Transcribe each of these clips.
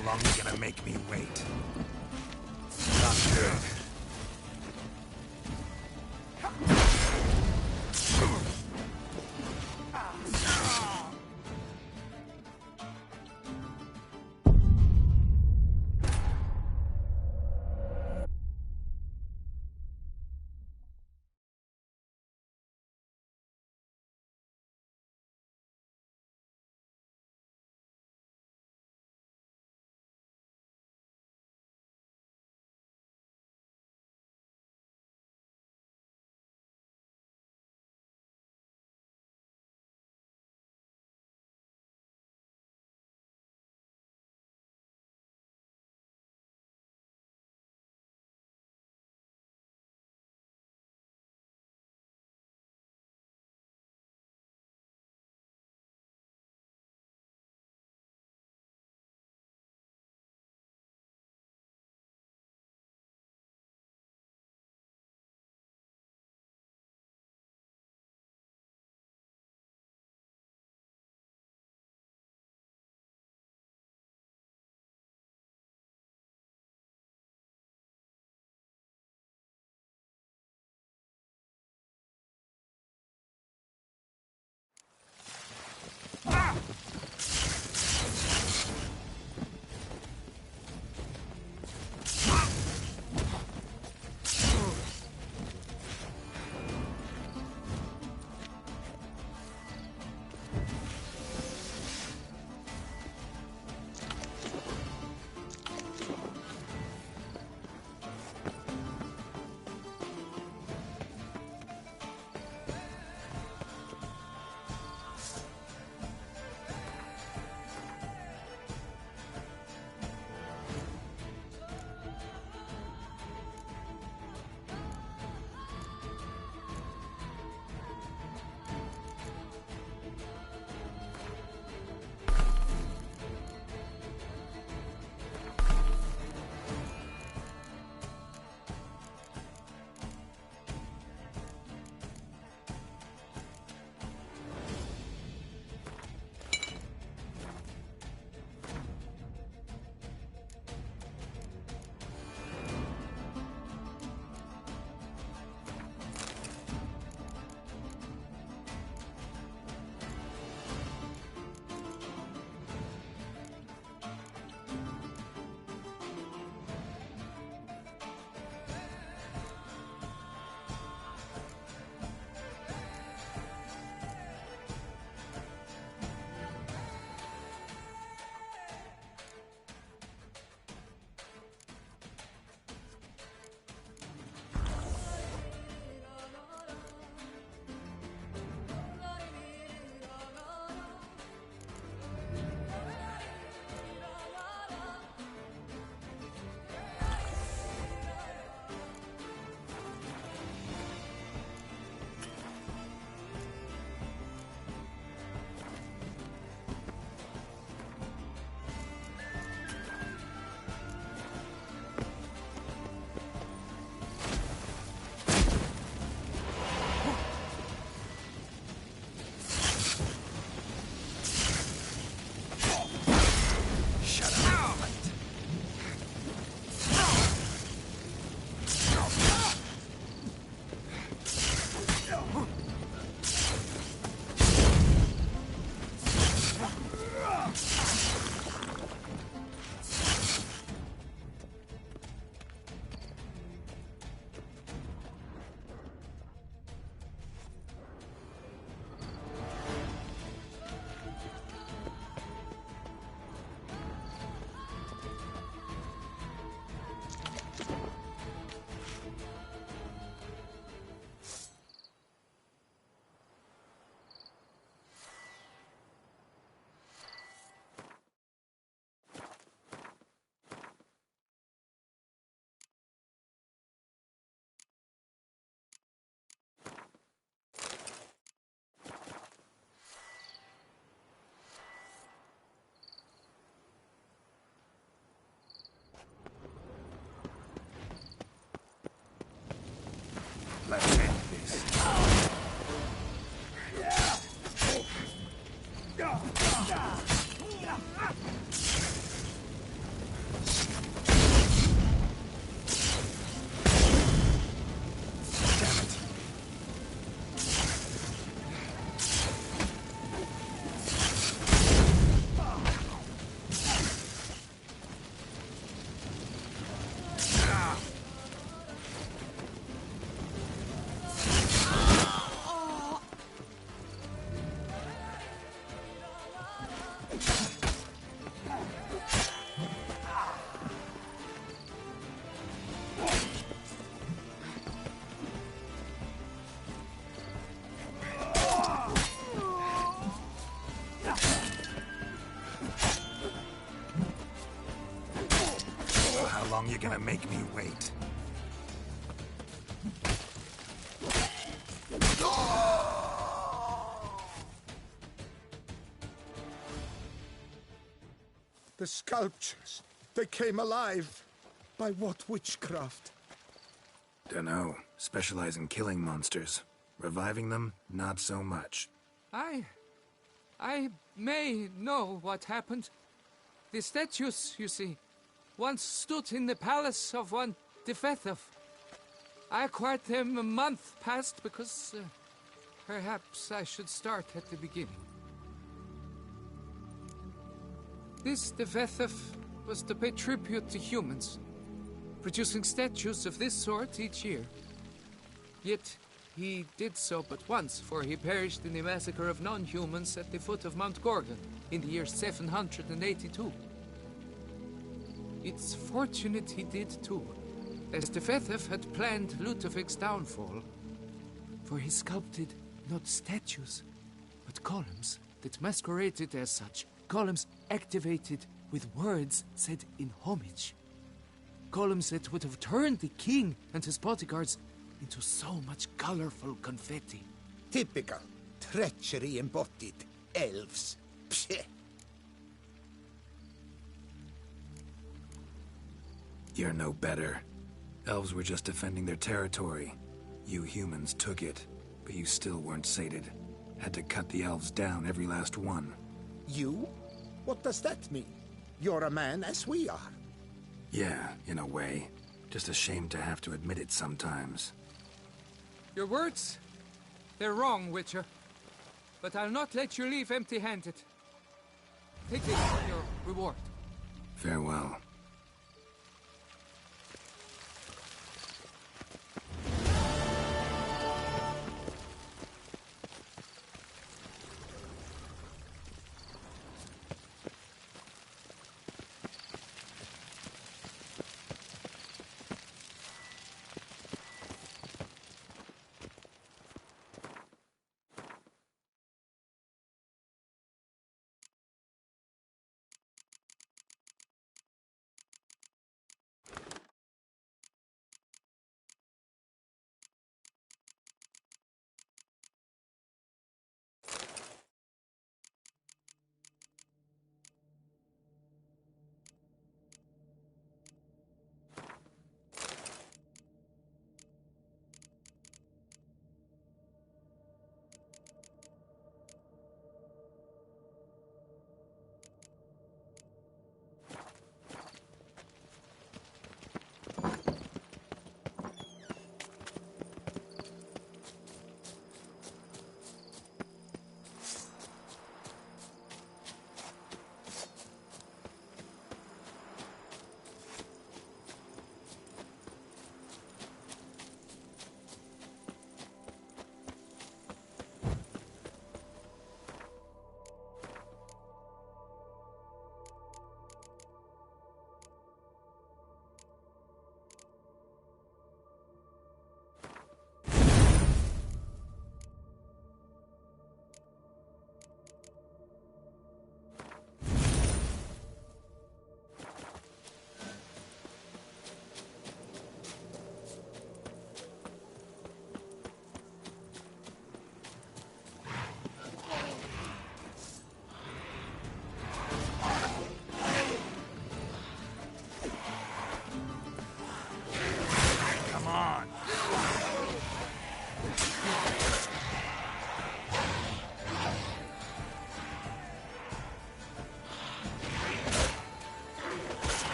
How long are you gonna make me wait? Not good. gonna make me wait. The sculptures, they came alive. By what witchcraft? Dunno. Specialize in killing monsters. Reviving them, not so much. I may know what happened. The statues, you see, once stood in the palace of one Defethov. I acquired them a month past because perhaps I should start at the beginning. This Defethov was to pay tribute to humans, producing statues of this sort each year. Yet he did so but once, for he perished in the massacre of non-humans at the foot of Mount Gorgon in the year 782. It's fortunate he did too, as Defethov had planned Ludovic's downfall, for he sculpted not statues, but columns that masqueraded as such. Columns activated with words said in homage. Columns that would have turned the king and his bodyguards into so much colorful confetti. Typical. Treachery embodied. Elves. Psheh. You're no better. Elves were just defending their territory. You humans took it, but you still weren't sated. Had to cut the elves down, every last one. You? What does that mean? You're a man as we are. Yeah, in a way. Just ashamed to have to admit it sometimes. Your words, they're wrong, Witcher. But I'll not let you leave empty-handed. Take this for your reward. Farewell.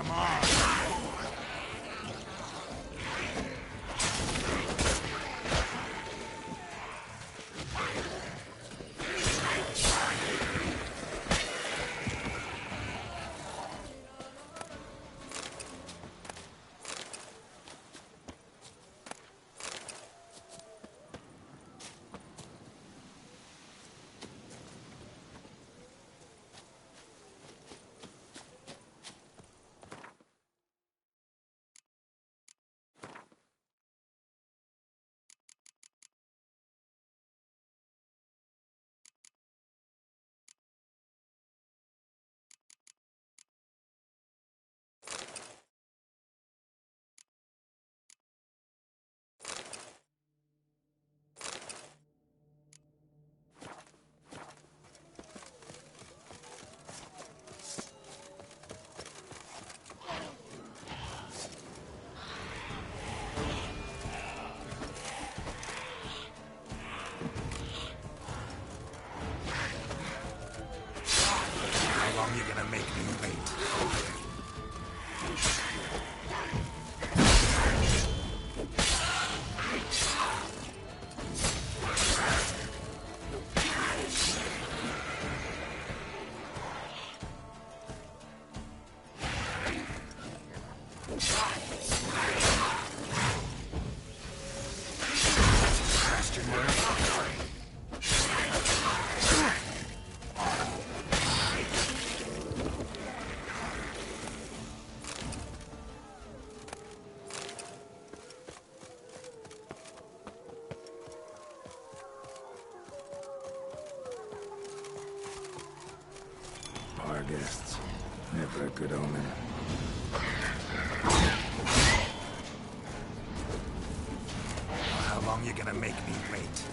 Come on! How long you gonna make me wait? Bastard nerve. Bar guests. Never a good omen. How long you gonna make me wait?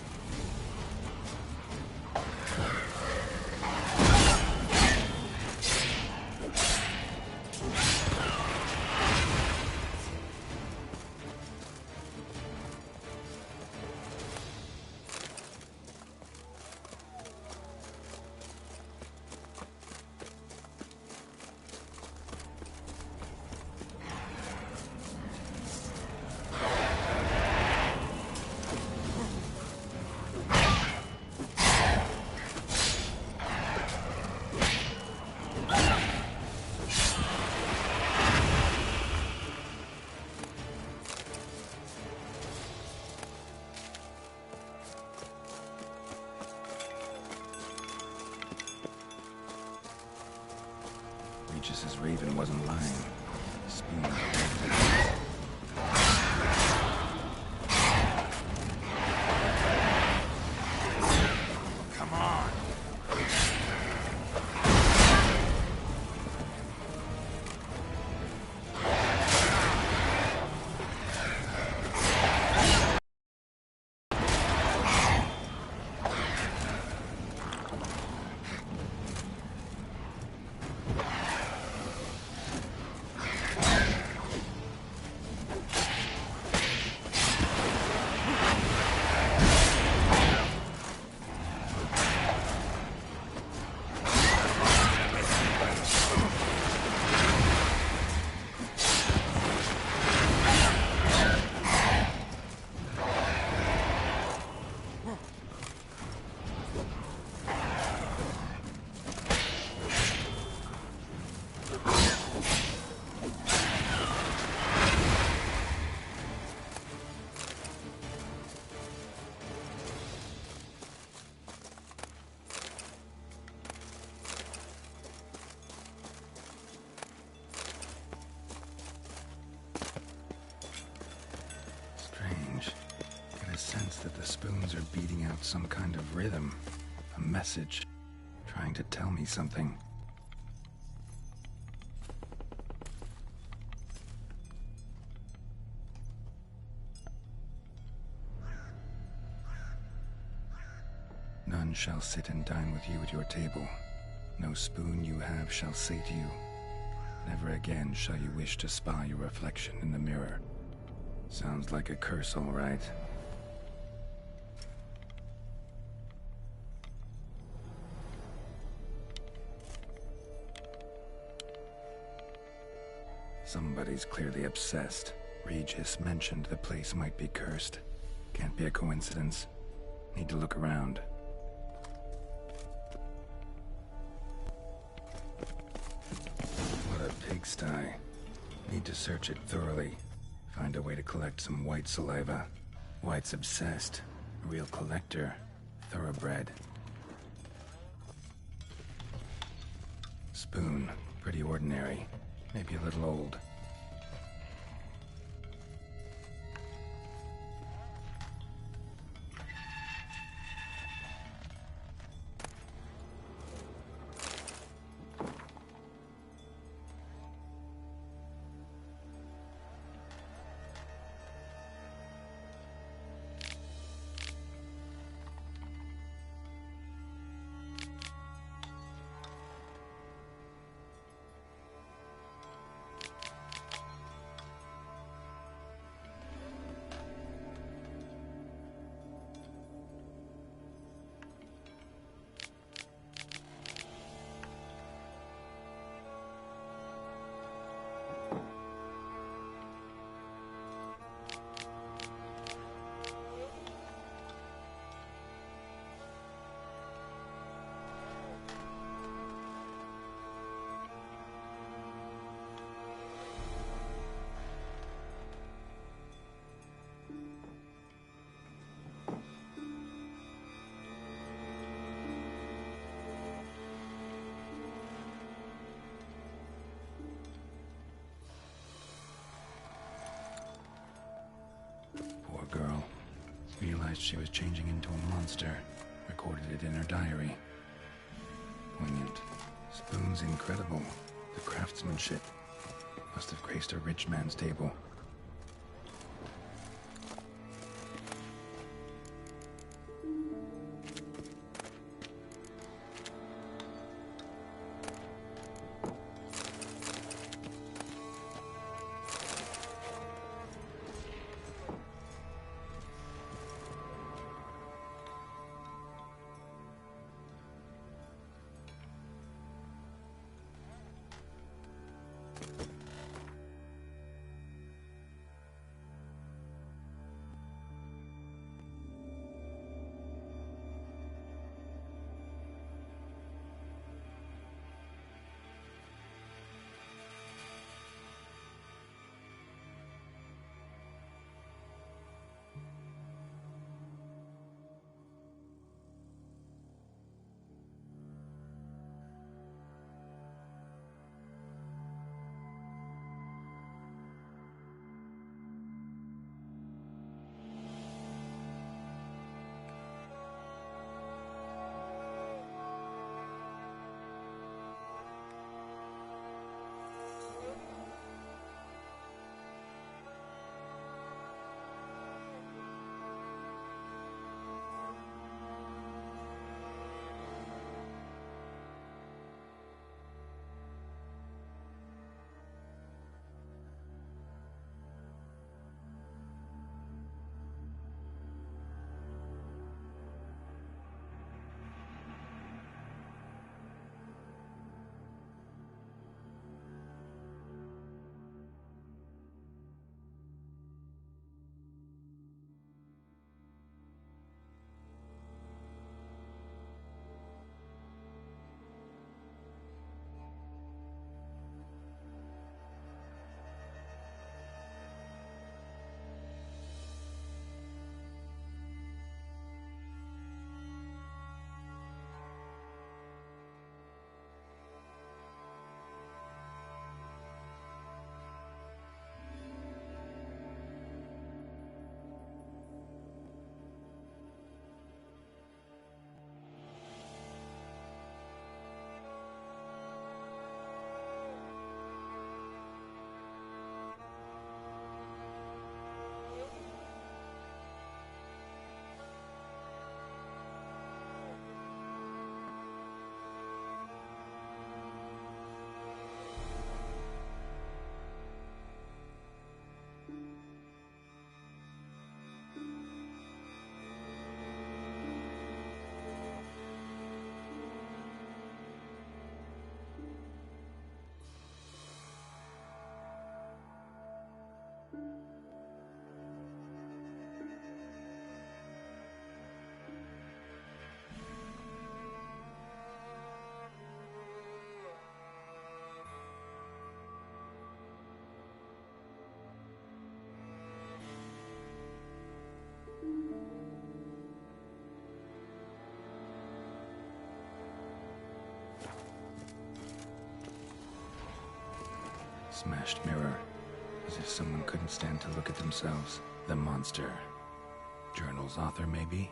Regis's raven wasn't lying. Spoon. Come on. Sense that the spoons are beating out some kind of rhythm, a message, trying to tell me something. None shall sit and dine with you at your table. No spoon you have shall say to you, never again shall you wish to spy your reflection in the mirror. Sounds like a curse, all right. Somebody's clearly obsessed. Regis mentioned the place might be cursed. Can't be a coincidence. Need to look around. What a pigsty. Need to search it thoroughly. Find a way to collect some white saliva. White's obsessed. A real collector. Thoroughbred. Spoon. Pretty ordinary. Maybe a little old. Poor girl. Realized she was changing into a monster. Recorded it in her diary. Poignant. Spoon's incredible. The craftsmanship. Must have graced a rich man's table. Smashed mirror. As if someone couldn't stand to look at themselves. The monster. Journal's author, maybe?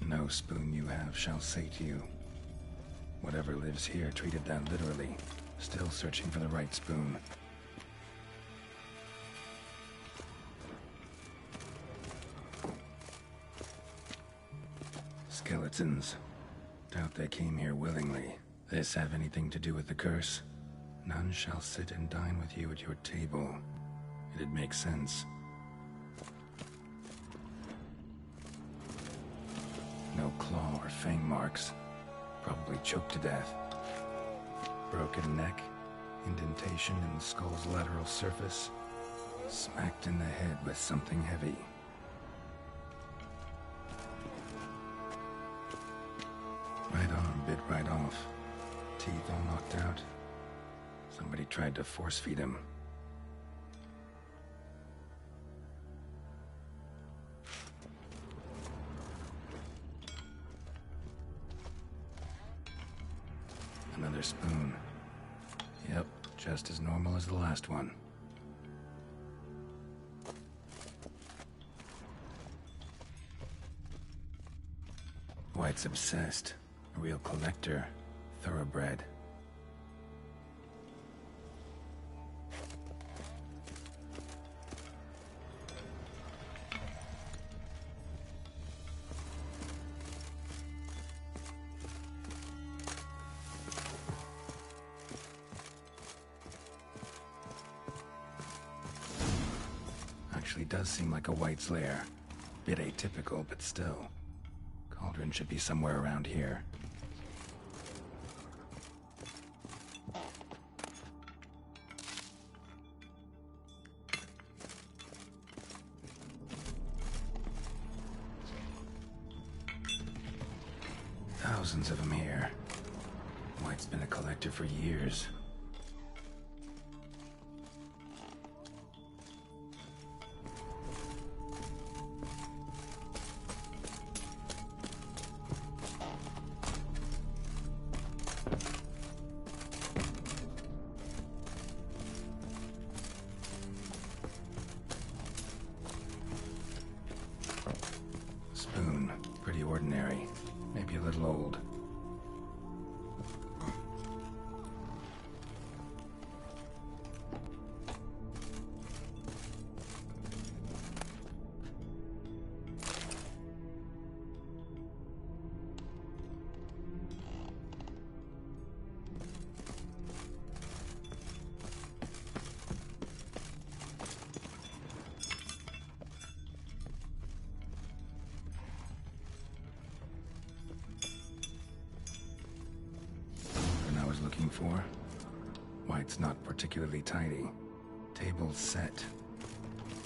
No spoon you have shall say to you. Whatever lives here treated that literally. Still searching for the right spoon. Skeletons. Doubt they came here willingly. This have anything to do with the curse? None shall sit and dine with you at your table. It'd make sense. No claw or fang marks. Probably choked to death. Broken neck. Indentation in the skull's lateral surface. Smacked in the head with something heavy. Right arm bit right off. Teeth all knocked out. Somebody tried to force feed him. Another spoon. Yep, just as normal as the last one. White's obsessed. A real collector. Thoroughbred. Actually does seem like a White's lair. Bit atypical, but still. Cauldron should be somewhere around here. Thousands of them here. White's been a collector for years. Spoon, pretty ordinary. Maybe a little old. Looking for? White's not particularly tidy. Table's set.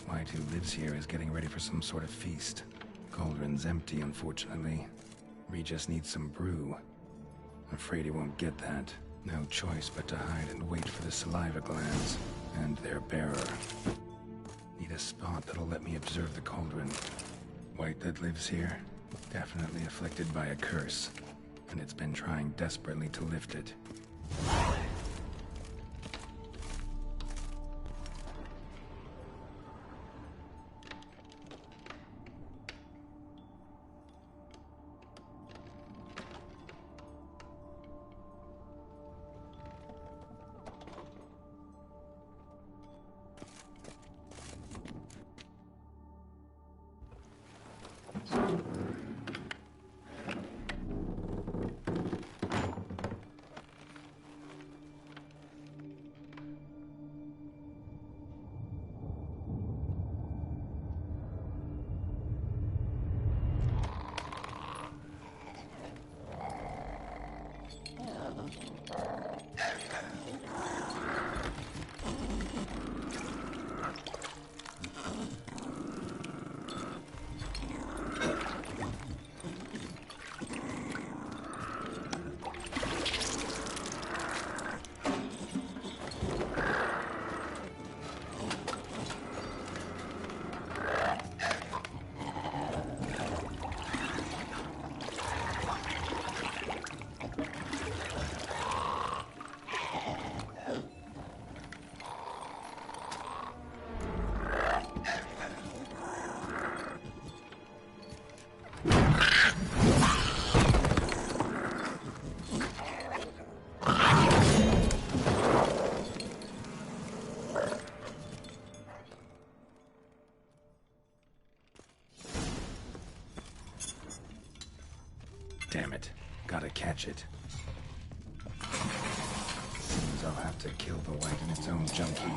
White, who lives here, is getting ready for some sort of feast. Cauldron's empty, unfortunately. Regis needs some brew. Afraid he won't get that. No choice but to hide and wait for the saliva glands and their bearer. Need a spot that'll let me observe the cauldron. White that lives here, definitely afflicted by a curse, and it's been trying desperately to lift it. Damn it. Gotta catch it. Seems I'll have to kill the white in its own junk heap.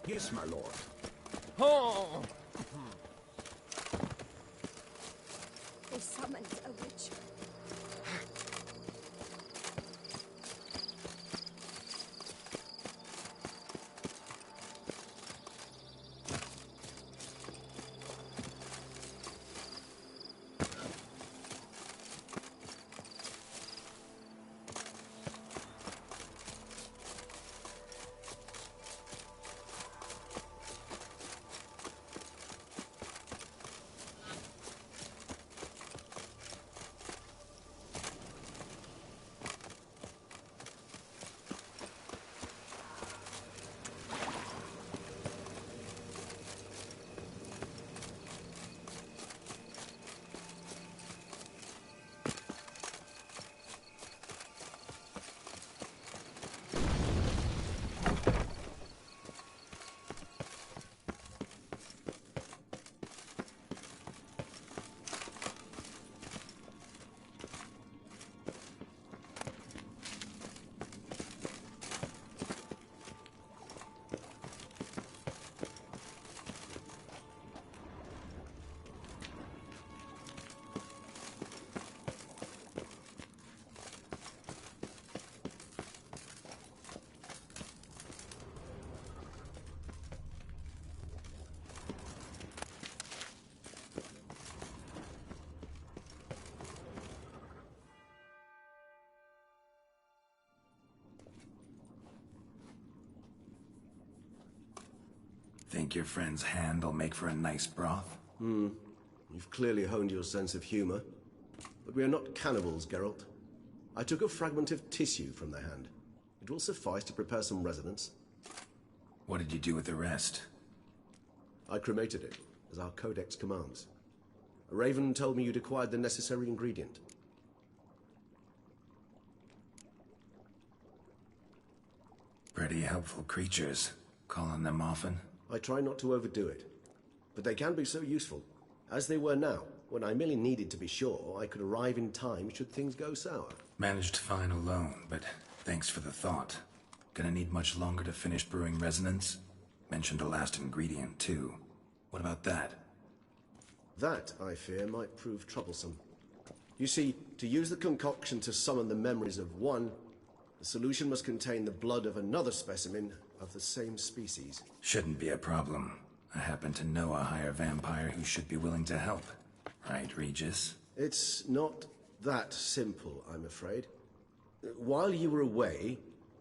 Yes, my lord. Oh! They summoned a witch. Think your friend's hand will make for a nice broth? You've clearly honed your sense of humor. But we are not cannibals, Geralt. I took a fragment of tissue from the hand. It will suffice to prepare some resonance. What did you do with the rest? I cremated it, as our codex commands. A raven told me you'd acquired the necessary ingredient. Pretty helpful creatures. Call on them often? I try not to overdo it, but they can be so useful, as they were now, when I merely needed to be sure I could arrive in time should things go sour. Managed fine alone, but thanks for the thought. Gonna need much longer to finish brewing resonance? Mentioned a last ingredient, too. What about that? That, I fear, might prove troublesome. You see, to use the concoction to summon the memories of one, the solution must contain the blood of another specimen of the same species. Shouldn't be a problem. I happen to know a higher vampire who should be willing to help. Right, Regis? It's not that simple, I'm afraid. While you were away,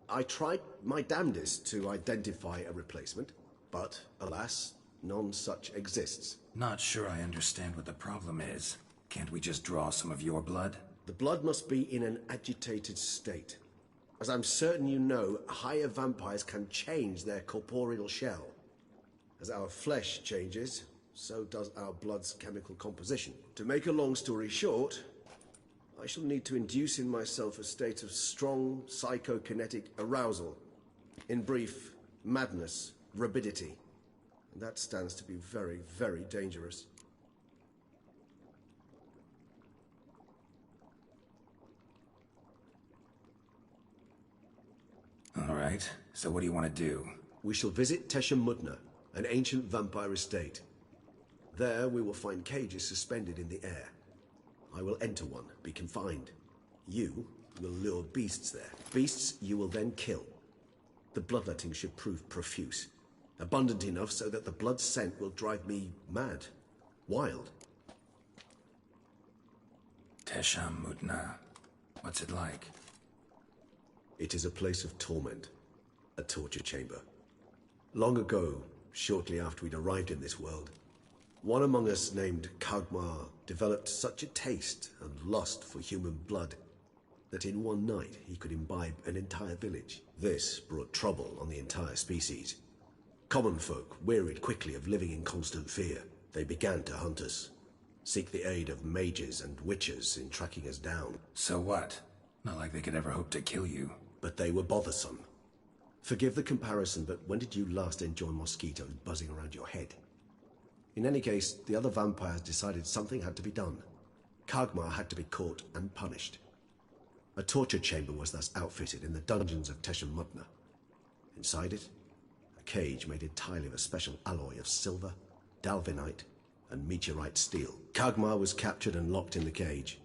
I tried my damnedest to identify a replacement, but, alas, none such exists. Not sure I understand what the problem is. Can't we just draw some of your blood? The blood must be in an agitated state. As I'm certain you know, higher vampires can change their corporeal shell. As our flesh changes, so does our blood's chemical composition. To make a long story short, I shall need to induce in myself a state of strong psychokinetic arousal. In brief, madness, rabidity. And that stands to be very, very dangerous. All right, so what do you want to do? We shall visit Unknxwn-Meme, an ancient vampire estate. There we will find cages suspended in the air. I will enter one, be confined. You will lure beasts there. Beasts you will then kill. The bloodletting should prove profuse. Abundant enough so that the blood scent will drive me mad. Wild. Unknxwn-Meme. What's it like? It is a place of torment. A torture chamber. Long ago, shortly after we'd arrived in this world, one among us named Kagmar developed such a taste and lust for human blood that in one night he could imbibe an entire village. This brought trouble on the entire species. Common folk wearied quickly of living in constant fear. They began to hunt us, seek the aid of mages and witches in tracking us down. So what? Not like they could ever hope to kill you. But they were bothersome. Forgive the comparison, but when did you last enjoy mosquitoes buzzing around your head? In any case, the other vampires decided something had to be done. Kagmar had to be caught and punished. A torture chamber was thus outfitted in the dungeons of Unknxwn-Meme. Inside it, a cage made entirely of a special alloy of silver, dalvinite, and meteorite steel. Kagmar was captured and locked in the cage.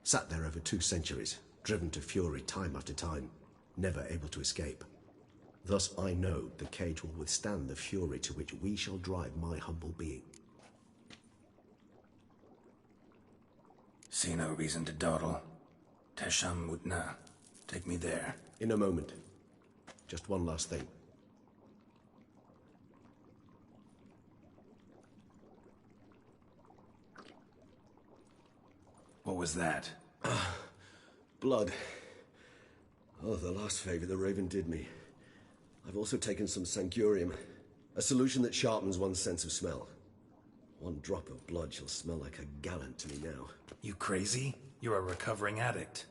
Sat there over 2 centuries, driven to fury time after time, never able to escape. Thus I know the cage will withstand the fury to which we shall drive my humble being. See no reason to dawdle. Unknxwn-Meme. Take me there. In a moment. Just one last thing. What was that? Blood. Oh, the last favor the Raven did me. I've also taken some Sancurium, a solution that sharpens one's sense of smell. 1 drop of blood shall smell like a gallon to me now. You crazy? You're a recovering addict.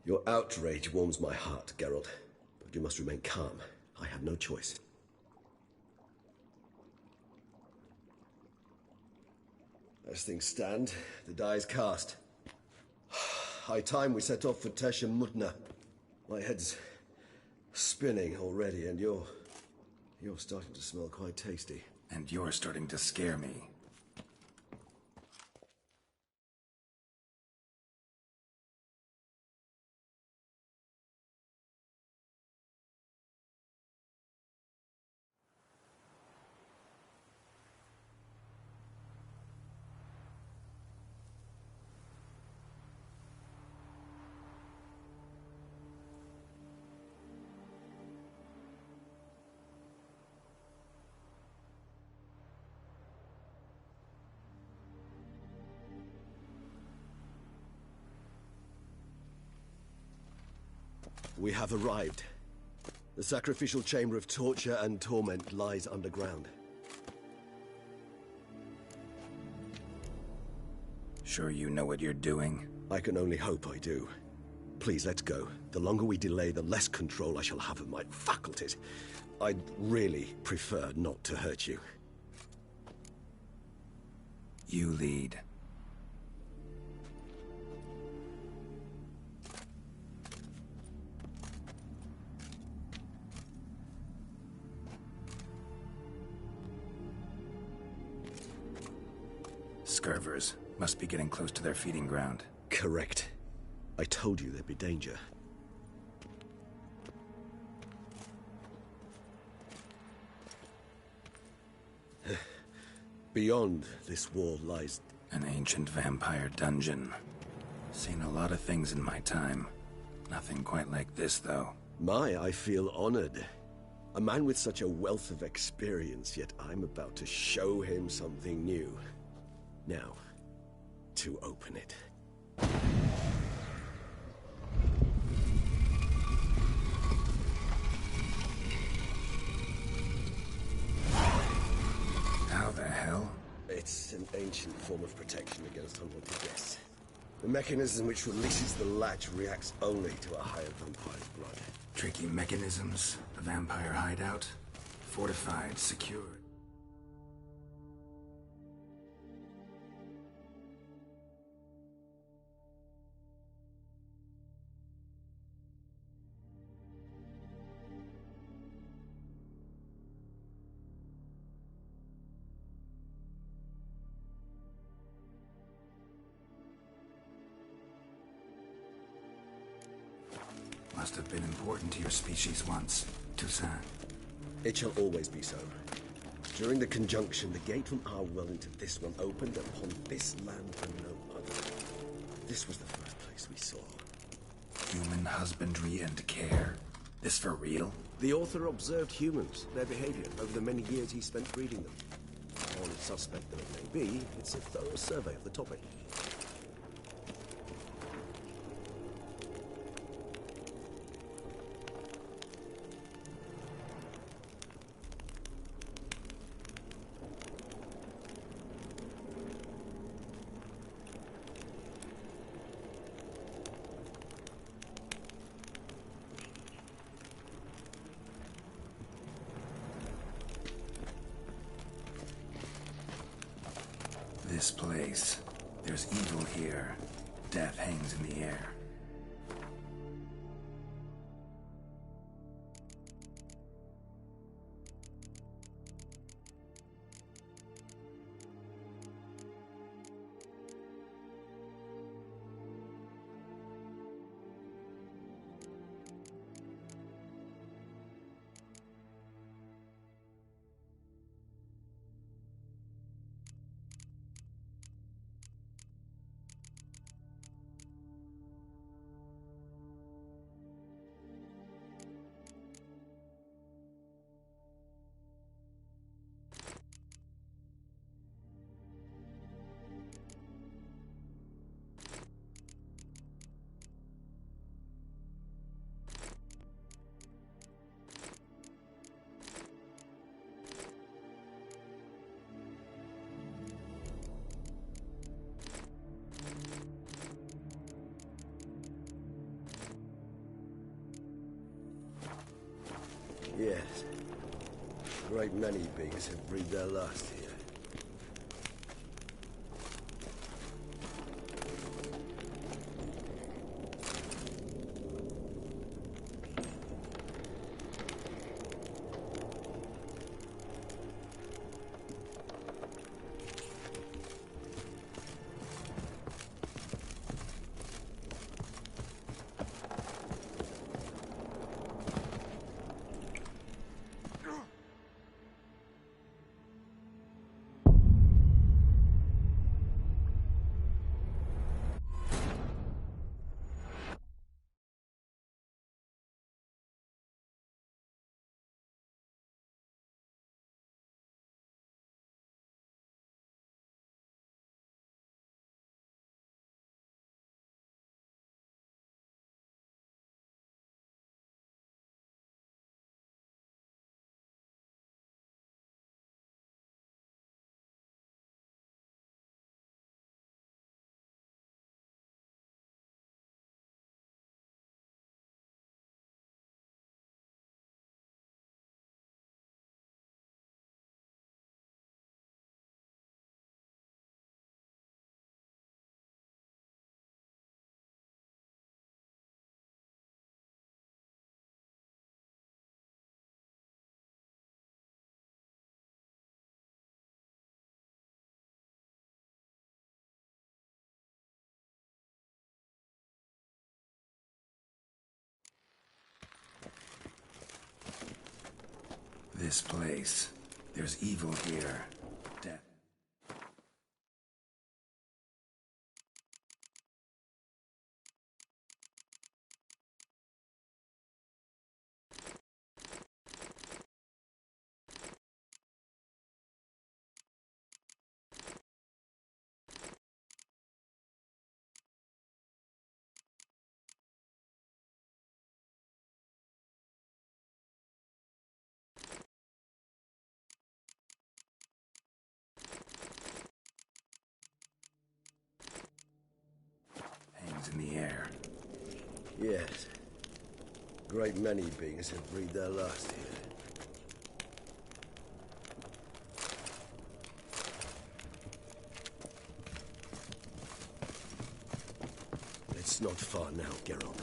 Your outrage warms my heart, Geralt. But you must remain calm. I have no choice. As things stand, the die is cast. High time we set off for Unknxwn-Meme. My head's spinning already, and you're starting to smell quite tasty. And you're starting to scare me. We have arrived. The sacrificial chamber of torture and torment lies underground. Sure you know what you're doing? I can only hope I do. Please, let's go. The longer we delay, the less control I shall have of my faculties. I'd really prefer not to hurt you. You lead. Scurvers must be getting close to their feeding ground. Correct. I told you there'd be danger. Beyond this wall lies... An ancient vampire dungeon. Seen a lot of things in my time. Nothing quite like this, though. I feel honored. A man with such a wealth of experience, yet I'm about to show him something new. Now, to open it. How the hell? It's an ancient form of protection against unwanted guests. The mechanism which releases the latch reacts only to a higher vampire's blood. Tricky mechanisms, a vampire hideout, fortified, secured. Must have been important to your species once, Toussaint. It shall always be so. During the conjunction, the gate from our well into this one opened upon this land and no other. This was the first place we saw. Human husbandry and care. This for real? The author observed humans, their behavior, over the many years he spent breeding them. On suspect that it may be, it's a thorough survey of the topic. This place. There's evil here. Death hangs in the air. Yes. A great many beings have breathed their last here. This place. There's evil here. Death. Hangs in the air. Yes. A great many beings have breathed their last here. It's not far now, Geralt.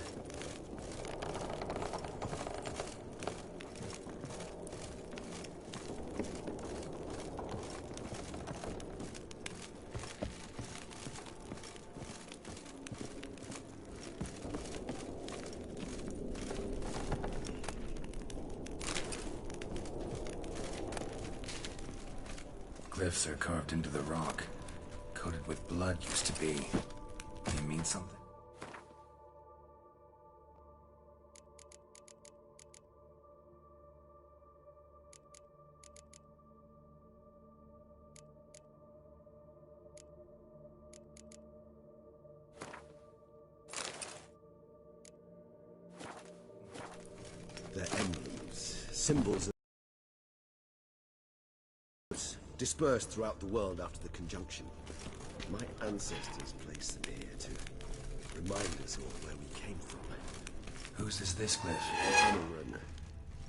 Glyphs are carved into the rock. Coated with blood used to be. They mean something? They're emblems, symbols of dispersed throughout the world after the conjunction. My ancestors placed them here to remind us all where we came from. Whose is this glyph? Unknxwn-Meme.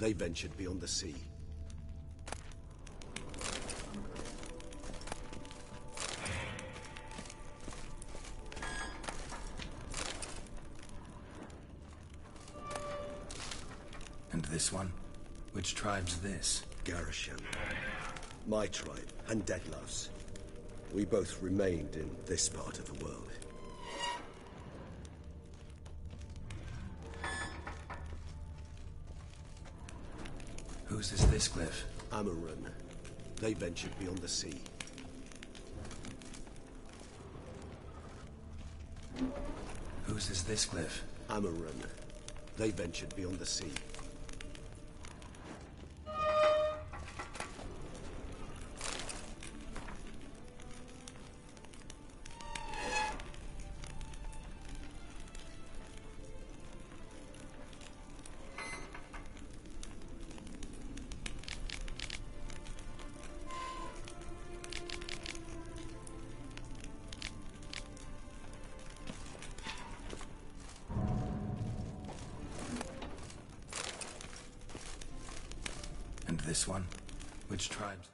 They ventured beyond the sea. And this one? Which tribe's this? Garashan. My tribe and Deadlove's. We both remained in this part of the world. Whose is this glyph? Unknxwn-Meme. They ventured beyond the sea. Whose is this glyph? Unknxwn-Meme. They ventured beyond the sea. this one? Which tribes?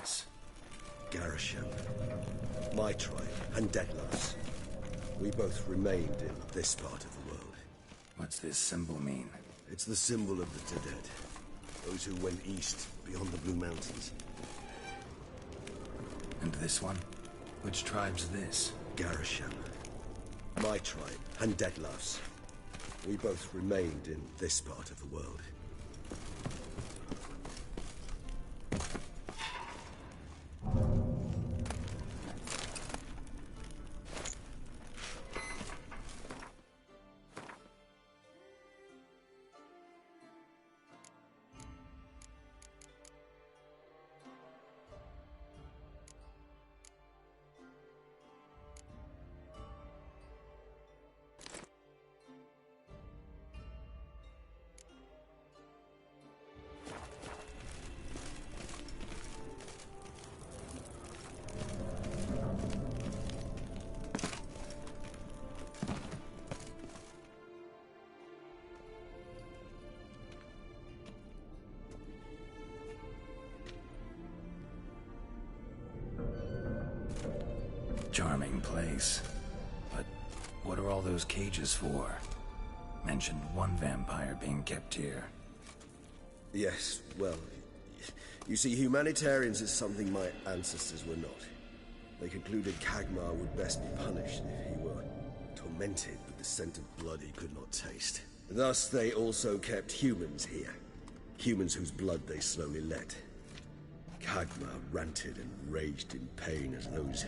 This. Garisham. My tribe, and Deadlouse. We both remained in this part of the world. What's this symbol mean? It's the symbol of the Dead. Those who went east, beyond the Blue Mountains. And this one? Which tribe's this? Garisham. My tribe, and Deadlouse. We both remained in this part of the world. Charming place. But what are all those cages for? Mentioned one vampire being kept here. Yes, well, you see, humanitarians is something my ancestors were not. They concluded Kagmar would best be punished if he were tormented with the scent of blood he could not taste. Thus, they also kept humans here. Humans whose blood they slowly let. Kagmar ranted and raged in pain as those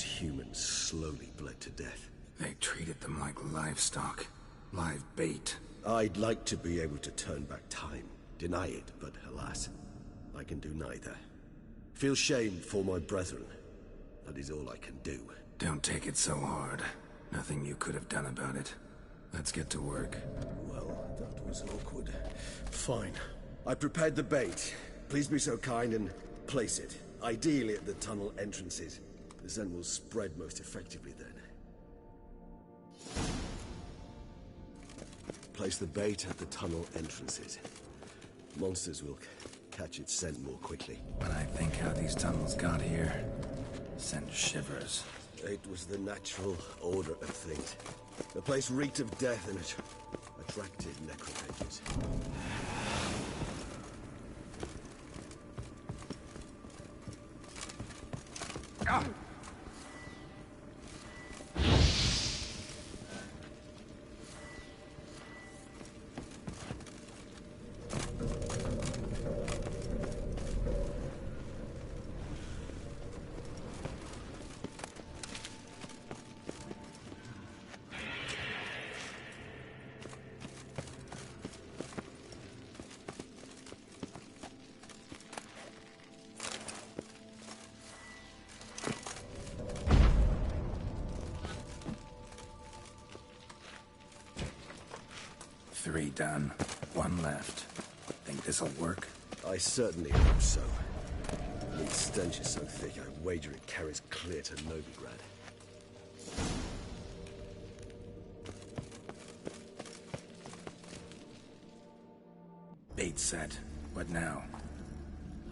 humans slowly bled to death. They treated them like livestock. Live bait. I'd like to be able to turn back time. Deny it, but alas, I can do neither. Feel shame for my brethren. That is all I can do. Don't take it so hard. Nothing you could have done about it. Let's get to work. Well, that was awkward. Fine. I prepared the bait. Please be so kind and place it. Ideally at the tunnel entrances. The scent will spread most effectively then. Place the bait at the tunnel entrances. Monsters will catch its scent more quickly. When I think how these tunnels got here, send shivers. It was the natural order of things. The place reeked of death and it attracted necrophages. Ah! Three done. One left. Think this'll work? I certainly hope so. Its stench is so thick, I wager it carries clear to Novigrad. Bait set. What now?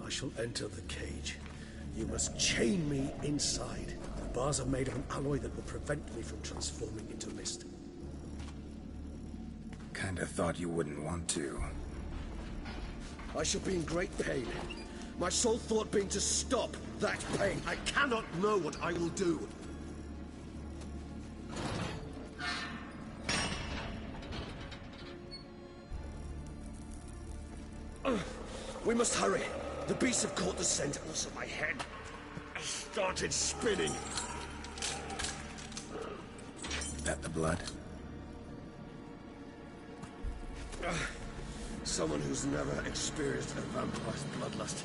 I shall enter the cage. You must chain me inside. The bars are made of an alloy that will prevent me from transforming into mist. Kinda thought you wouldn't want to. I shall be in great pain. My sole thought being to stop that pain. I cannot know what I will do. We must hurry. The beasts have caught the scent also my head. I started spinning. That the blood? Someone who's never experienced a vampire's bloodlust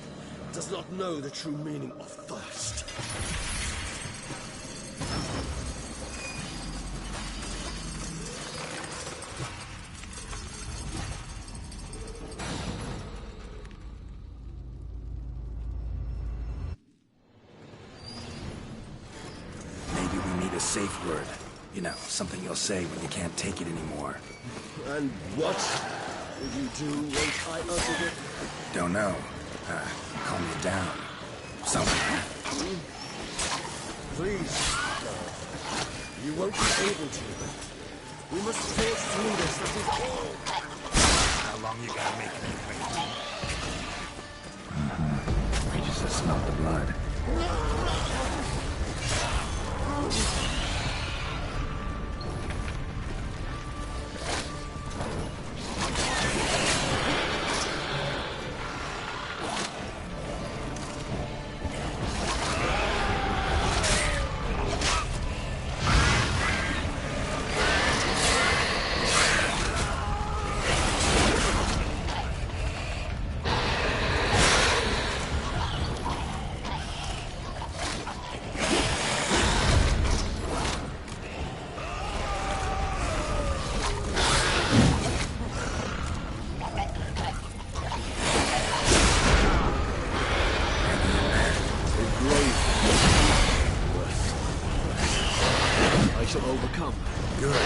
does not know the true meaning of thirst. Maybe we need a safe word. You know, something you'll say when you can't take it anymore. And what will you do once I utter it? Don't know. Calm you down. Something. Please, you won't be able to. We must force through this, that is all. How long you gotta make me wait? We just smell the blood. Overcome. Good.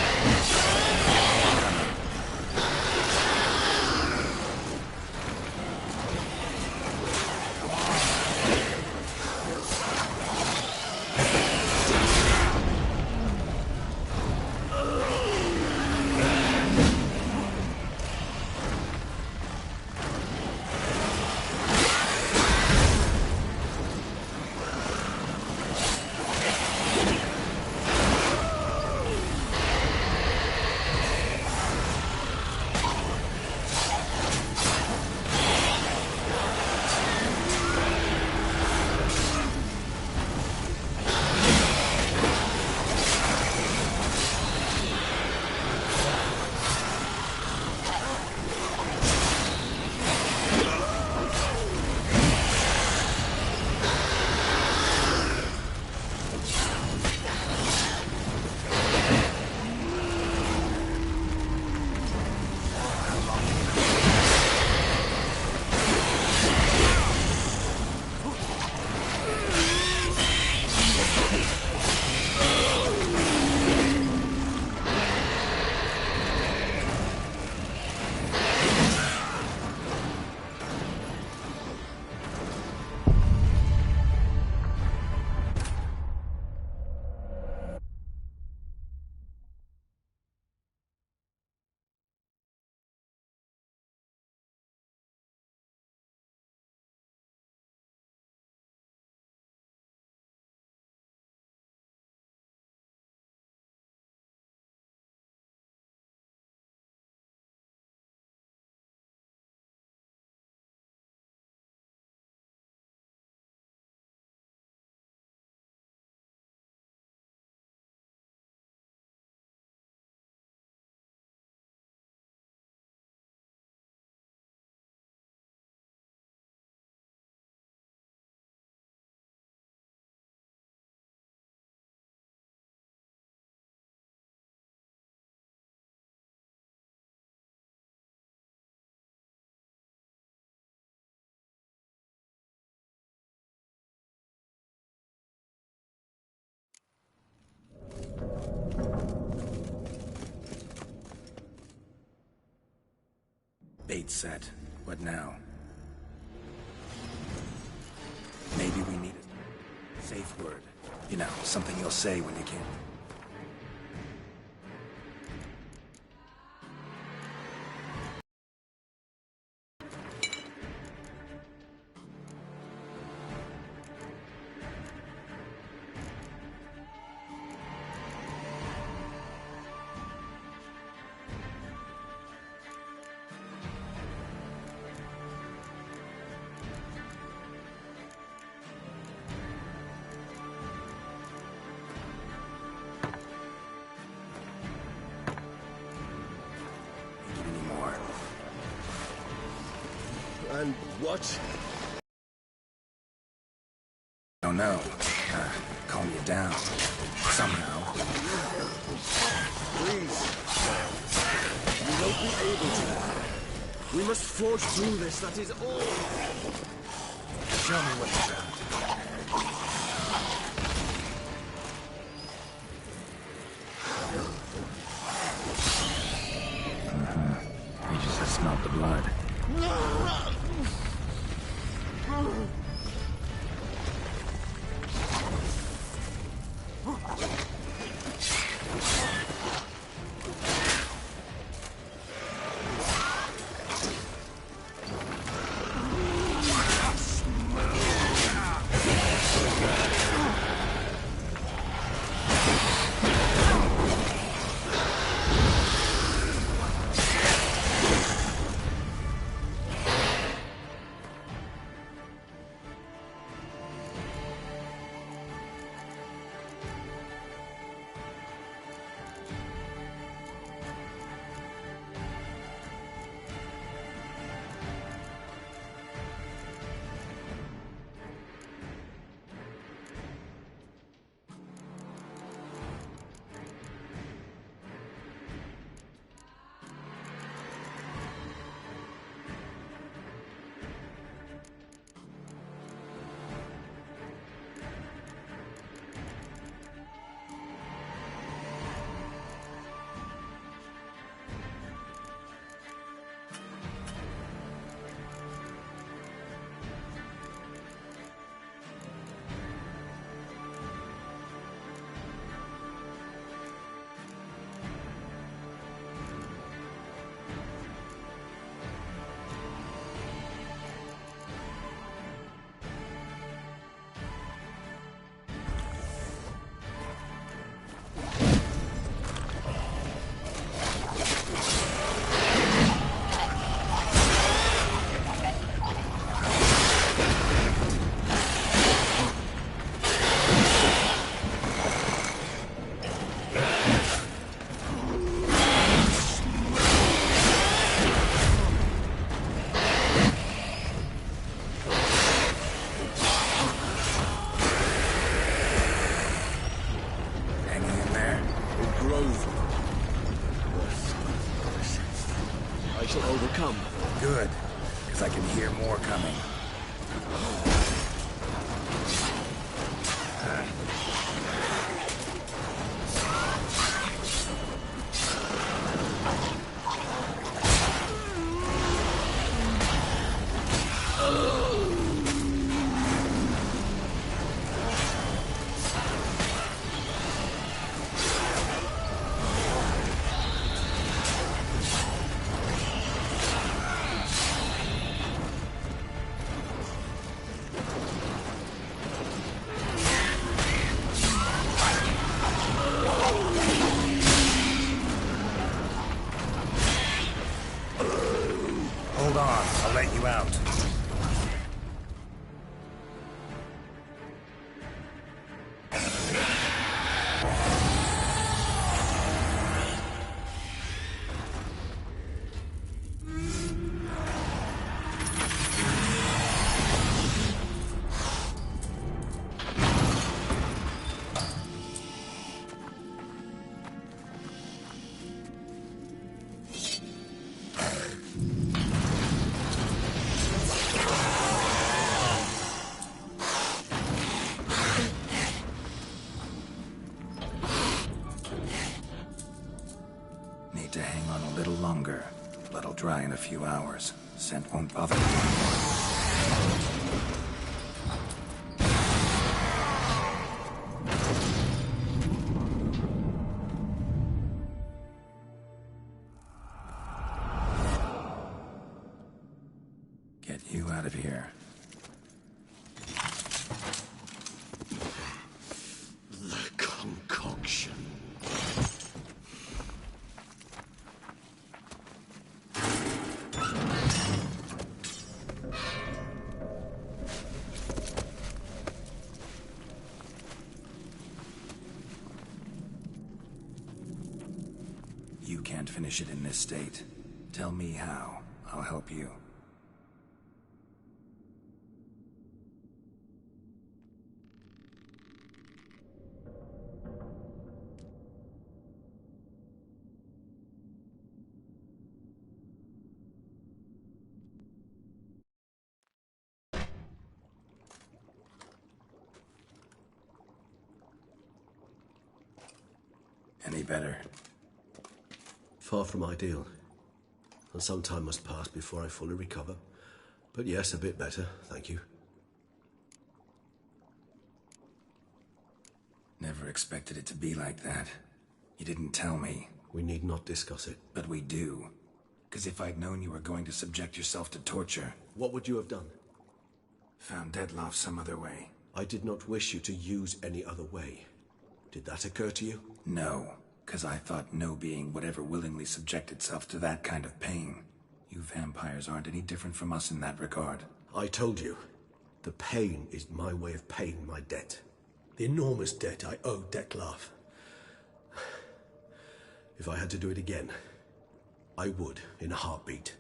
Gate set. What now? Maybe we need a safe word. You know, something you'll say when you can't. And what? Don't know. Calm you down. Somehow. Please. We won't be able to. We must forge through this, that is all. Show me what it's about. He just has smelled the blood. Overcome. Good, because I can hear more coming. Hold on, I'll let you out. Need to hang on a little longer. Blood'll dry in a few hours. Scent won't bother you. Get you out of here. The concoction. You can't finish it in this state. Tell me how. I'll help you. Any better? Far from ideal. And some time must pass before I fully recover. But yes, a bit better, thank you. Never expected it to be like that. You didn't tell me. We need not discuss it. But we do. Because if I'd known you were going to subject yourself to torture... What would you have done? Found Dettlaff some other way. I did not wish you to use any other way. Did that occur to you? No. Because I thought no being would ever willingly subject itself to that kind of pain. You vampires aren't any different from us in that regard. I told you. The pain is my way of paying my debt. The enormous debt I owe Dettlaff. If I had to do it again, I would, in a heartbeat.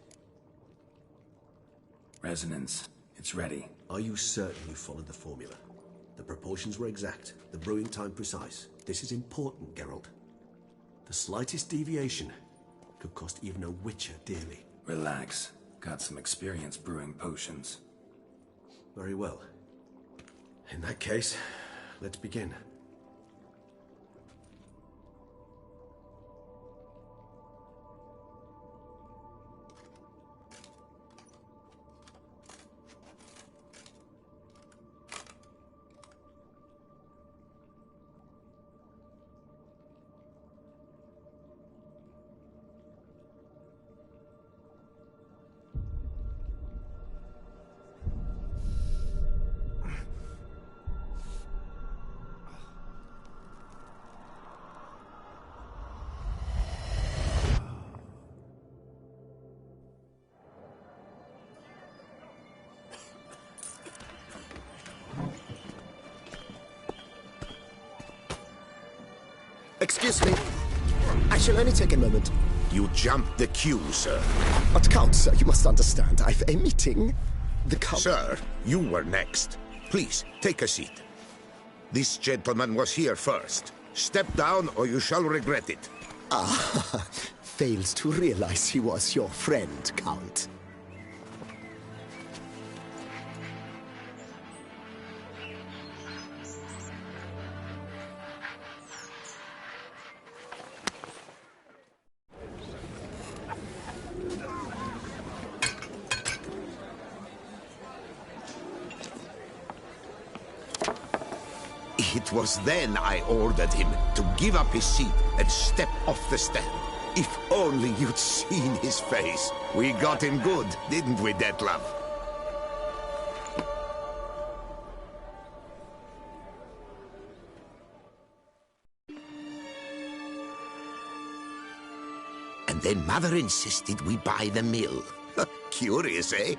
Resonance. It's ready. Are you certain you followed the formula? The proportions were exact, the brewing time precise. This is important, Geralt. The slightest deviation could cost even a witcher dearly. Relax. Got some experience brewing potions. Very well. In that case, let's begin. Excuse me. I shall only take a moment. You jumped the queue, sir. But Count, sir, you must understand. I've a meeting. The Count... Sir, you were next. Please, take a seat. This gentleman was here first. Step down or you shall regret it. Ah, fails to realize he was your friend, Count. It was then I ordered him to give up his seat and step off the stand. If only you'd seen his face. We got him good, didn't we, Dettlaff? And then Mother insisted we buy the mill. Curious, eh?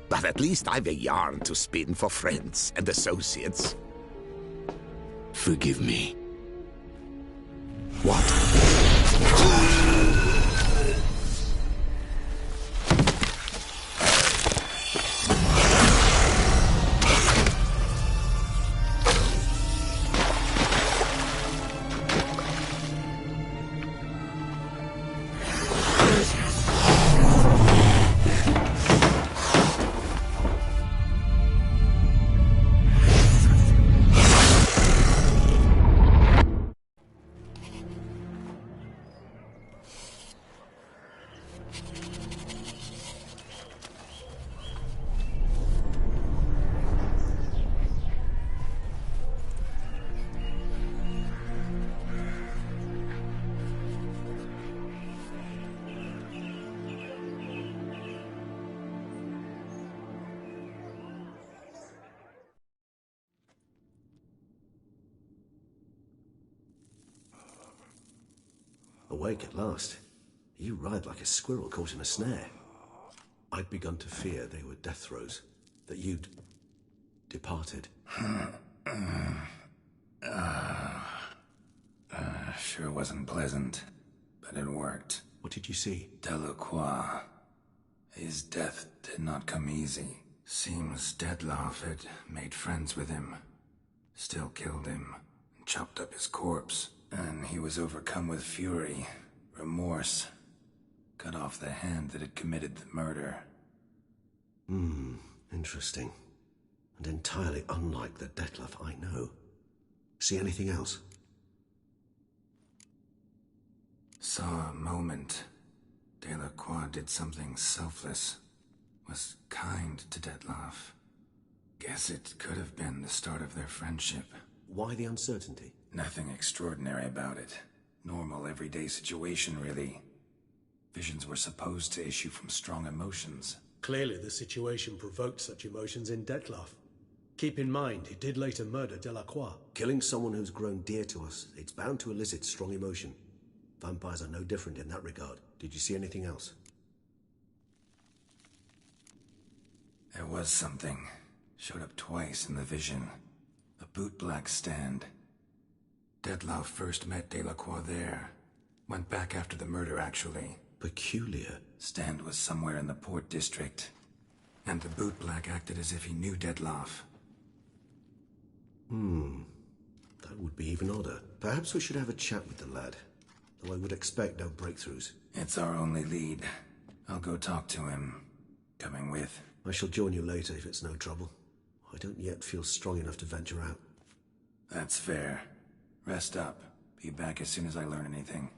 But at least I've a yarn to spin for friends and associates. Forgive me. What? awake at last. You writhe like a squirrel caught in a snare. I'd begun to fear they were death throes, that you'd departed. Sure wasn't pleasant, but it worked. What did you see? Delacroix. His death did not come easy. Seems Dettlaff had made friends with him, still killed him, and chopped up his corpse. And he was overcome with fury, remorse, cut off the hand that had committed the murder. Interesting. And entirely unlike the Dettlaff I know. See anything else? Saw a moment. Delacroix did something selfless. Was kind to Dettlaff. Guess it could have been the start of their friendship. Why the uncertainty? Nothing extraordinary about it. Normal, everyday situation, really. Visions were supposed to issue from strong emotions. Clearly the situation provoked such emotions in Dettlaff. Keep in mind, he did later murder Delacroix. Killing someone who's grown dear to us, it's bound to elicit strong emotion. Vampires are no different in that regard. Did you see anything else? There was something. Showed up twice in the vision. A bootblack stand. Dettlaff first met Delacroix there. Went back after the murder, actually. Peculiar. Stand was somewhere in the Port District. And the bootblack acted as if he knew Dettlaff. That would be even odder. Perhaps we should have a chat with the lad. Though I would expect no breakthroughs. It's our only lead. I'll go talk to him. Coming with? I shall join you later if it's no trouble. I don't yet feel strong enough to venture out. That's fair. Rest up. Be back as soon as I learn anything.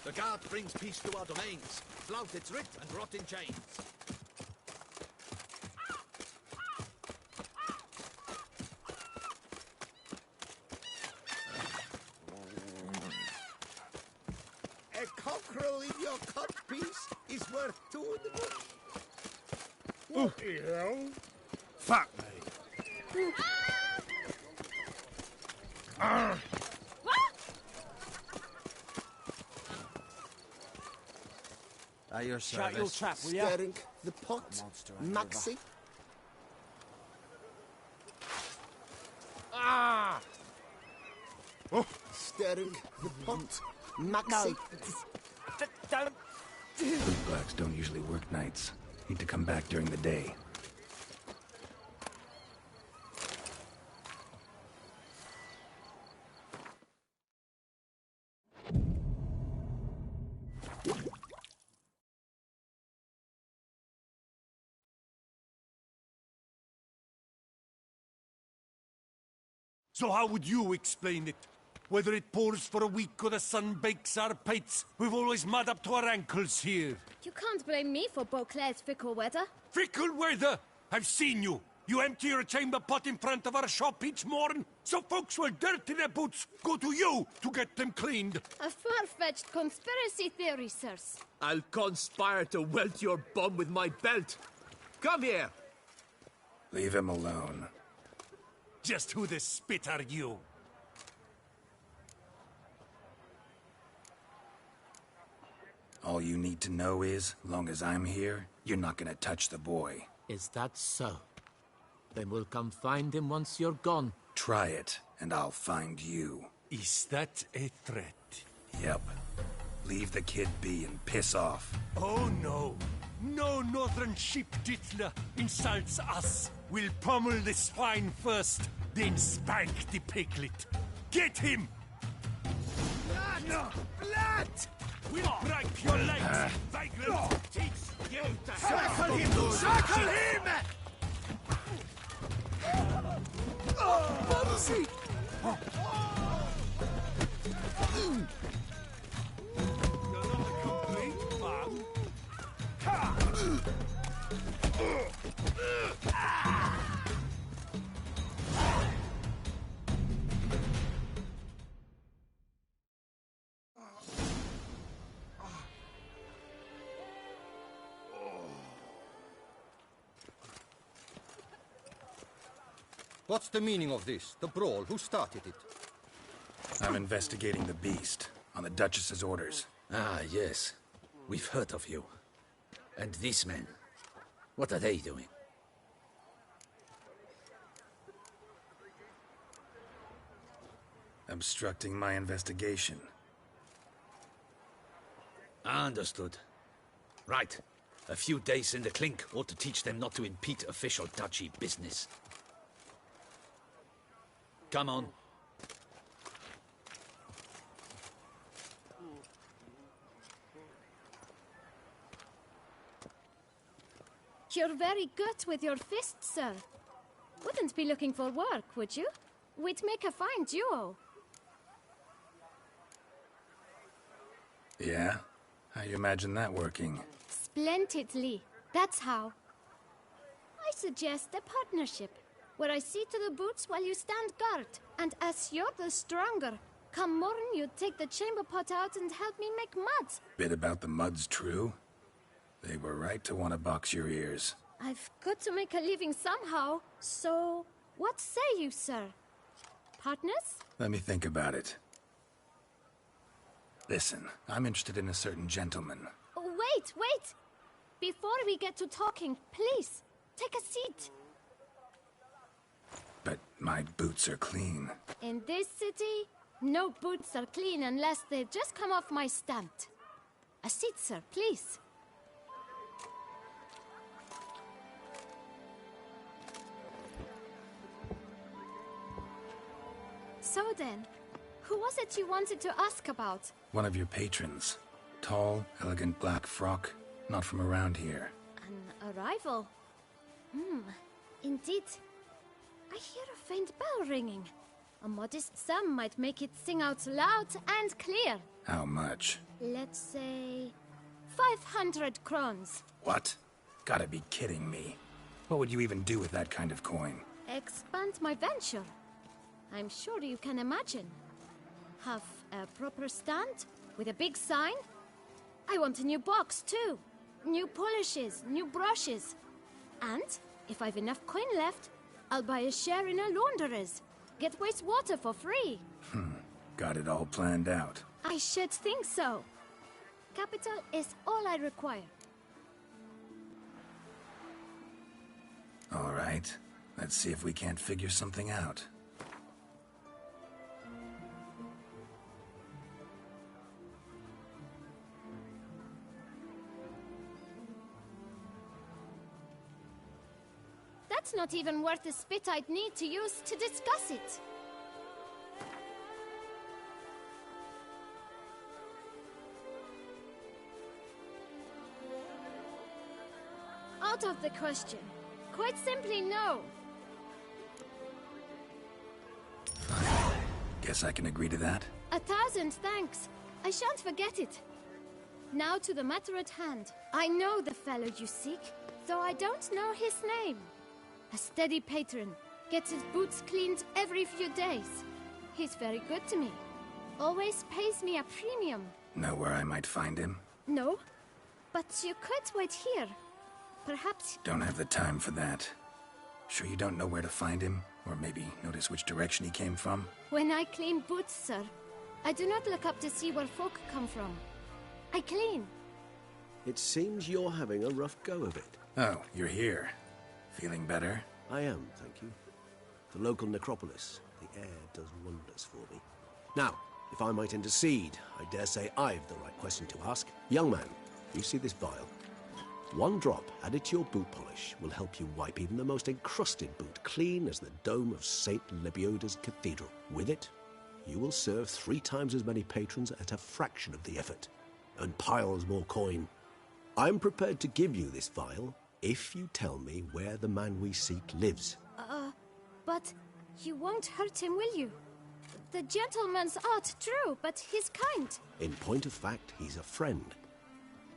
The guard brings peace to our domains. Flout its writ and rot in chains. A cockerel in your codpiece is worth two in the bush. What the hell? Fuck me. At your Shut your service. trap, will ya? Stirring the pot, Maxi. Ah! Stirring the pot, Maxi. Don't. Bootblacks don't usually work nights. Need to come back during the day. So how would you explain it? Whether it pours for a week or the sun bakes our pates, we've always mud up to our ankles here. You can't blame me for Beauclair's fickle weather. Fickle weather! I've seen you. You empty your chamber pot in front of our shop each morn, so folks will dirty their boots, go to you to get them cleaned. A far-fetched conspiracy theory, sirs. I'll conspire to welt your bum with my belt. Come here. Leave him alone. Just who the spit are you? All All you need to know is, long as I'm here, you're not gonna touch the boy. Is that so? Then we'll come find him once you're gone. Try it, and I'll find you. Is that a threat? Yep. Leave the kid be and piss off. Oh no. No northern sheep dittler insults us. We'll pummel the swine first, then spank the piglet. Get him! Blood! Blood! We'll break your legs, vagrant! Teach you to Circle him! Circle him! Mercy! You're not a complete man. What's the meaning of this? The brawl? Who started it? I'm investigating the beast, on the Duchess's orders. Ah, yes. We've heard of you. And these men, what are they doing? Obstructing my investigation. Understood. Right. A few days in the clink ought to teach them not to impede official duchy business. Come on. You're very good with your fists, sir. Wouldn't be looking for work, would you? We'd make a fine duo. Yeah? How you imagine that working? Splendidly. That's how. I suggest a partnership, where I see to the boots while you stand guard. And as you're the stronger, come morn you take the chamber pot out and help me make mud. Bit about the mud's true? They were right to want to box your ears. I've got to make a living somehow, so what say you, sir? Partners? Let me think about it. Listen, I'm interested in a certain gentleman. Oh, wait! Before we get to talking, please, take a seat. But my boots are clean. In this city, no boots are clean unless they just come off my stamp. A seat, sir, please. So then, who was it you wanted to ask about? One of your patrons. Tall, elegant black frock. Not from around here. An arrival? Indeed. I hear a faint bell ringing. A modest sum might make it sing out loud and clear. How much? Let's say 500 crowns. What? Gotta be kidding me. What would you even do with that kind of coin? Expand my venture. I'm sure you can imagine. Have a proper stand with a big sign. I want a new box too. New polishes, new brushes. And if I've enough coin left, I'll buy a share in a launderer's. Get wastewater for free. Got it all planned out. I should think so. Capital is all I require. All right. Let's see if we can't figure something out. That's not even worth the spit I'd need to use to discuss it. Out of the question. Quite simply, no. Fine. Guess I can agree to that. 1,000 thanks. I shan't forget it. Now to the matter at hand. I know the fellow you seek, though I don't know his name. A steady patron. Gets his boots cleaned every few days. He's very good to me. Always pays me a premium. Know where I might find him? No, but you could wait here. Perhaps... Don't have the time for that. Sure you don't know where to find him? Or maybe notice which direction he came from? When I clean boots, sir, I do not look up to see where folk come from. I clean. It seems you're having a rough go of it. Oh, you're here. Feeling better? I am, thank you. The local necropolis. The air does wonders for me. Now, if I might intercede, I dare say I've the right question to ask. Young man, you see this vial? One drop added to your boot polish will help you wipe even the most encrusted boot clean as the dome of St. Lebioda's Cathedral. With it, you will serve 3 times as many patrons at a fraction of the effort, and piles more coin. I'm prepared to give you this vial if you tell me where the man we seek lives. But you won't hurt him, will you? The gentleman's art, true, but he's kind. In point of fact, he's a friend.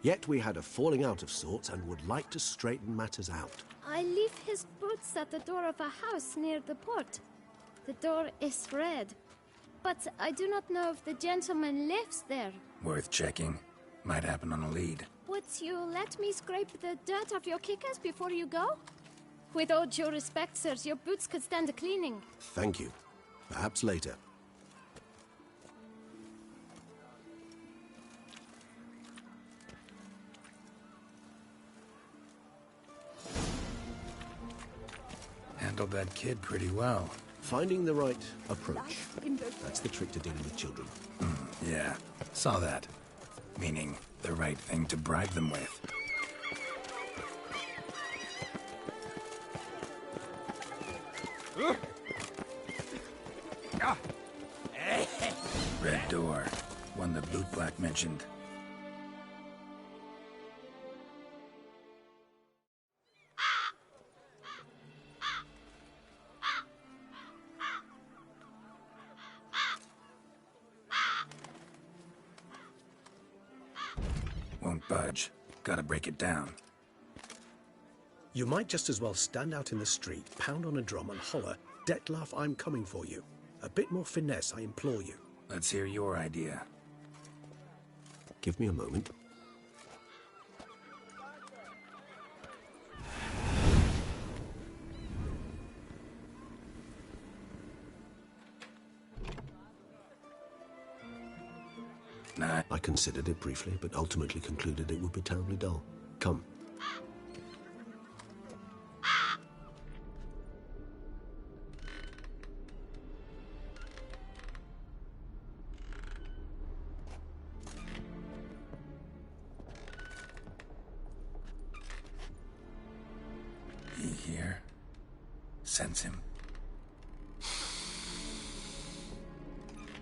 Yet we had a falling out of sorts and would like to straighten matters out. I leave his boots at the door of a house near the port. The door is red, but I do not know if the gentleman lives there. Worth checking. Might happen on a lead. Would you let me scrape the dirt off your kickers before you go? With all due respect, sirs, your boots could stand a cleaning. Thank you. Perhaps later. Handled that kid pretty well. Finding the right approach. That's the trick to dealing with children. Yeah, saw that. Meaning, the right thing to bribe them with. Red door. One the boot black mentioned. Won't budge. Gotta break it down. You might just as well stand out in the street, pound on a drum and holler, "Detlef, I'm coming for you." A bit more finesse, I implore you. Let's hear your idea. Give me a moment. Nah. I considered it briefly, but ultimately concluded it would be terribly dull. Come. He here? Sense him.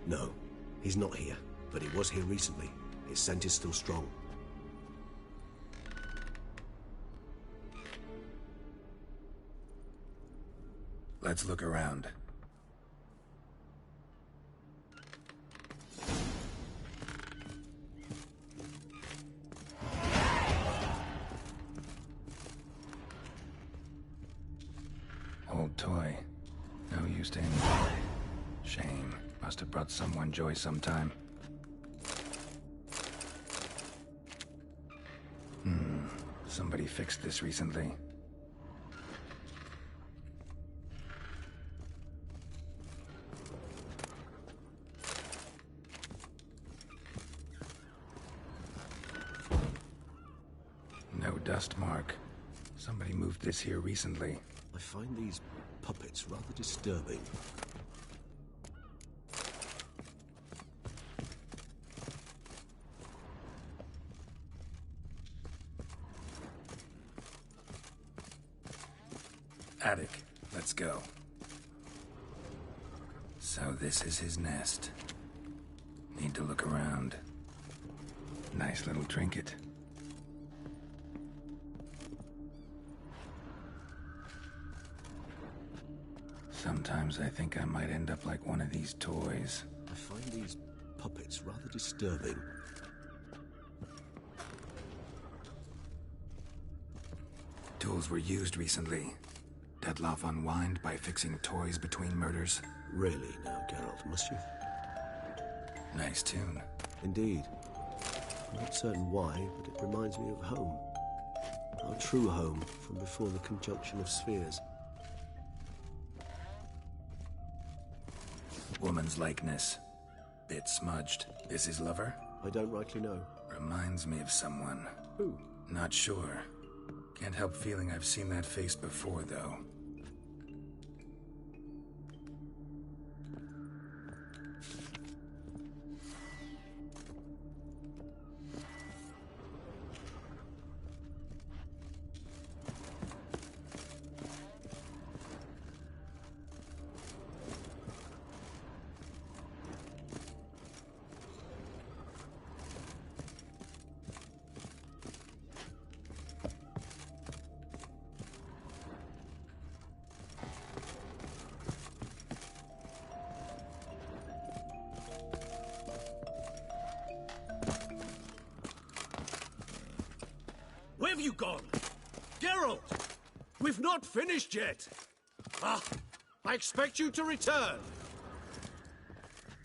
No, he's not here. But he was here recently. His scent is still strong. Let's look around. Old toy. No use to anybody. Shame. Must have brought someone joy sometime. Somebody fixed this recently. No dust mark. Somebody moved this here recently. I find these puppets rather disturbing. Attic. Let's go. So this is his nest. Need to look around. Nice little trinket. Sometimes I think I might end up like one of these toys. I find these puppets rather disturbing. Tools were used recently. Detlef unwind by fixing toys between murders. Really now, Geralt, must you? Nice tune. Indeed. I'm not certain why, but it reminds me of home. Our true home from before the conjunction of spheres. Woman's likeness. Bit smudged. This his lover? I don't rightly know. Reminds me of someone. Who? Not sure. Can't help feeling I've seen that face before, though. Where have you gone? Geralt! We've not finished yet! Ah, I expect you to return!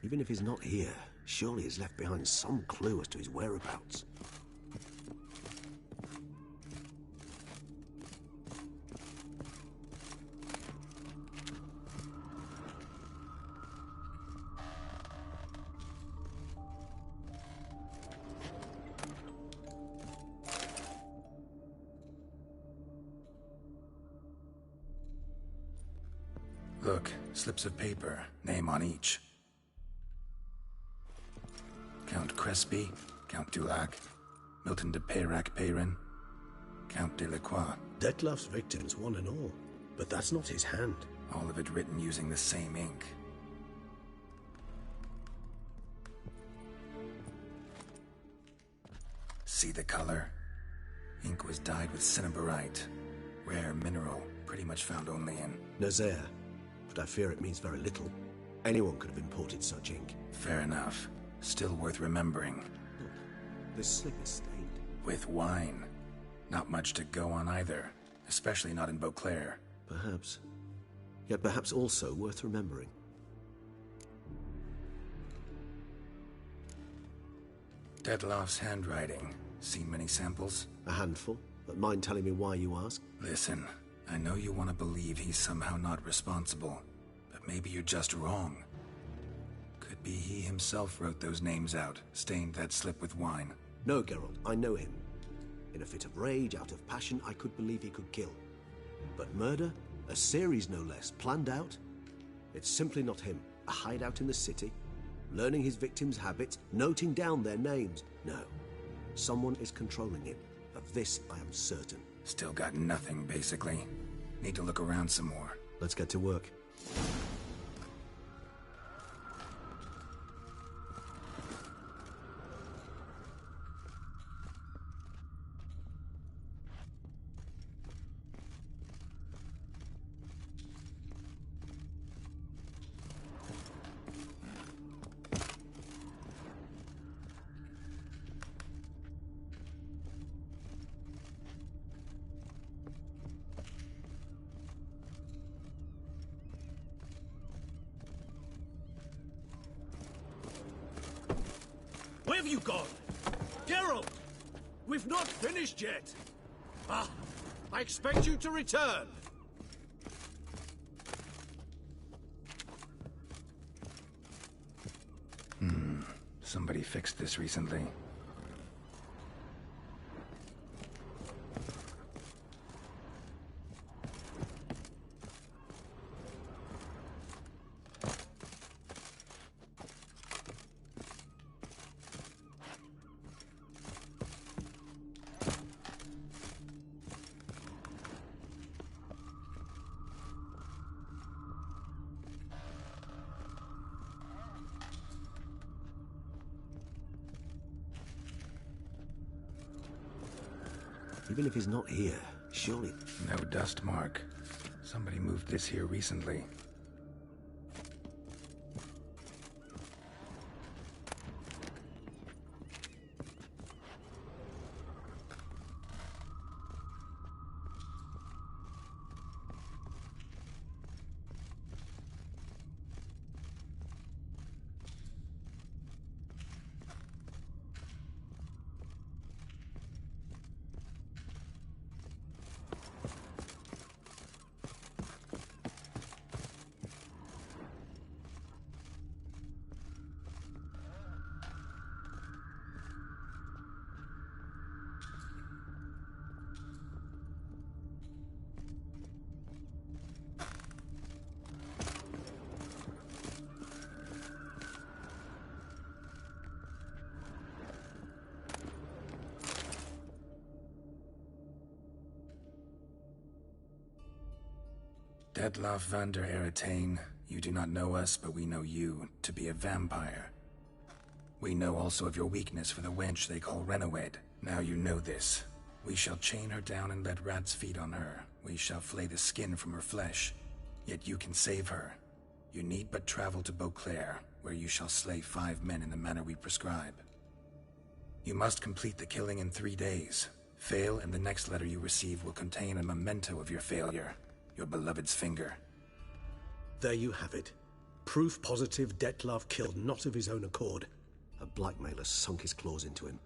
Even if he's not here, surely he's left behind some clue as to his whereabouts. Look, slips of paper, name on each. Count Crespi, Count Dulac, Milton de Peyrac-Peyrin, Count de Lacroix. Detlef's victims, one and all. But that's not his hand. All of it written using the same ink. See the color? Ink was dyed with cinnabarite. Rare mineral, pretty much found only in... Nazaire. But I fear it means very little. Anyone could have imported such ink. Fair enough. Still worth remembering. Look, this slip is stained. With wine. Not much to go on either. Especially not in Beauclair. Perhaps. Yet perhaps also worth remembering. Detlef's handwriting. Seen many samples? A handful, but mind telling me why you ask? Listen, I know you want to believe he's somehow not responsible, but maybe you're just wrong. Could be he himself wrote those names out, stained that slip with wine. No, Geralt, I know him. In a fit of rage, out of passion, I could believe he could kill. But murder? A series no less, planned out? It's simply not him. A hideout in the city, learning his victims' habits, noting down their names. No. Someone is controlling him. Of this, I am certain. Still got nothing, basically. Need to look around some more. Let's get to work. Where have you gone? Geralt! We've not finished yet! Ah, I expect you to return! Somebody fixed this recently. Even if he's not here, surely... No dust mark. Somebody moved this here recently. Detlaf van der Eretain, you do not know us, but we know you to be a vampire. We know also of your weakness for the wench they call Renawed. Now you know this. We shall chain her down and let rats feed on her. We shall flay the skin from her flesh. Yet you can save her. You need but travel to Beauclair, where you shall slay 5 men in the manner we prescribe. You must complete the killing in 3 days. Fail, and the next letter you receive will contain a memento of your failure. Your beloved's finger. There you have it. Proof positive Detlaf killed not of his own accord. A blackmailer sunk his claws into him.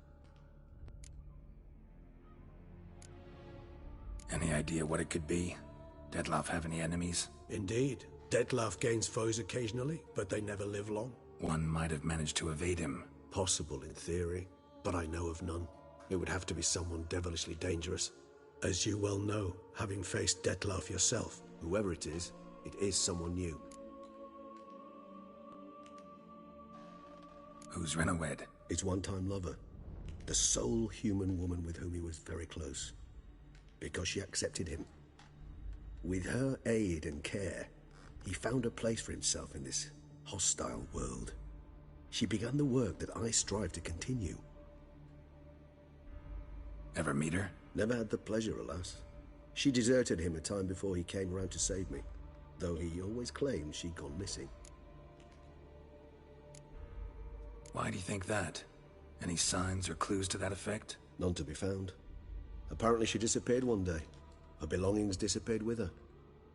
Any idea what it could be? Detlaf have any enemies? Indeed. Detlaf gains foes occasionally, but they never live long. One might have managed to evade him. Possible in theory, but I know of none. It would have to be someone devilishly dangerous. As you well know, having faced Detlaf yourself. Whoever it is someone new. Who's Renawed? His one-time lover. The sole human woman with whom he was very close. Because she accepted him. With her aid and care, he found a place for himself in this hostile world. She began the work that I strive to continue. Ever meet her? Never had the pleasure, alas. She deserted him a time before he came round to save me, though he always claimed she'd gone missing. Why do you think that? Any signs or clues to that effect? None to be found. Apparently she disappeared one day. Her belongings disappeared with her.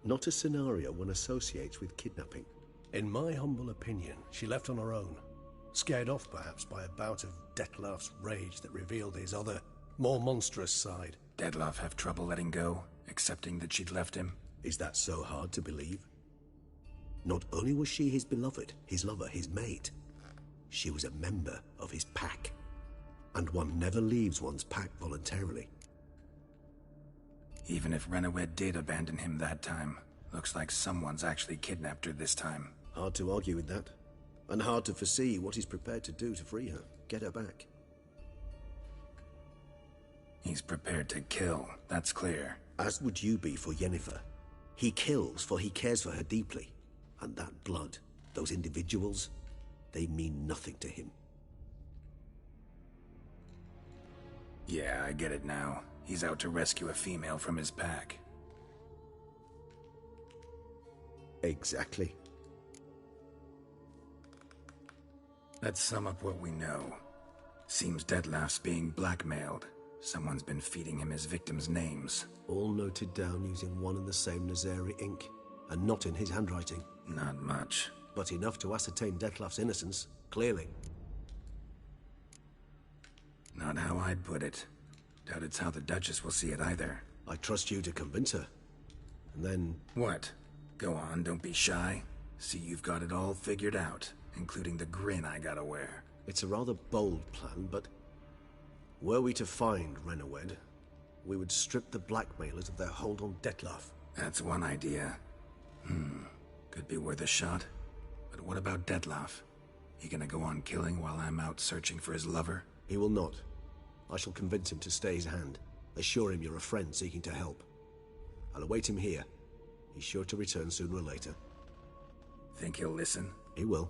Not a scenario one associates with kidnapping. In my humble opinion, she left on her own. Scared off, perhaps, by a bout of Detlaf's rage that revealed his other, more monstrous side. Detlaf have trouble letting go, accepting that she'd left him? Is that so hard to believe? Not only was she his beloved, his lover, his mate, she was a member of his pack. And one never leaves one's pack voluntarily. Even if Renawed did abandon him that time, looks like someone's actually kidnapped her this time. Hard to argue with that. And hard to foresee what he's prepared to do to free her, get her back. He's prepared to kill, that's clear. As would you be for Yennefer. He kills for he cares for her deeply. And that blood, those individuals, they mean nothing to him. Yeah, I get it now. He's out to rescue a female from his pack. Exactly. Let's sum up what we know. Seems Detlaf's being blackmailed. Someone's been feeding him his victims' names. All noted down using one and the same Nazeri ink, and not in his handwriting. Not much. But enough to ascertain Detlaf's innocence, clearly. Not how I'd put it. Doubt it's how the Duchess will see it either. I trust you to convince her. And then... What? Go on, don't be shy. See, you've got it all figured out, including the grin I gotta wear. It's a rather bold plan, but... were we to find Renawed, we would strip the blackmailers of their hold on Detlaf. That's one idea. Could be worth a shot. But what about Detlaf? He gonna go on killing while I'm out searching for his lover? He will not. I shall convince him to stay his hand. Assure him you're a friend seeking to help. I'll await him here. He's sure to return sooner or later. Think he'll listen? He will.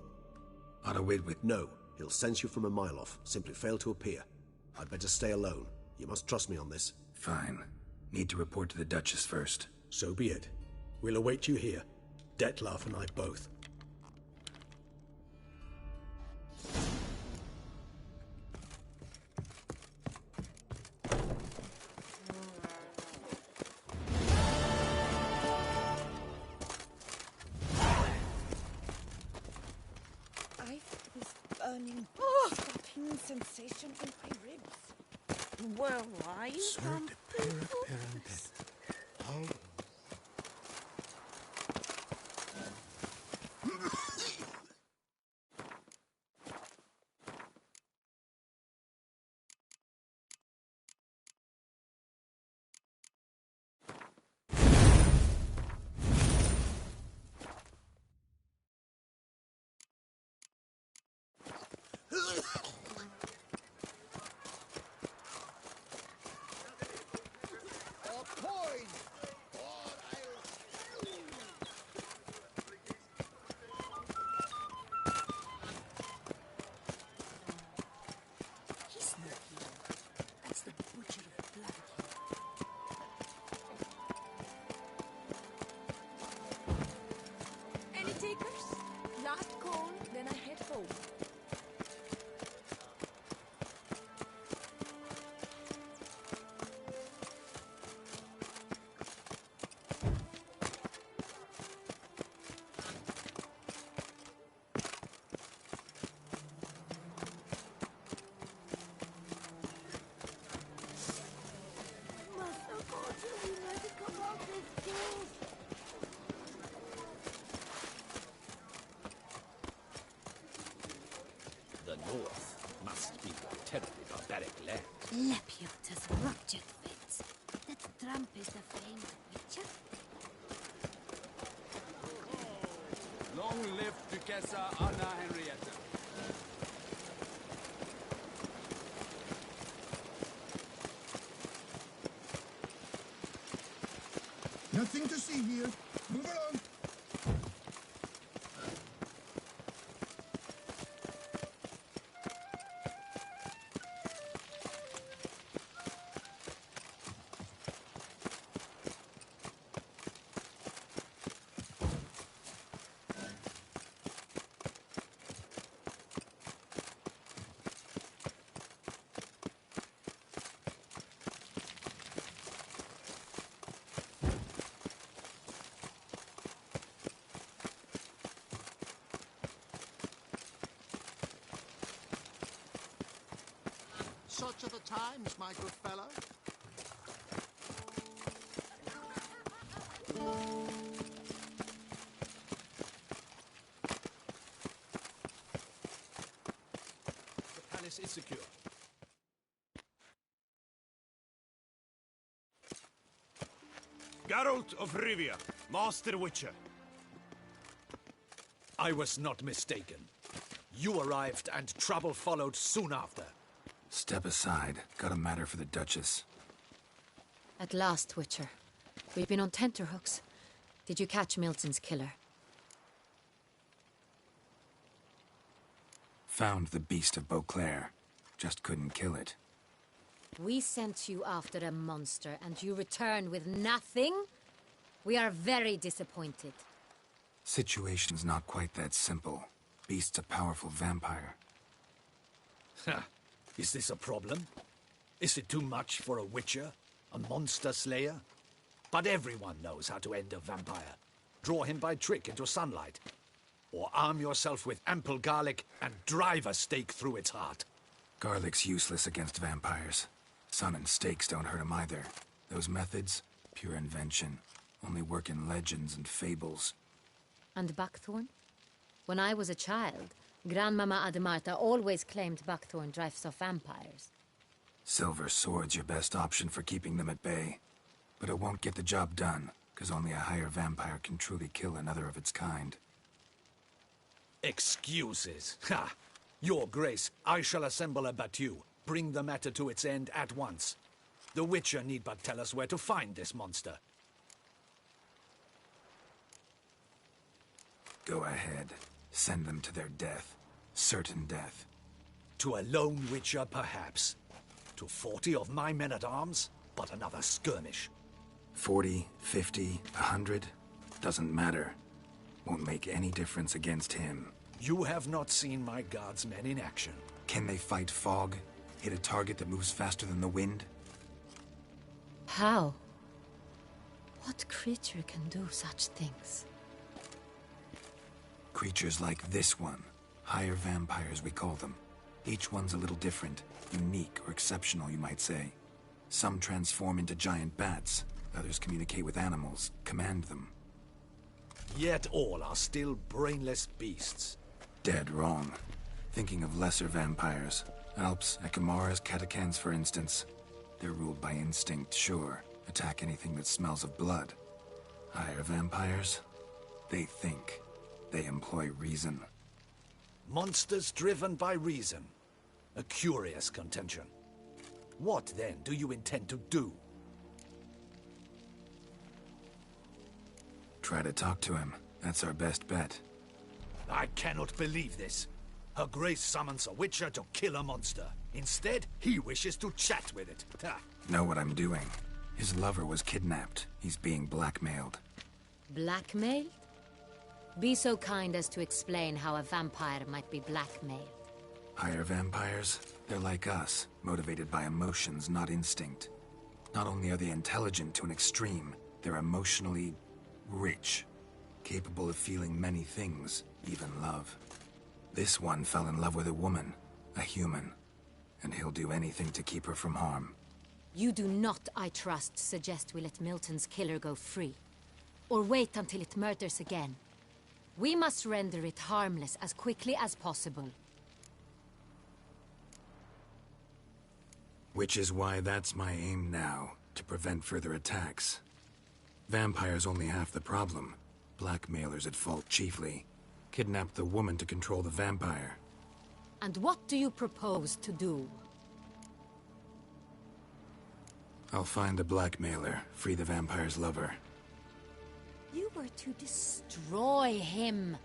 Ought to wait with... No, he'll sense you from a mile off. Simply fail to appear. I'd better stay alone. You must trust me on this. Fine. Need to report to the Duchess first. So be it. We'll await you here. Detlaf and I both. Stopping sensation in my ribs. Where are you from? last call, then I head home. The north must be a terribly barbaric land. Lepiota's ruptured fits. That tramp is the famed witcher. Long live Duchessa Anna Henrietta. Nothing to see here. Move along. Such are the times, my good fellow. The palace is secure. Geralt of Rivia, Master Witcher. I was not mistaken. You arrived and trouble followed soon after. Step aside. Got a matter for the Duchess. At last, Witcher. We've been on tenterhooks. Did you catch Milton's killer? Found the beast of Beauclair. Just couldn't kill it. We sent you after a monster, and you returned with nothing? We are very disappointed. Situation's not quite that simple. Beast's a powerful vampire. Ha! Is this a problem? Is it too much for a witcher? A monster slayer? But everyone knows how to end a vampire. Draw him by trick into sunlight. Or arm yourself with ample garlic and drive a stake through its heart. Garlic's useless against vampires. Sun and stakes don't hurt him either. Those methods, pure invention. Only work in legends and fables. And buckthorn? When I was a child, Grandmama Ademarta always claimed buckthorn drives off vampires. Silver sword's your best option for keeping them at bay. But it won't get the job done, because only a higher vampire can truly kill another of its kind. Excuses. Ha! Your Grace, I shall assemble a battue. Bring the matter to its end at once. The Witcher need but tell us where to find this monster. Go ahead. Send them to their death. Certain death. To a lone Witcher, perhaps. To 40 of my men-at-arms, but another skirmish. 40, 50, 100? Doesn't matter. Won't make any difference against him. You have not seen my guardsmen in action. Can they fight fog? Hit a target that moves faster than the wind? How? What creature can do such things? Creatures like this one. Higher vampires, we call them. Each one's a little different. Unique or exceptional, you might say. Some transform into giant bats. Others communicate with animals, command them. Yet all are still brainless beasts. Dead wrong. Thinking of lesser vampires. Alps, Ekamaras, Catacans, for instance. They're ruled by instinct, sure. Attack anything that smells of blood. Higher vampires? They think. They employ reason. Monsters driven by reason. A curious contention. What, then, do you intend to do? Try to talk to him. That's our best bet. I cannot believe this. Her Grace summons a Witcher to kill a monster. Instead, he wishes to chat with it. Ha. Know what I'm doing. His lover was kidnapped. He's being blackmailed. Blackmailed? Be so kind as to explain how a vampire might be blackmailed. Higher vampires? They're like us, motivated by emotions, not instinct. Not only are they intelligent to an extreme, they're emotionally rich, capable of feeling many things, even love. This one fell in love with a woman, a human, and he'll do anything to keep her from harm. You do not, I trust, suggest we let Milton's killer go free. Or wait until it murders again. We must render it harmless as quickly as possible. Which is why that's my aim now, to prevent further attacks. Vampires only half the problem. Blackmailers at fault chiefly. Kidnap the woman to control the vampire. And what do you propose to do? I'll find the blackmailer, free the vampire's lover. You were to destroy him,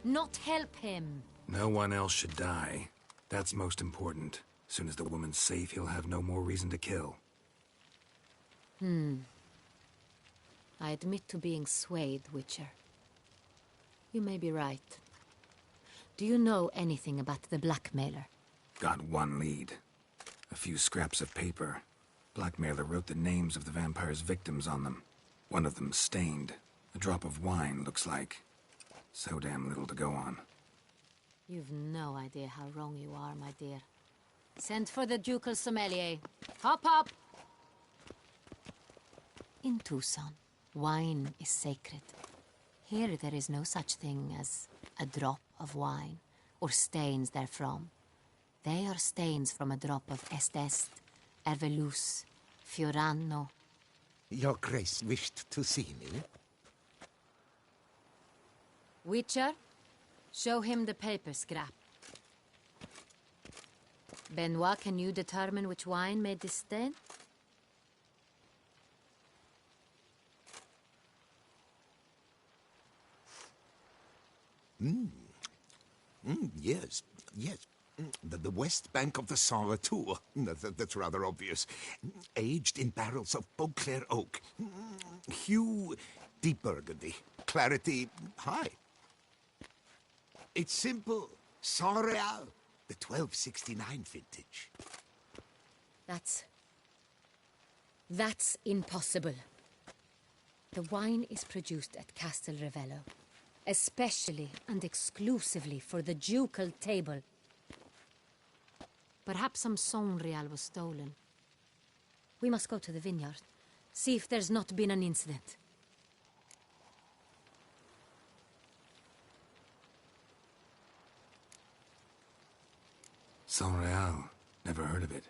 not help him. No one else should die. That's most important. As soon as the woman's safe, he'll have no more reason to kill. I admit to being swayed, Witcher. You may be right. Do you know anything about the blackmailer? Got one lead. A few scraps of paper. Blackmailer wrote the names of the vampire's victims on them. One of them stained. A drop of wine, looks like. So damn little to go on. You've no idea how wrong you are, my dear. Send for the ducal sommelier. Hop, hop! In Tucson, wine is sacred. Here there is no such thing as a drop of wine, or stains therefrom. They are stains from a drop of Est, Ervelus, Fiorano. Your Grace wished to see me? Witcher, show him the paper scrap. Benoit, can you determine which wine made this stain? Yes, yes. The west bank of the Saint Retour. That's rather obvious. Aged in barrels of Beauclair oak. Hue, deep burgundy. Clarity, high. It's simple. Saint Real, the 1269 vintage. That's impossible. The wine is produced at Castel Ravello, especially and exclusively for the ducal table. Perhaps some Saint-Real was stolen. We must go to the vineyard, see if there's not been an incident. Saint-Real. Never heard of it.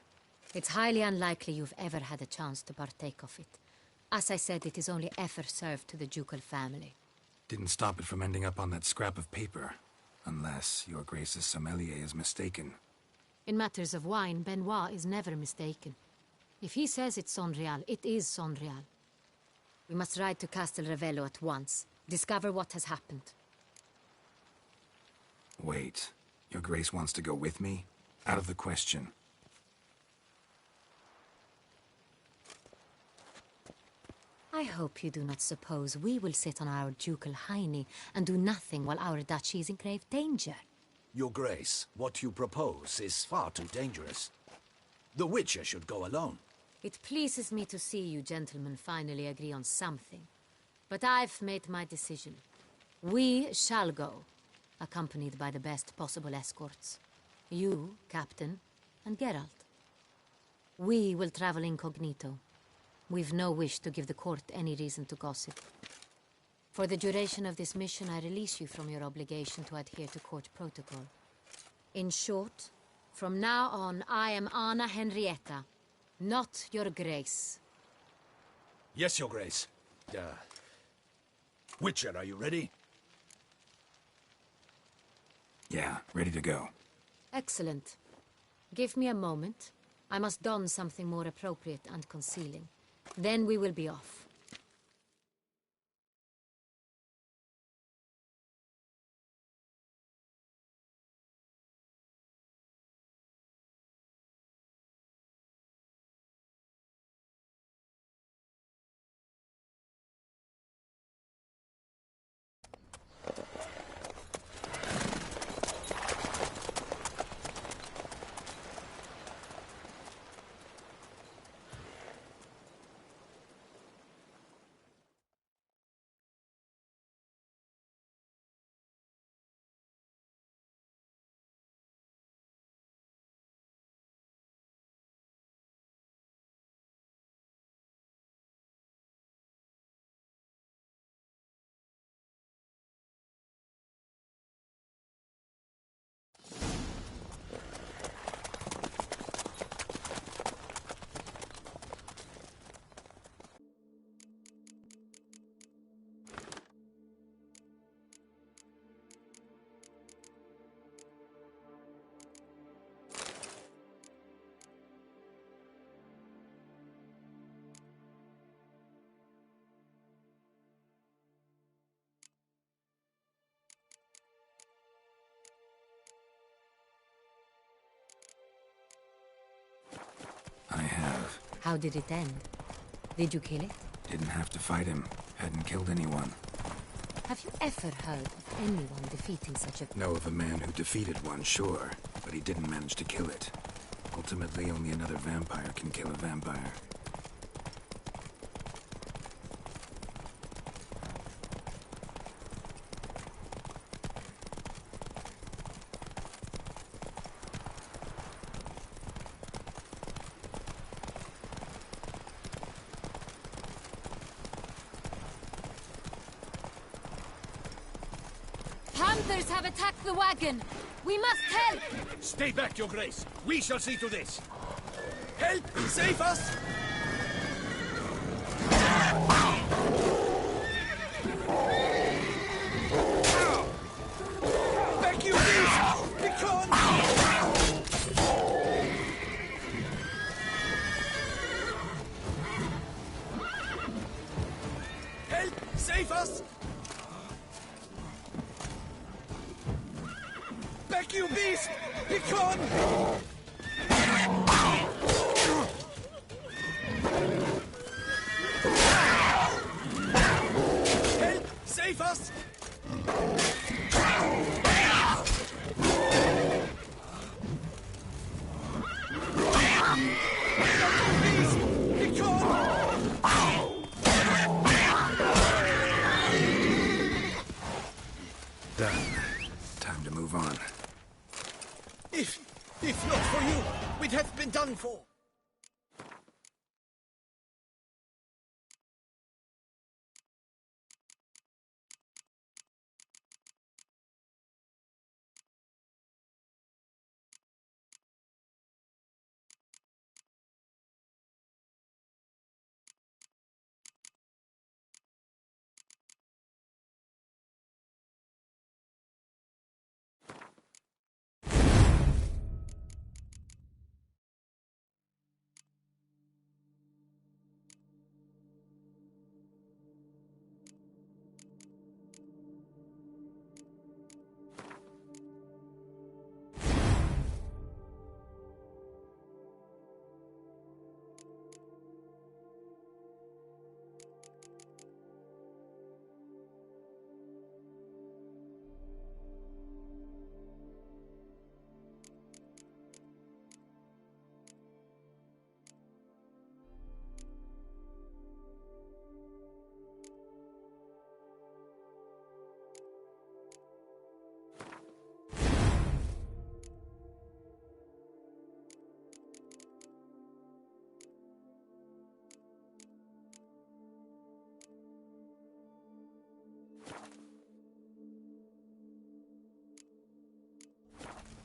It's highly unlikely you've ever had a chance to partake of it. As I said, it is only ever served to the ducal family. Didn't stop it from ending up on that scrap of paper. Unless your Grace's sommelier is mistaken. In matters of wine, Benoit is never mistaken. If he says it's Saint-Real, it is Saint-Real. We must ride to Castel Ravello at once. Discover what has happened. Wait. Your Grace wants to go with me? Out of the question. I hope you do not suppose we will sit on our ducal hiney and do nothing while our duchy is in grave danger. Your Grace, what you propose is far too dangerous. The Witcher should go alone. It pleases me to see you gentlemen finally agree on something. But I've made my decision. We shall go, accompanied by the best possible escorts. You, Captain, and Geralt. We will travel incognito. We've no wish to give the court any reason to gossip. For the duration of this mission, I release you from your obligation to adhere to court protocol. In short, from now on, I am Anna Henrietta, not your Grace. Yes, Your Grace. Witcher, are you ready? Yeah, ready to go. Excellent. Give me a moment. I must don something more appropriate and concealing. Then we will be off. How did it end? Did you kill it? Didn't have to fight him. Hadn't killed anyone. Have you ever heard of anyone defeating such a... Know of a man who defeated one, sure, but he didn't manage to kill it. Ultimately, only another vampire can kill a vampire. Panthers have attacked the wagon! We must help! Stay back, Your Grace. We shall see to this. Help! Save us! Back, you beast! Begone! Help! Save us! Back, you beast! Begone! Help! Save us! Beast! Begone! Done. Time to move on. If not for you, we'd have been done for.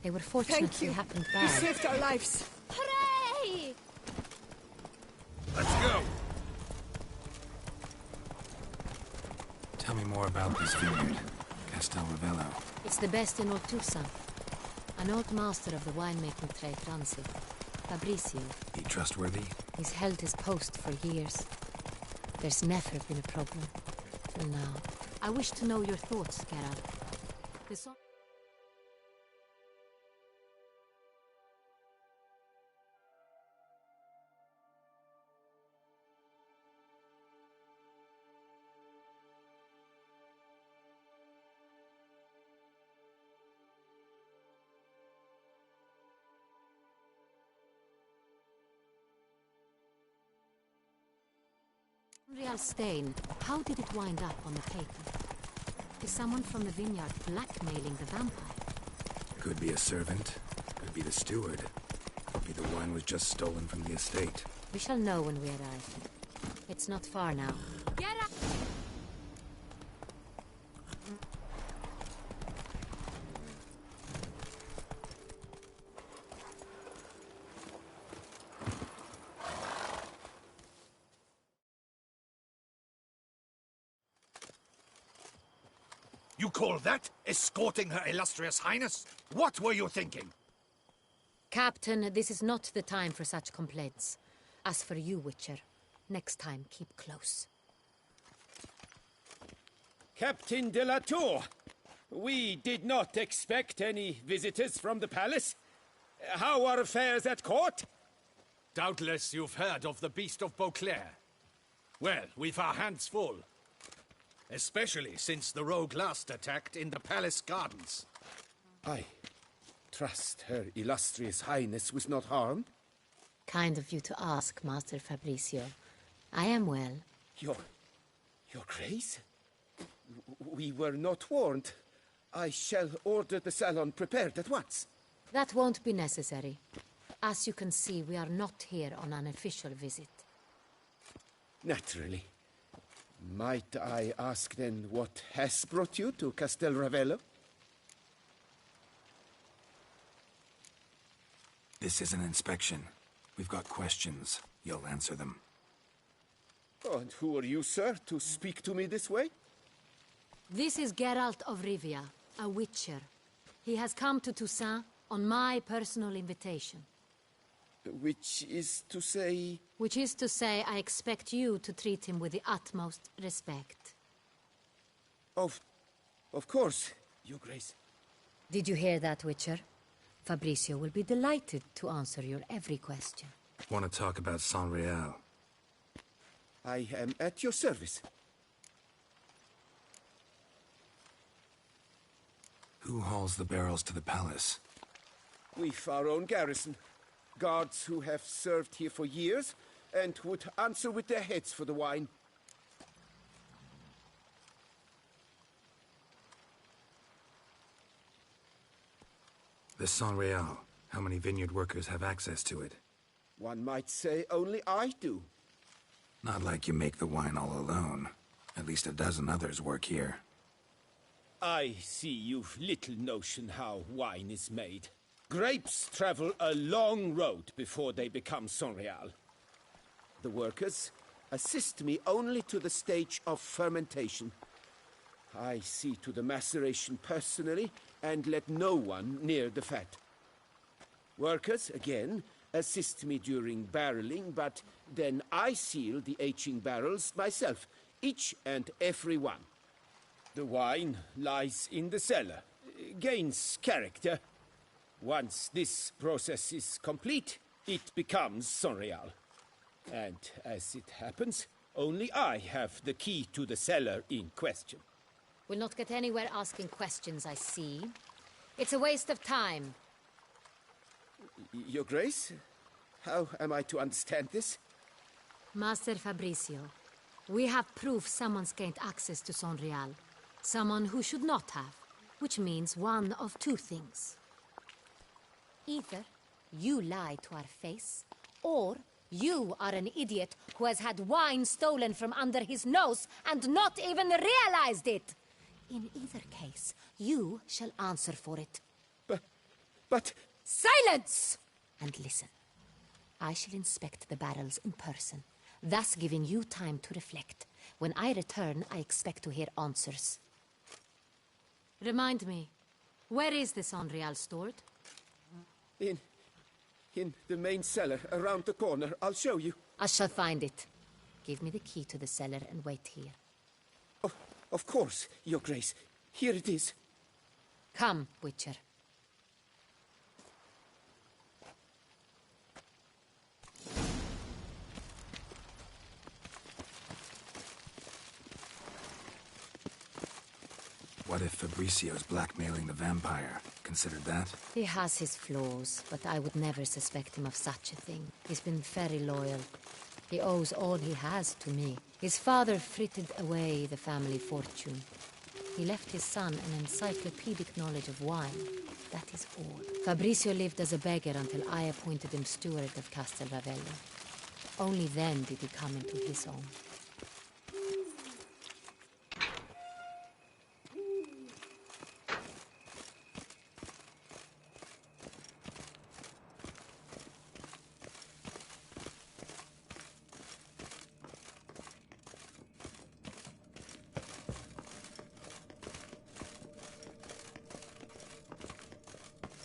They were fortunate Thank you. it happened You bad. saved our lives. Hooray! Let's go. Tell me more about this vineyard. Castel Ravello. It's the best in Ortusa. An old master of the winemaking trade runs it. Fabricio. He trustworthy? He's held his post for years. There's never been a problem. Till now. I wish to know your thoughts, Geralt. The song... Real stain. How did it wind up on the paper? Is someone from the vineyard blackmailing the vampire? Could be a servant. Could be the steward. Could be the wine was just stolen from the estate. We shall know when we arrive. It's not far now. Get up! You call that escorting Her Illustrious Highness? What were you thinking? Captain, this is not the time for such complaints. As for you, Witcher, next time keep close. Captain de la Tour, we did not expect any visitors from the palace. How are affairs at court? Doubtless you've heard of the Beast of Beauclair. Well, we've our hands full. Especially since the rogue last attacked in the palace gardens. I trust Her Illustrious Highness was not harmed? Kind of you to ask, Master Fabricio. I am well. Your Grace? We were not warned. I shall order the salon prepared at once. That won't be necessary. As you can see, we are not here on an official visit. Naturally. Might I ask then what has brought you to Castel Ravello? This is an inspection. We've got questions. You'll answer them. Oh, and who are you, sir, to speak to me this way? This is Geralt of Rivia, a witcher. He has come to Toussaint on my personal invitation. Which is to say... Which is to say, I expect you to treat him with the utmost respect. Of course, Your Grace. Did you hear that, Witcher? Fabricio will be delighted to answer your every question. Want to talk about San Real? I am at your service. Who hauls the barrels to the palace? We've our own garrison. Guards who have served here for years and would answer with their heads for the wine. The San Real. How many vineyard workers have access to it? One might say only I do. Not like you make the wine all alone. At least a dozen others work here. I see you've little notion how wine is made. Grapes travel a long road before they become San Real. The workers assist me only to the stage of fermentation. I see to the maceration personally and let no one near the fat. Workers, again, assist me during barreling, but then I seal the aging barrels myself, each and every one. The wine lies in the cellar, gains character. Once this process is complete, it becomes San Real. And as it happens, only I have the key to the cellar in question. We'll not get anywhere asking questions, I see. It's a waste of time. Your Grace, how am I to understand this? Master Fabricio, we have proof someone's gained access to San Real. Someone who should not have, which means one of two things. Either you lie to our face, or you are an idiot who has had wine stolen from under his nose and not even realized it. In either case, you shall answer for it. But... Silence! And listen. I shall inspect the barrels in person, thus giving you time to reflect. When I return, I expect to hear answers. Remind me, where is the San Real stored? In the main cellar, around the corner. I'll show you. I shall find it. Give me the key to the cellar and wait here. Of course, Your Grace. Here it is. Come, Witcher. What if Fabricio's blackmailing the vampire? Considered that? He has his flaws, but I would never suspect him of such a thing. He's been very loyal. He owes all he has to me. His father frittered away the family fortune. He left his son an encyclopedic knowledge of wine. That is all. Fabricio lived as a beggar until I appointed him steward of Castel Ravello. Only then did he come into his own.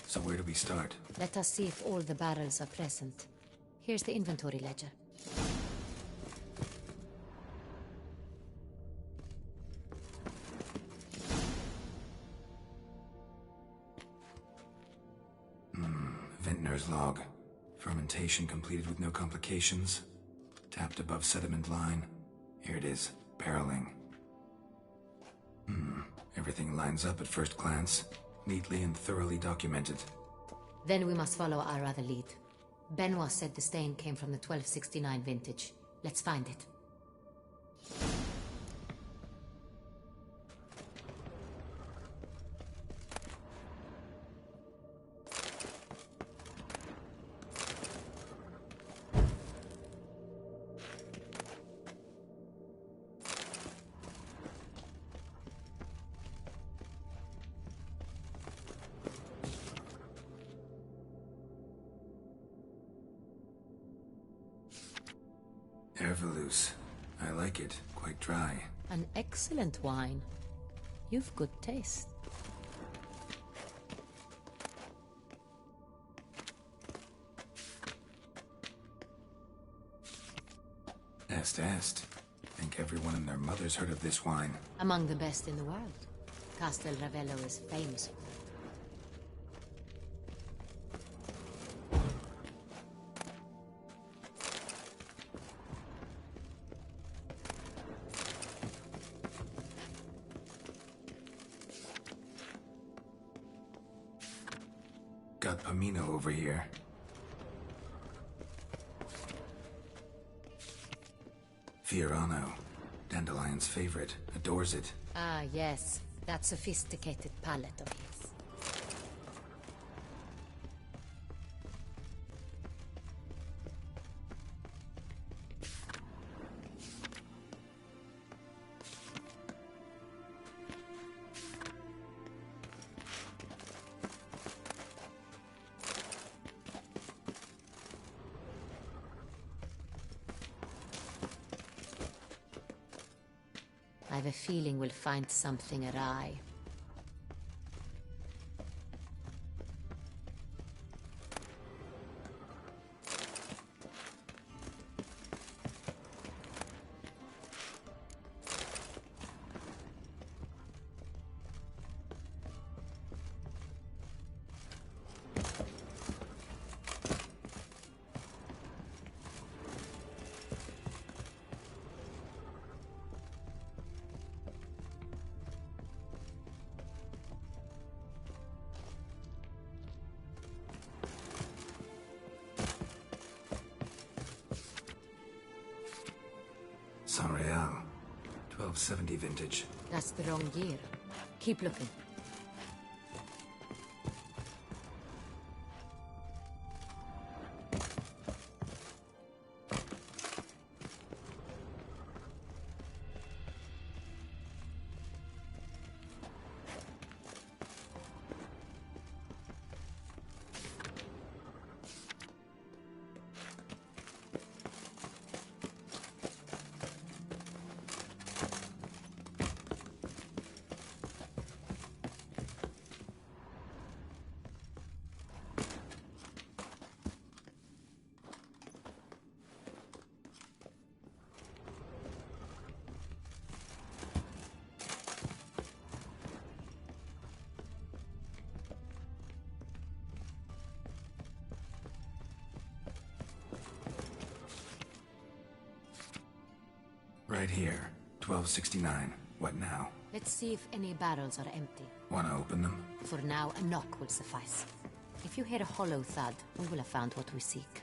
So where do we start? Let us see if all the barrels are present. Here's the inventory ledger. Vintner's log. Fermentation completed with no complications. Tapped above sediment line. Here it is, barreling. Everything lines up at first glance. Neatly and thoroughly documented. Then we must follow our other lead. Benoit said the stain came from the 1269 vintage. Let's find it. Ervelous. I like it. Quite dry. An excellent wine. You've good taste. Est. Think everyone and their mother's heard of this wine. Among the best in the world. Castel Ravello is famous for it. Got Pomino over here. Fiorano. Dandelion's favorite. Adores it. Ah, yes. That sophisticated palate of his. I have a feeling we'll find something awry. Saint-Réal. 1270 vintage. That's the wrong year. Keep looking. Right here. 1269. What now? Let's see if any barrels are empty. Wanna open them? For now, a knock will suffice. If you hear a hollow thud, we will have found what we seek.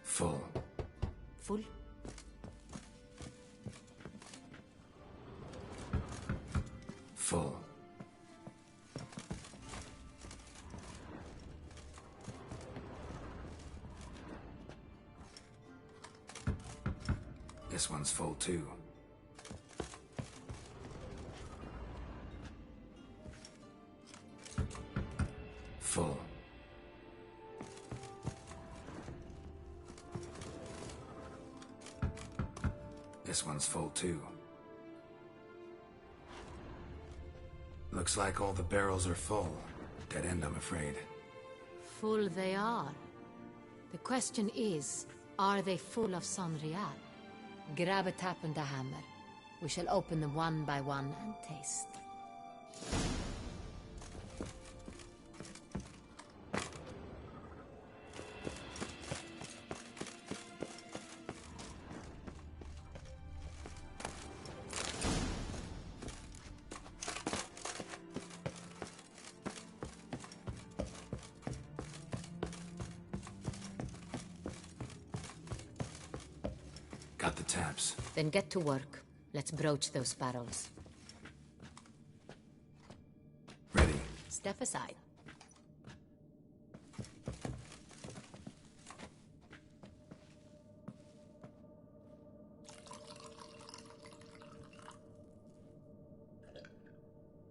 Full. Full? Full. This one's full too. Full. This one's full too. Looks like all the barrels are full. Dead end, I'm afraid. Full they are. The question is, are they full of Saint-Réal? Grab a tap and a hammer. We shall open them one by one and taste. Got the taps. Then get to work. Let's broach those barrels. Ready. Step aside.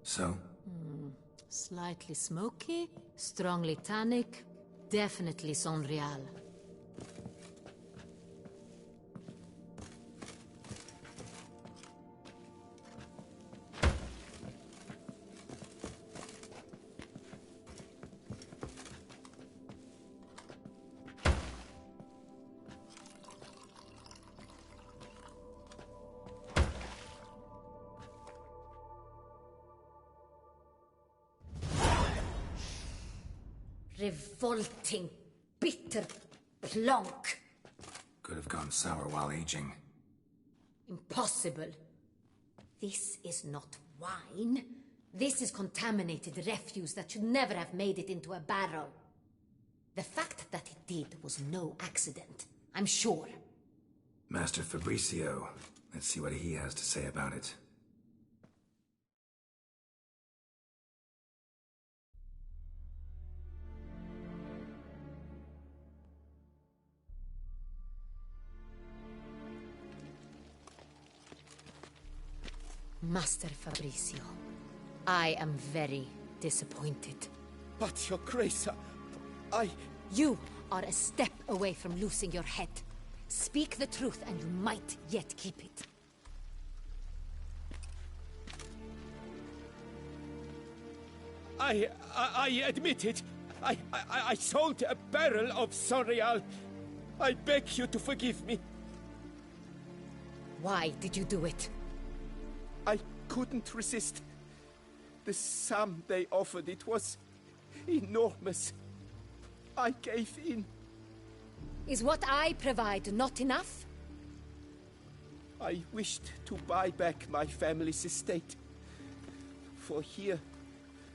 So? Slightly smoky, strongly tannic, definitely Sonreal. Revolting, bitter plonk. Could have gone sour while aging. Impossible. This is not wine. This is contaminated refuse that should never have made it into a barrel. The fact that it did was no accident, I'm sure. Master Fabricio. Let's see what he has to say about it. Master Fabricio, I am very disappointed. But, Your Grace, You are a step away from losing your head. Speak the truth and you might yet keep it. I admit it. I sold a barrel of Sonreal. I beg you to forgive me. Why did you do it? I couldn't resist. The sum they offered, it was enormous. I gave in. Is what I provide not enough? I wished to buy back my family's estate. For here,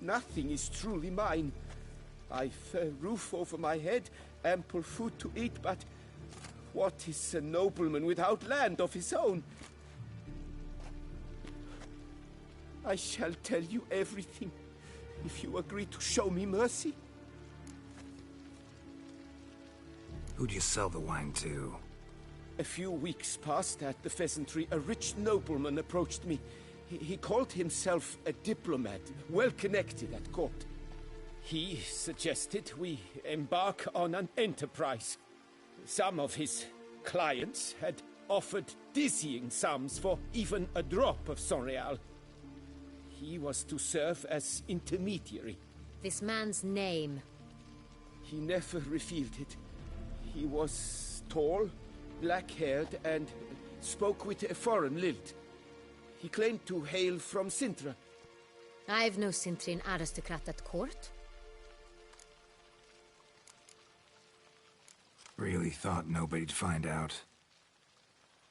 nothing is truly mine. I've a roof over my head, ample food to eat, but what is a nobleman without land of his own? I shall tell you everything, if you agree to show me mercy. Who'd you sell the wine to? A few weeks past at the pheasantry, a rich nobleman approached me. He called himself a diplomat, well connected at court. He suggested we embark on an enterprise. Some of his clients had offered dizzying sums for even a drop of Sonreal. He was to serve as intermediary. This man's name? He never revealed it. He was tall, black-haired, and spoke with a foreign lilt. He claimed to hail from Sintra. I've no Sintrian aristocrat at court. Really thought nobody'd find out.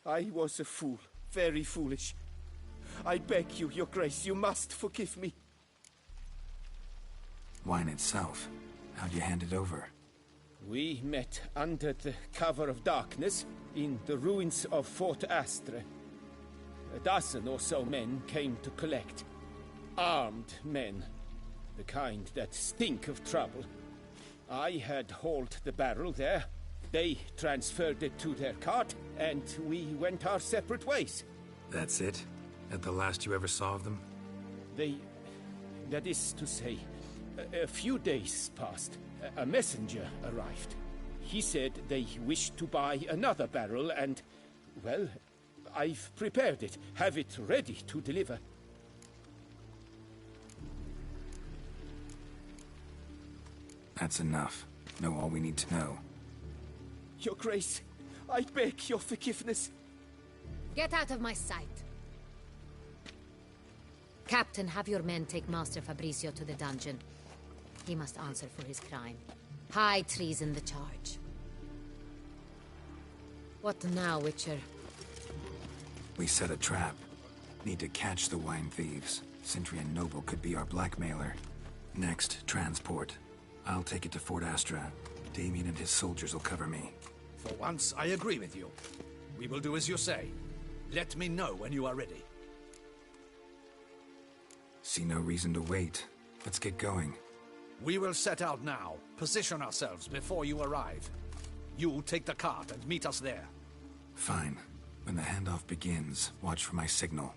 I was a fool. Very foolish. I beg you, Your Grace, you must forgive me. Wine itself. How'd you hand it over? We met under the cover of darkness in the ruins of Fort Astre. A dozen or so men came to collect. Armed men. The kind that stink of trouble. I had hauled the barrel there. They transferred it to their cart, and we went our separate ways. That's it? That the last you ever saw of them? That is to say, a few days passed. A messenger arrived. He said they wished to buy another barrel and, well, I've prepared it. Have it ready to deliver. That's enough. Know all we need to know. Your Grace, I beg your forgiveness. Get out of my sight. Captain, have your men take Master Fabrizio to the dungeon. He must answer for his crime. High treason the charge. What now, Witcher? We set a trap. Need to catch the wine thieves. Sentry and Noble could be our blackmailer. Next, transport. I'll take it to Fort Astra. Damien and his soldiers will cover me. For once, I agree with you. We will do as you say. Let me know when you are ready. See no reason to wait. Let's get going. We will set out now. Position ourselves before you arrive. You take the cart and meet us there. Fine. When the handoff begins, watch for my signal.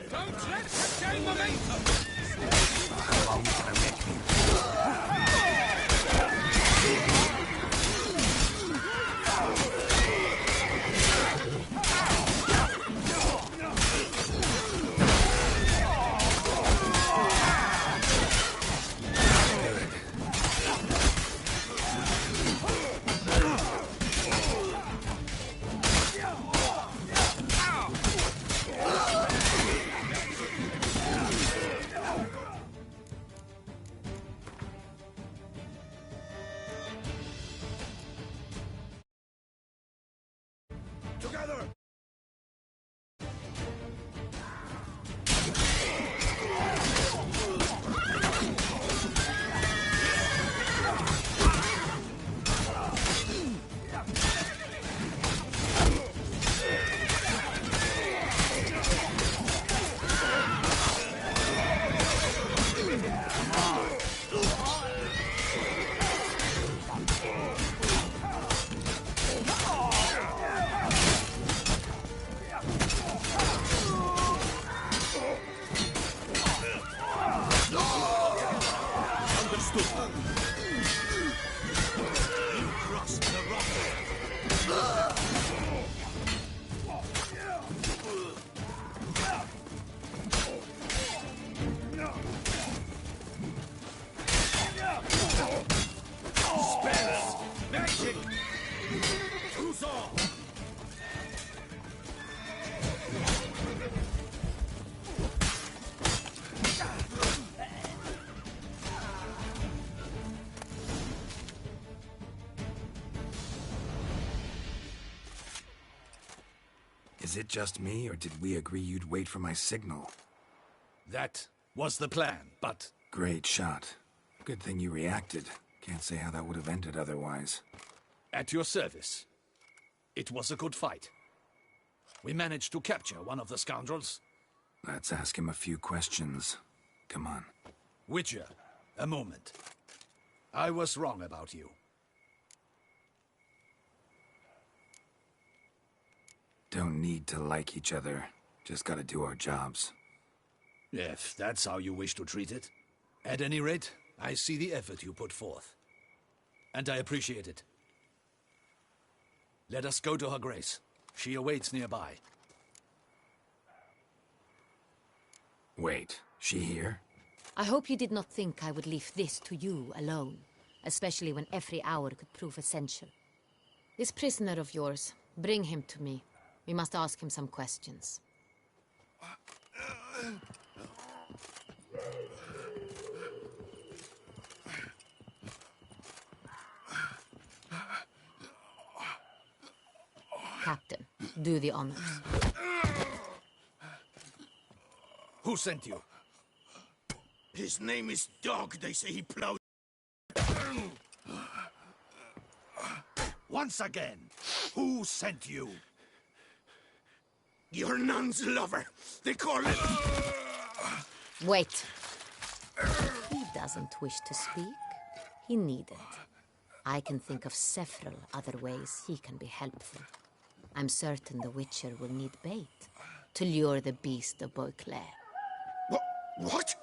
Don't let him gain momentum! Together! Is it just me, or did we agree you'd wait for my signal? That was the plan, but... Great shot. Good thing you reacted. Can't say how that would have ended otherwise. At your service. It was a good fight. We managed to capture one of the scoundrels. Let's ask him a few questions. Come on. Witcher, a moment. I was wrong about you. Don't need to like each other. Just gotta do our jobs. If that's how you wish to treat it. At any rate, I see the effort you put forth. And I appreciate it. Let us go to her grace. She awaits nearby. Wait, she here? I hope you did not think I would leave this to you alone, especially when every hour could prove essential. This prisoner of yours, bring him to me. We must ask him some questions. Captain, do the honors. Who sent you? His name is Dog. They say he plowed. Once again, who sent you? Your nun's lover. They call it... Wait. He doesn't wish to speak. He needn't. I can think of several other ways he can be helpful. I'm certain the Witcher will need bait to lure the beast of Beauclair. What?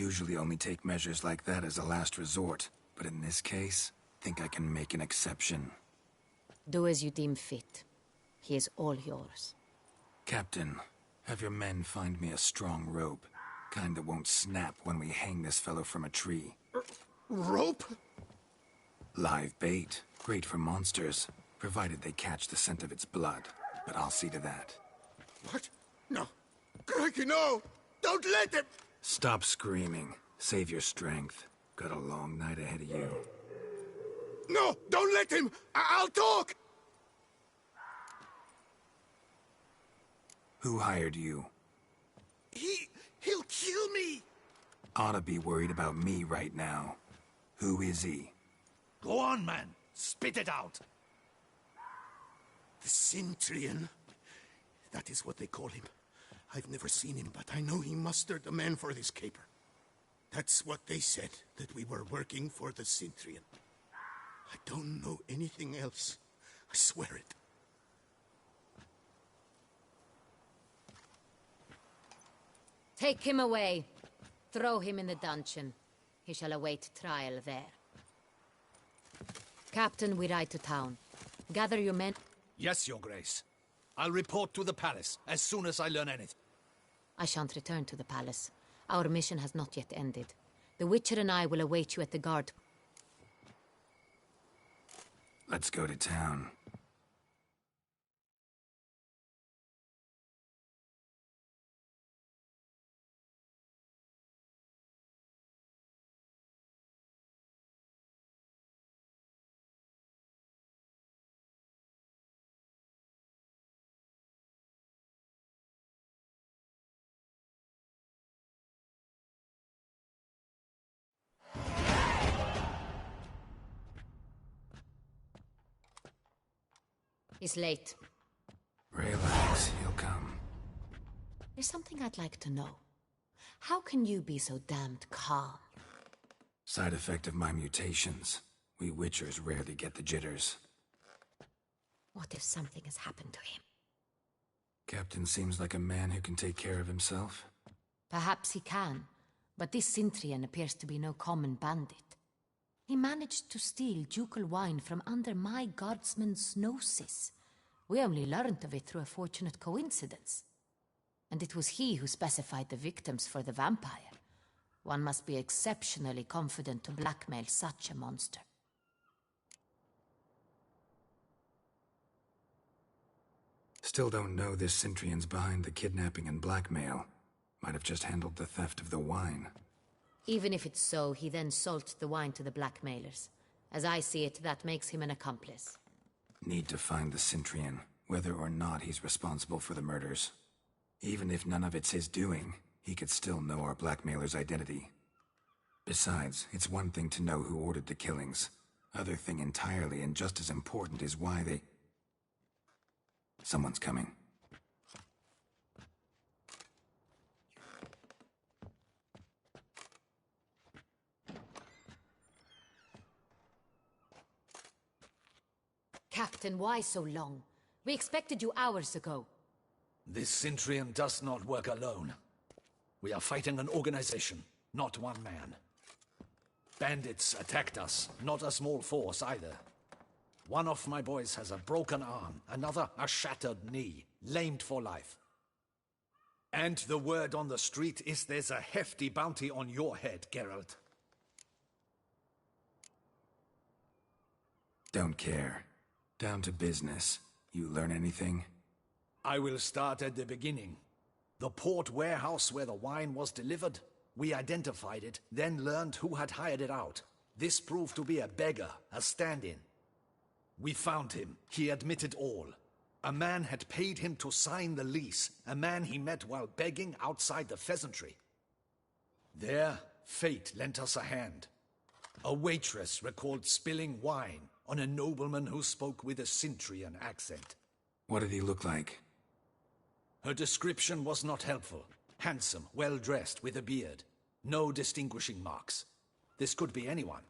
usually only take measures like that as a last resort, but in this case, think I can make an exception. Do as you deem fit. He is all yours. Captain, have your men find me a strong rope. Kind that won't snap when we hang this fellow from a tree. Rope? Live bait. Great for monsters, provided they catch the scent of its blood. But I'll see to that. What? No. Crikey, no! Don't let him! Stop screaming. Save your strength. Got a long night ahead of you. No! Don't let him! I'll talk! Who hired you? He'll kill me! Ought to be worried about me right now. Who is he? Go on, man. Spit it out. The Centurion. That is what they call him. I've never seen him, but I know he mustered the men for this caper. That's what they said, that we were working for the Centurion. I don't know anything else. I swear it. Take him away. Throw him in the dungeon. He shall await trial there. Captain, we ride to town. Gather your men. Yes, Your Grace. I'll report to the palace as soon as I learn anything. I shan't return to the palace. Our mission has not yet ended. The Witcher and I will await you at the guard. Let's go to town. He's late. Relax, he'll come. There's something I'd like to know. How can you be so damned calm? Side effect of my mutations. We Witchers rarely get the jitters. What if something has happened to him? Captain seems like a man who can take care of himself. Perhaps he can, but this Centurion appears to be no common bandit. He managed to steal ducal wine from under my guardsman's noses. We only learned of it through a fortunate coincidence. And it was he who specified the victims for the vampire. One must be exceptionally confident to blackmail such a monster. Still don't know this Centurion's behind the kidnapping and blackmail. Might have just handled the theft of the wine. Even if it's so, he then sold the wine to the blackmailers. As I see it, that makes him an accomplice. Need to find the Centurion, whether or not he's responsible for the murders. Even if none of it's his doing, he could still know our blackmailer's identity. Besides, it's one thing to know who ordered the killings. Other thing entirely, and just as important, is why they... Someone's coming. Captain, why so long? We expected you hours ago. This Centurion does not work alone. We are fighting an organization, not one man. Bandits attacked us, not a small force either. One of my boys has a broken arm, another a shattered knee, lamed for life. And the word on the street is there's a hefty bounty on your head, Geralt. Don't care. Down to business. You learn anything? I will start at the beginning. The port warehouse where the wine was delivered, we identified it, then learned who had hired it out. This proved to be a beggar, a stand-in. We found him. He admitted all. A man had paid him to sign the lease, a man he met while begging outside the pheasantry. There, fate lent us a hand. A waitress recalled spilling wine on a nobleman who spoke with a Centurion accent. What did he look like? Her description was not helpful. Handsome, well-dressed, with a beard. No distinguishing marks. This could be anyone.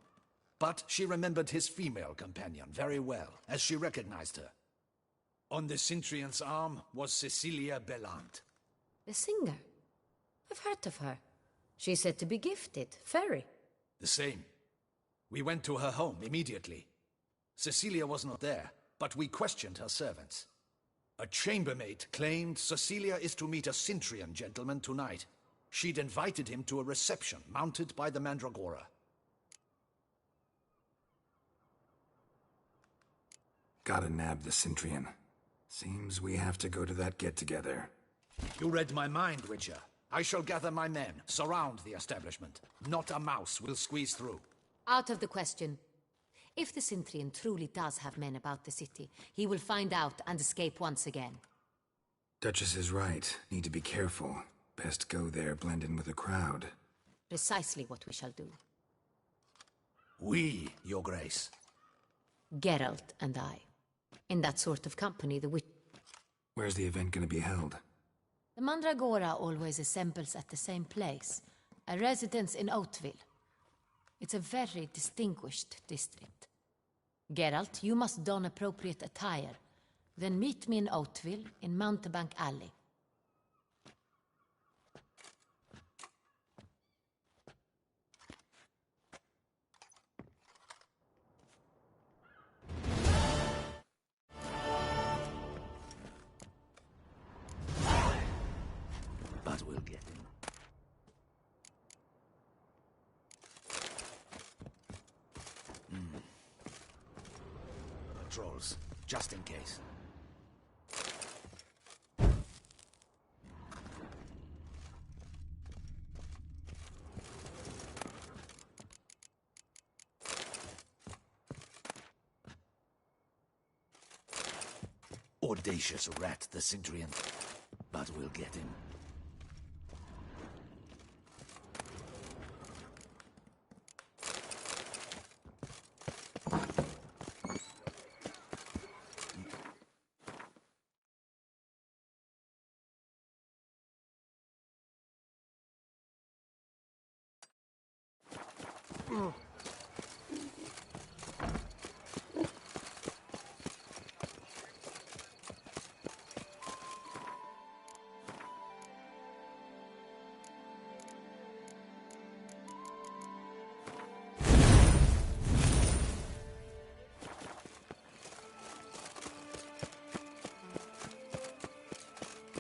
But she remembered his female companion very well, as she recognized her. On the Centurion's arm was Cecilia Bellant. The singer? I've heard of her. She's said to be gifted. Fairy. The same. We went to her home immediately. Cecilia was not there, but we questioned her servants. A chambermaid claimed Cecilia is to meet a Cintrian gentleman tonight. She'd invited him to a reception mounted by the Mandragora. Gotta nab the Cintrian. Seems we have to go to that get-together. You read my mind, Witcher. I shall gather my men, surround the establishment. Not a mouse will squeeze through. Out of the question. If the Cintrian truly does have men about the city, he will find out and escape once again. Duchess is right. Need to be careful. Best go there, blend in with the crowd. Precisely what we shall do. We, Your Grace. Geralt and I. In that sort of company, the witch... Where's the event gonna be held? The Mandragora always assembles at the same place. A residence in Oatville. It's a very distinguished district. Geralt, you must don appropriate attire. Then meet me in Oatville, in Mountebank Alley. But we'll get him. Patrols, just in case. Audacious rat, the Cintrian. But we'll get him.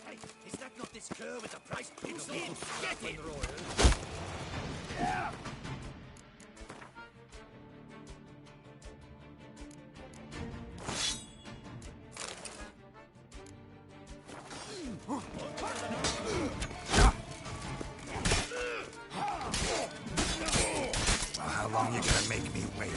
Hey, is that not this cur with the price? It's him! Get him! Yeah. Well, how long you gonna make me wait?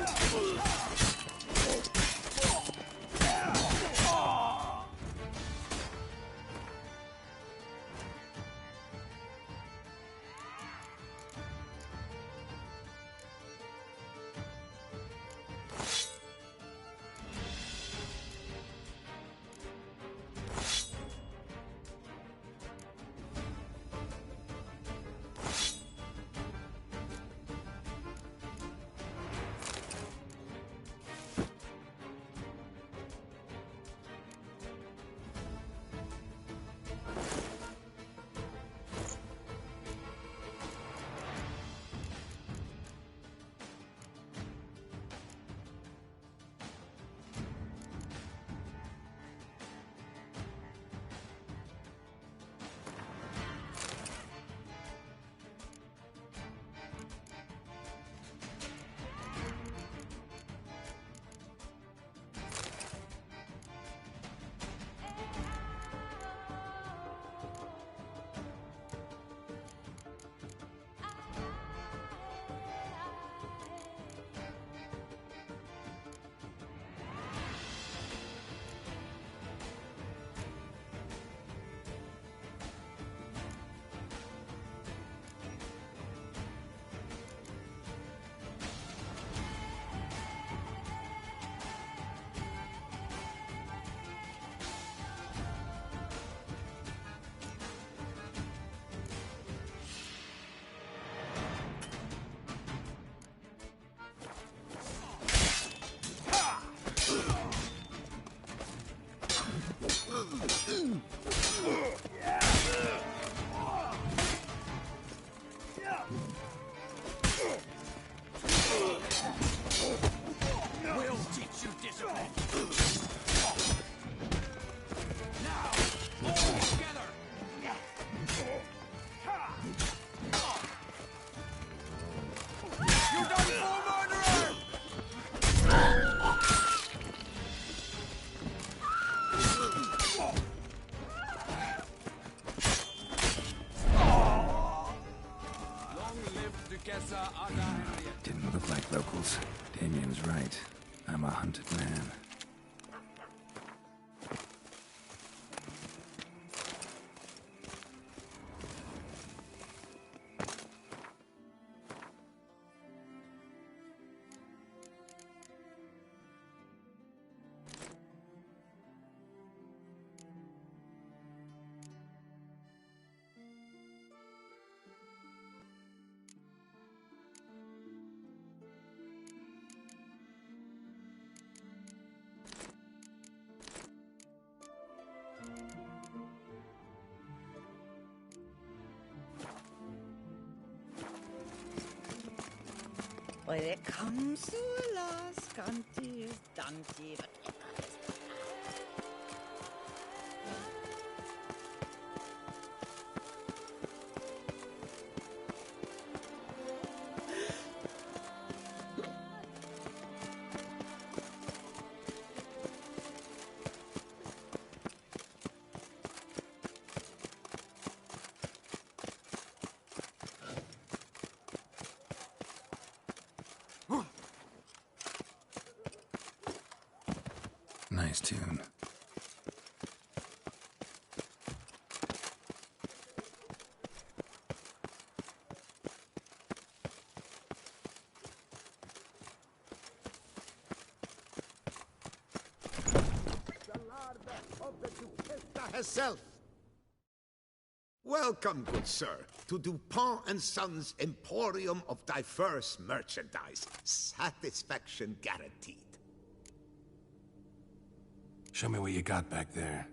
I'm a hunted man. When it comes to last, Scanty is Dante, but Nice tune. Of the Duquesa herself. Welcome, good sir, to Dupont and Sons' Emporium of diverse merchandise. Satisfaction guaranteed. Show me what you got back there.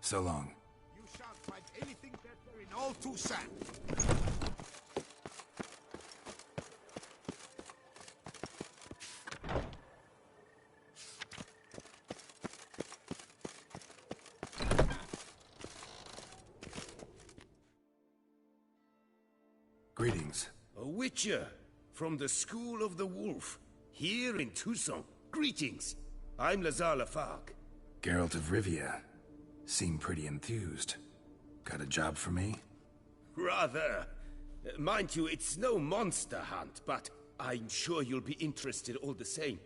So long. You shan't find anything better in all Toussaint. Greetings. A witcher from the School of the Wolf, here in Toussaint. Greetings. I'm Lazar Lafargue. Geralt of Rivia. Seem pretty enthused. Got a job for me? Rather. Mind you, it's no monster hunt, but I'm sure you'll be interested all the same.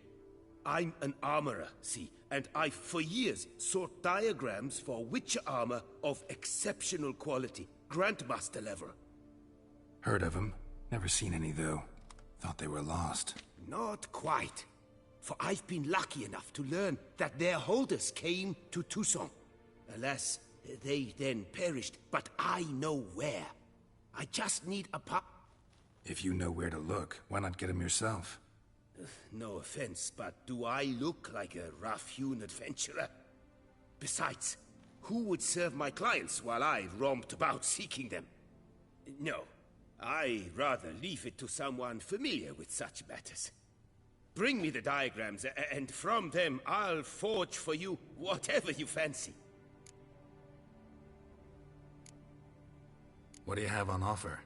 I'm an armorer, see, and I've for years sought diagrams for witcher armor of exceptional quality, Grandmaster level. Heard of them. Never seen any, though. Thought they were lost. Not quite. For I've been lucky enough to learn that their holders came to Toussaint. Alas, they then perished, but I know where. I just need a If you know where to look, why not get them yourself? No offense, but do I look like a rough-hewn adventurer? Besides, who would serve my clients while I romped about seeking them? No, I'd rather leave it to someone familiar with such matters. Bring me the diagrams, and from them I'll forge for you whatever you fancy. What do you have on offer?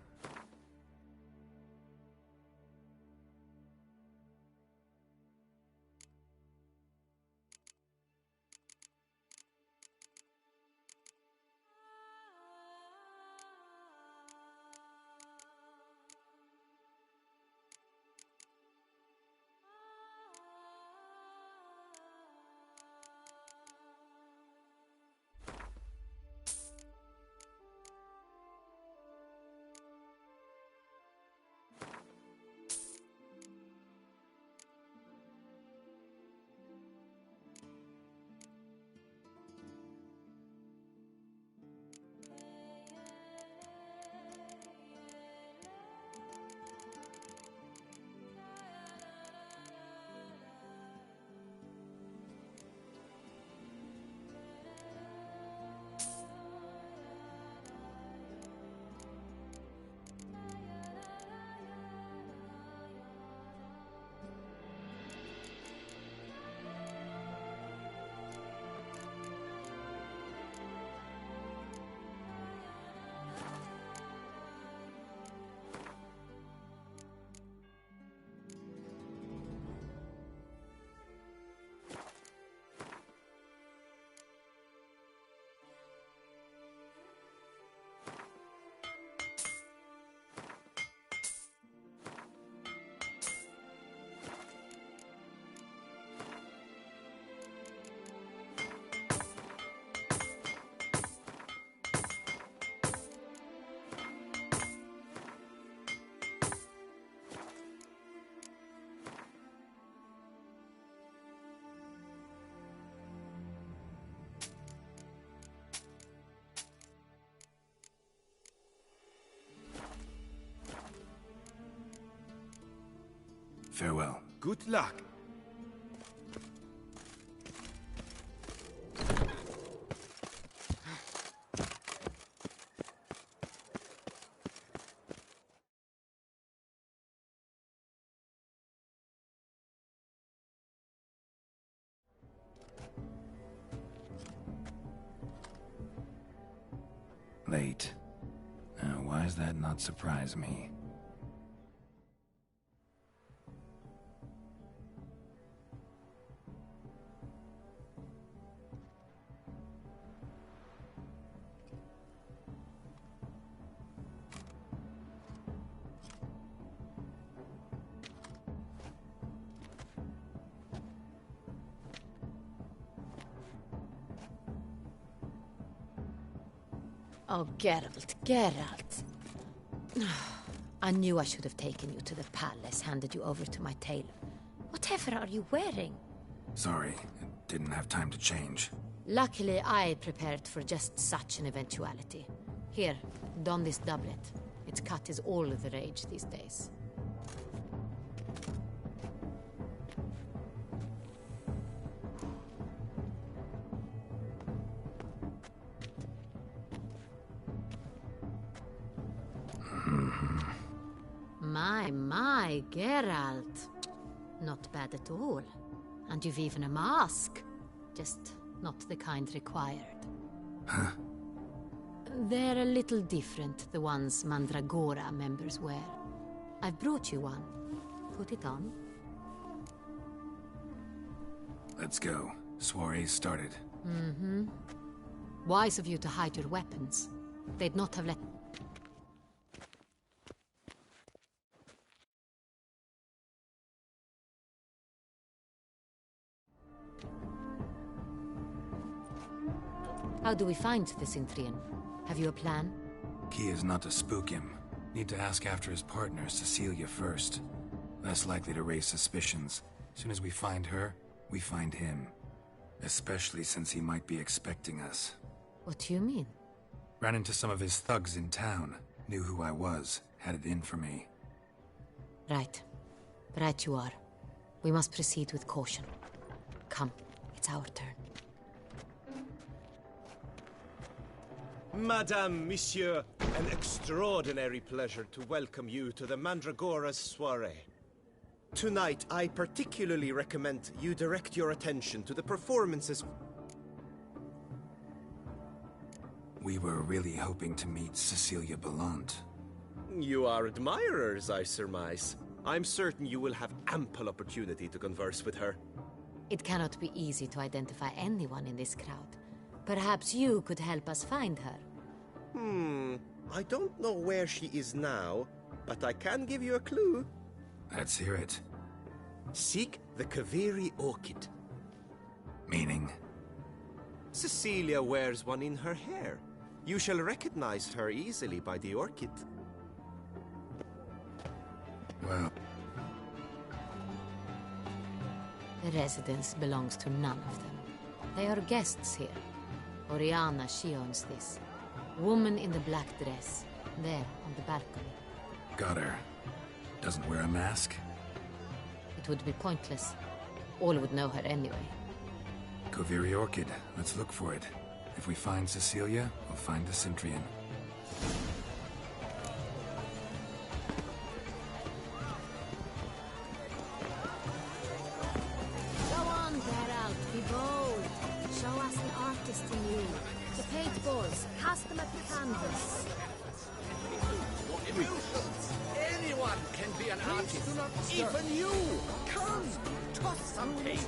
Farewell. Good luck. Late. Why does that not surprise me? Oh, Geralt, Geralt. I knew I should have taken you to the palace, handed you over to my tailor. Whatever are you wearing? Sorry, didn't have time to change. Luckily, I prepared for just such an eventuality. Here, don this doublet. Its cut is all the rage these days. My, Geralt. Not bad at all. And you've even a mask. Just not the kind required. Huh? They're a little different, the ones Mandragora members wear. I've brought you one. Put it on. Let's go. Soiree's started. Mm-hmm. Wise of you to hide your weapons. They'd not have let... How do we find the Cintrian? Have you a plan? Key is not to spook him. Need to ask after his partner, Cecilia, first. Less likely to raise suspicions. Soon as we find her, we find him. Especially since he might be expecting us. What do you mean? Ran into some of his thugs in town. Knew who I was. Had it in for me. Right. Right you are. We must proceed with caution. Come, it's our turn. Madame, Monsieur, an extraordinary pleasure to welcome you to the Mandragora's soiree. Tonight, I particularly recommend you direct your attention to the performances. We were really hoping to meet Cecilia Ballant. You are admirers, I surmise. I'm certain you will have ample opportunity to converse with her. It cannot be easy to identify anyone in this crowd. Perhaps you could help us find her. I don't know where she is now, but I can give you a clue. Let's hear it. Seek the Kaviri orchid. Meaning? Cecilia wears one in her hair. You shall recognize her easily by the orchid. Well... The residence belongs to none of them. They are guests here. Oriana, she owns this. Woman in the black dress. There, on the balcony. Got her. Doesn't wear a mask? It would be pointless. All would know her anyway. Kaviri Orchid. Let's look for it. If we find Cecilia, we'll find the Cintrian. Go on, Geralt. Be bold. Show us an artist in you. The paintballs. Cast them at the canvas. Anyone can be an artist. Even you. Come, toss some paint.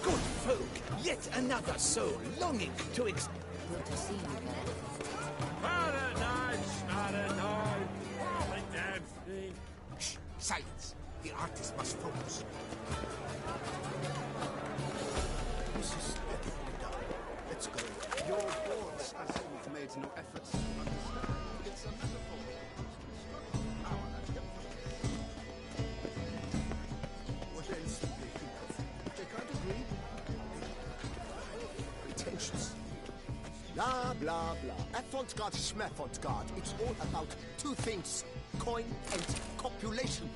Good folk, yet another soul longing to Good to see you, Geralt. Paradise, paradise. The damn thing. Shh! Silence! The artist must focus. This is beautifully done. Let's go. Your boards, as you've made no efforts to understand. It's a metaphor. Power that What else do they think of? They can't agree. Pretentious. Blah, blah, blah. Avant-garde, schmeffant-garde. It's all about two things. Coin and copulation.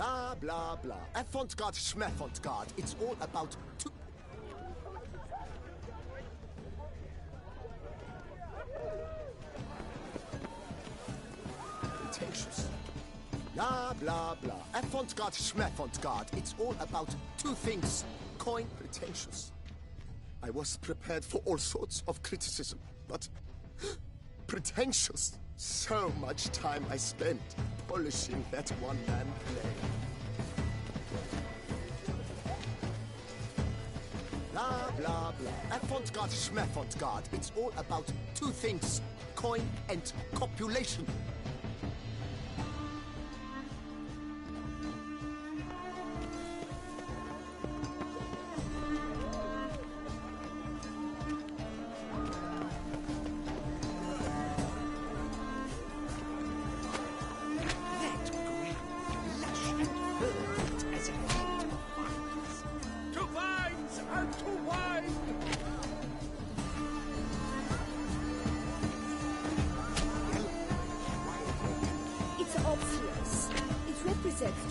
Blah, blah, blah. Avant-garde, schmeffant-garde. It's all about pretentious. Blah, blah, blah. Avant-garde, schmeffant-garde. It's all about two things. Coin, pretentious. I was prepared for all sorts of criticism, but pretentious. So much time I spent polishing that one-man play. Blah, blah, blah. Avant-garde, schmeffant-garde. It's all about two things. Coin and copulation.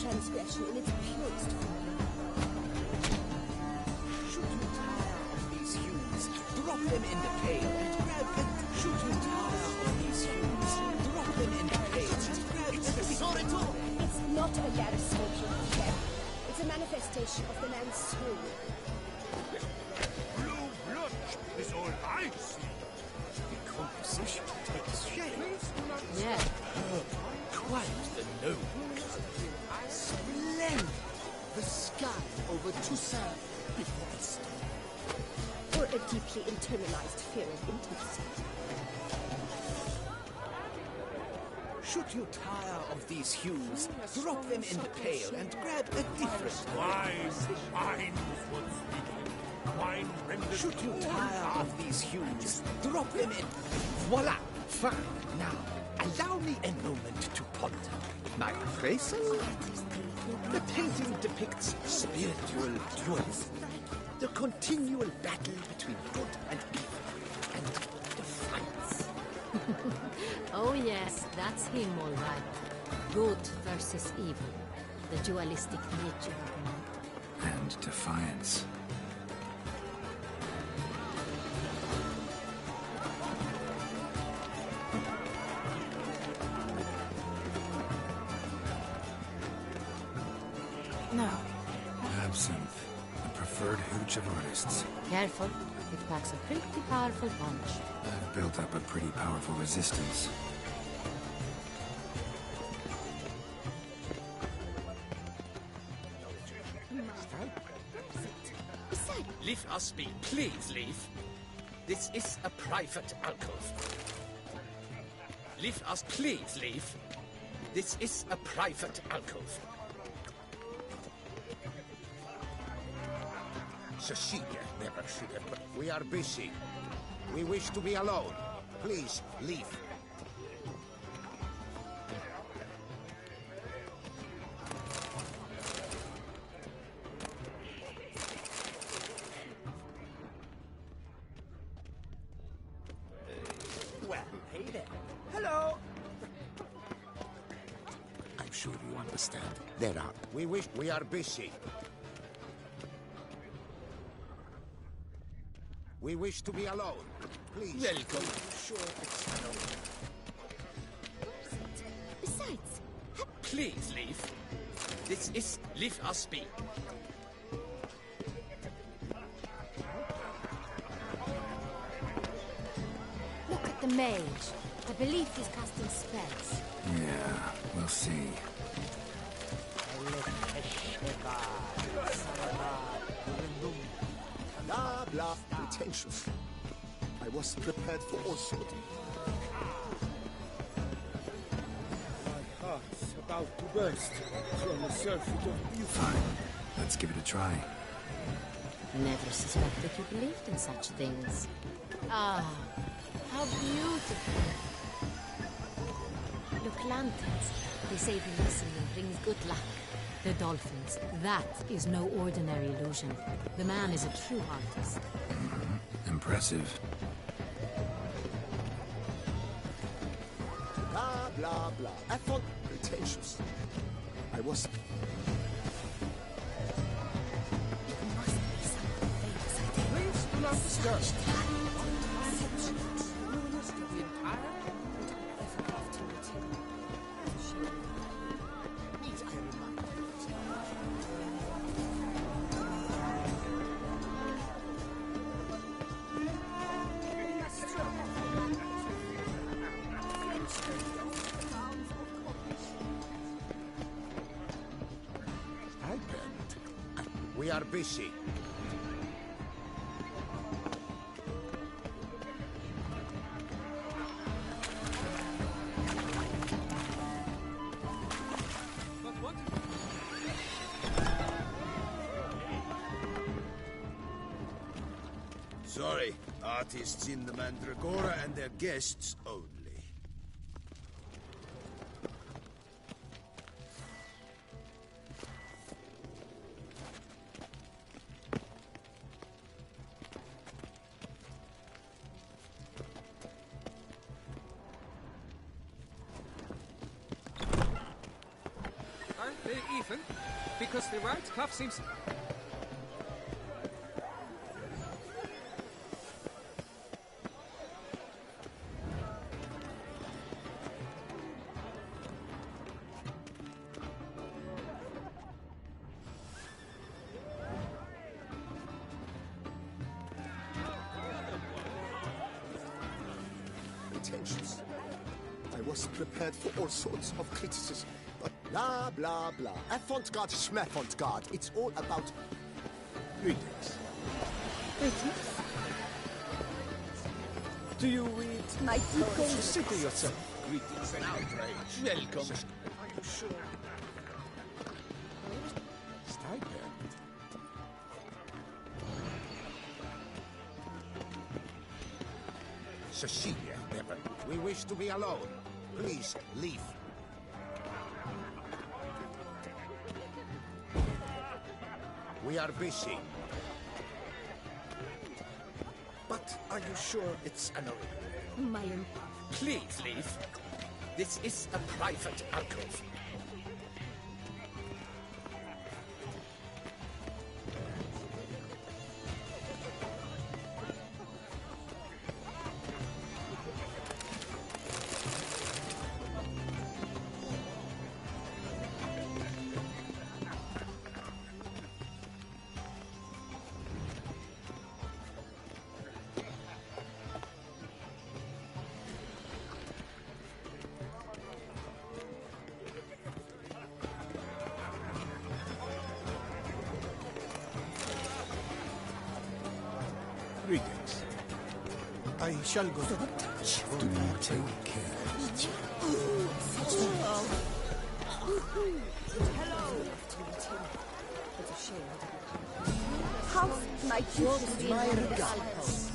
Transgression in its purest form. Should you tire of these hues, drop them in the pail and grab it. Should you tire of these hues, drop them in the pail and grab it. It's not a man's smoking care. It's a manifestation of the man's soul. Blue blood is all I see. The composition takes shape. Yeah. Quite the noble. Splendid! The sky over Toussaint before the storm. Or a deeply internalized fear of intimacy. Should you tire of these hues, drop them in the pail and grab a different Wine is what's needed. Wine renders. Should you tire of these hues, drop them in. Voila! Fine. Now, allow me a moment to ponder. My appraisal? The painting depicts spiritual dualism, the continual battle between good and evil, and defiance. Oh yes, that's him all right. Good versus evil. The dualistic nature of man. And defiance. No. Absintth, the preferred hooch of artists. Careful, it packs a pretty powerful punch. I've built up a pretty powerful resistance. Leave us be, please leave. This is a private alcove. Leave us, please leave. This is a private alcove. Cecilia never should have. We are busy. We wish to be alone. Please, leave. Well, hey there. Hello. I'm sure you understand. There are. We are busy. We wish to be alone. Please. Welcome. Sure it's alone. Besides, Please leave. This is leave us be. Look at the mage. I believe he's casting spells. Yeah, we'll see. Blah, blah, pretentious. I was prepared for all sorts. My heart's about to burst from the surfeit of beauty. Fine, let's give it a try. Never suspected you believed in such things. Ah, how beautiful. Look, lanterns. They say the listening brings good luck. The dolphins. That is no ordinary illusion. The man is a true artist. Impressive. Blah, blah, blah. I thought pretentious. I I was... Please do not disturb. We are busy. Sorry, artists in the Mandragora and their guests only. Aren't they even? Because the right cuff seems... Intentions. I was prepared for all sorts of criticism, but blah, blah, blah. Avant-garde, schmavant-garde. It's all about... Greetings. Greetings. Do you read my poetry? Sit to yourself. Greetings and outrage. Welcome. Are you sure? Stipend. Cecilia, Bevan, we wish to be alone. Please, leave. We are busy. But are you sure it's annoying? My Please leave. This is a private alcove. Greetings. I shall go. Do take care. How's my duty? My regards.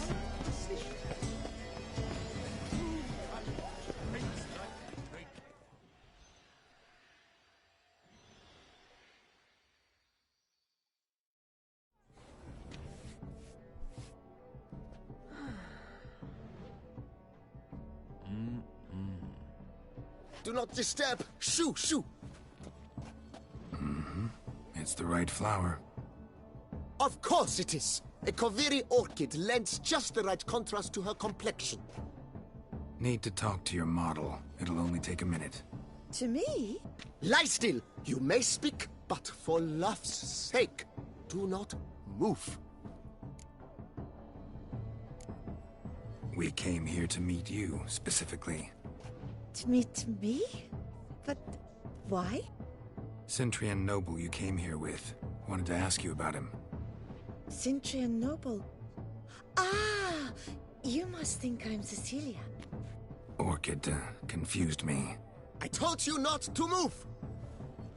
Do not disturb. Shoo, shoo. It's the right flower. Of course it is. A Koviri orchid lends just the right contrast to her complexion. Need to talk to your model. It'll only take a minute. To me? Lie still. You may speak, but for love's sake, do not move. We came here to meet you, specifically. To meet me? But why? Cintrian Noble you came here with. Wanted to ask you about him. Cintrian Noble. Ah! You must think I'm Cecilia. Orchid confused me. I told you not to move!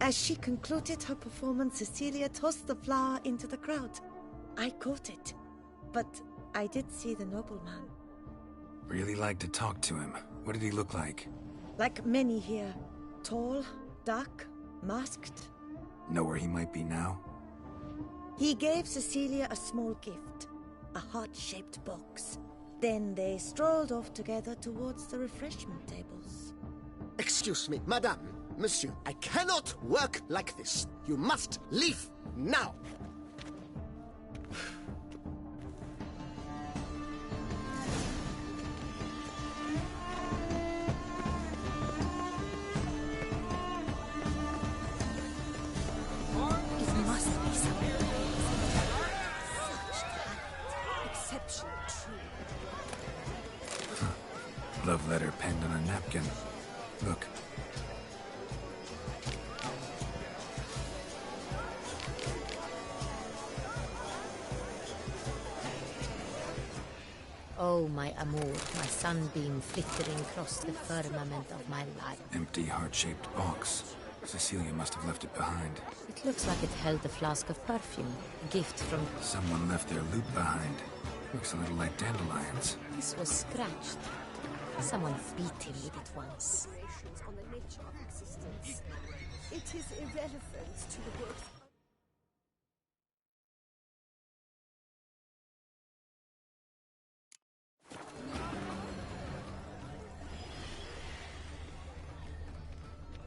As she concluded her performance, Cecilia tossed the flower into the crowd. I caught it, but I did see the nobleman. Really like to talk to him. What did he look like? Like many here. Tall, dark, masked. Know where he might be now? He gave Cecilia a small gift, a heart-shaped box. Then they strolled off together towards the refreshment tables. Excuse me, madame. Monsieur, I cannot work like this. You must leave now. It must be something. Such talent. Exceptional, true. Love letter penned on a napkin. Look. Oh, my amour, my sunbeam flittering across the firmament of my life. Empty, heart-shaped box. Cecilia must have left it behind. It looks like it held a flask of perfume, a gift from... Someone left their loot behind. Looks a little like dandelions. This was scratched. Someone beat him with it once. On the nature of existence. It is irrelevant to the work.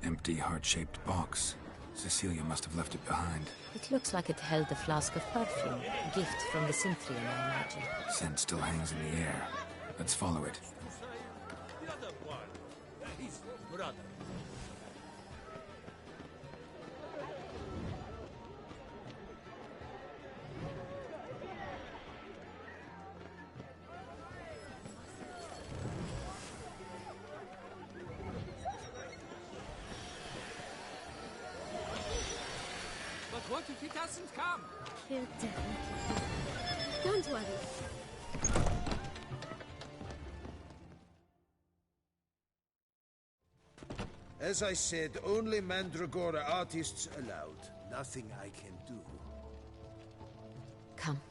Empty, heart-shaped box. Cecilia must have left it behind. It looks like it held a flask of perfume, a gift from the Synthrian, I imagine. Scent still hangs in the air. Let's follow it. The other one. His brother. But what if he doesn't come? He'll definitely come. Don't worry. As I said, only Mandragora artists allowed. Nothing I can do. Come,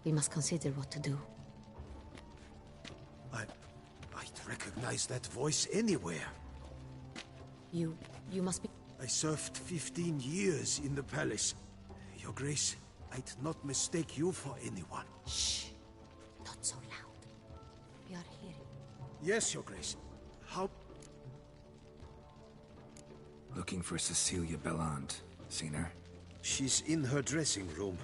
we must consider what to do. I'd recognize that voice anywhere. You must be... I served 15 years in the palace. Your Grace, I'd not mistake you for anyone. Shh! Not so loud. We are hearing. Yes, Your Grace. How... Looking for Cecilia Bellant. Seen her? She's in her dressing room,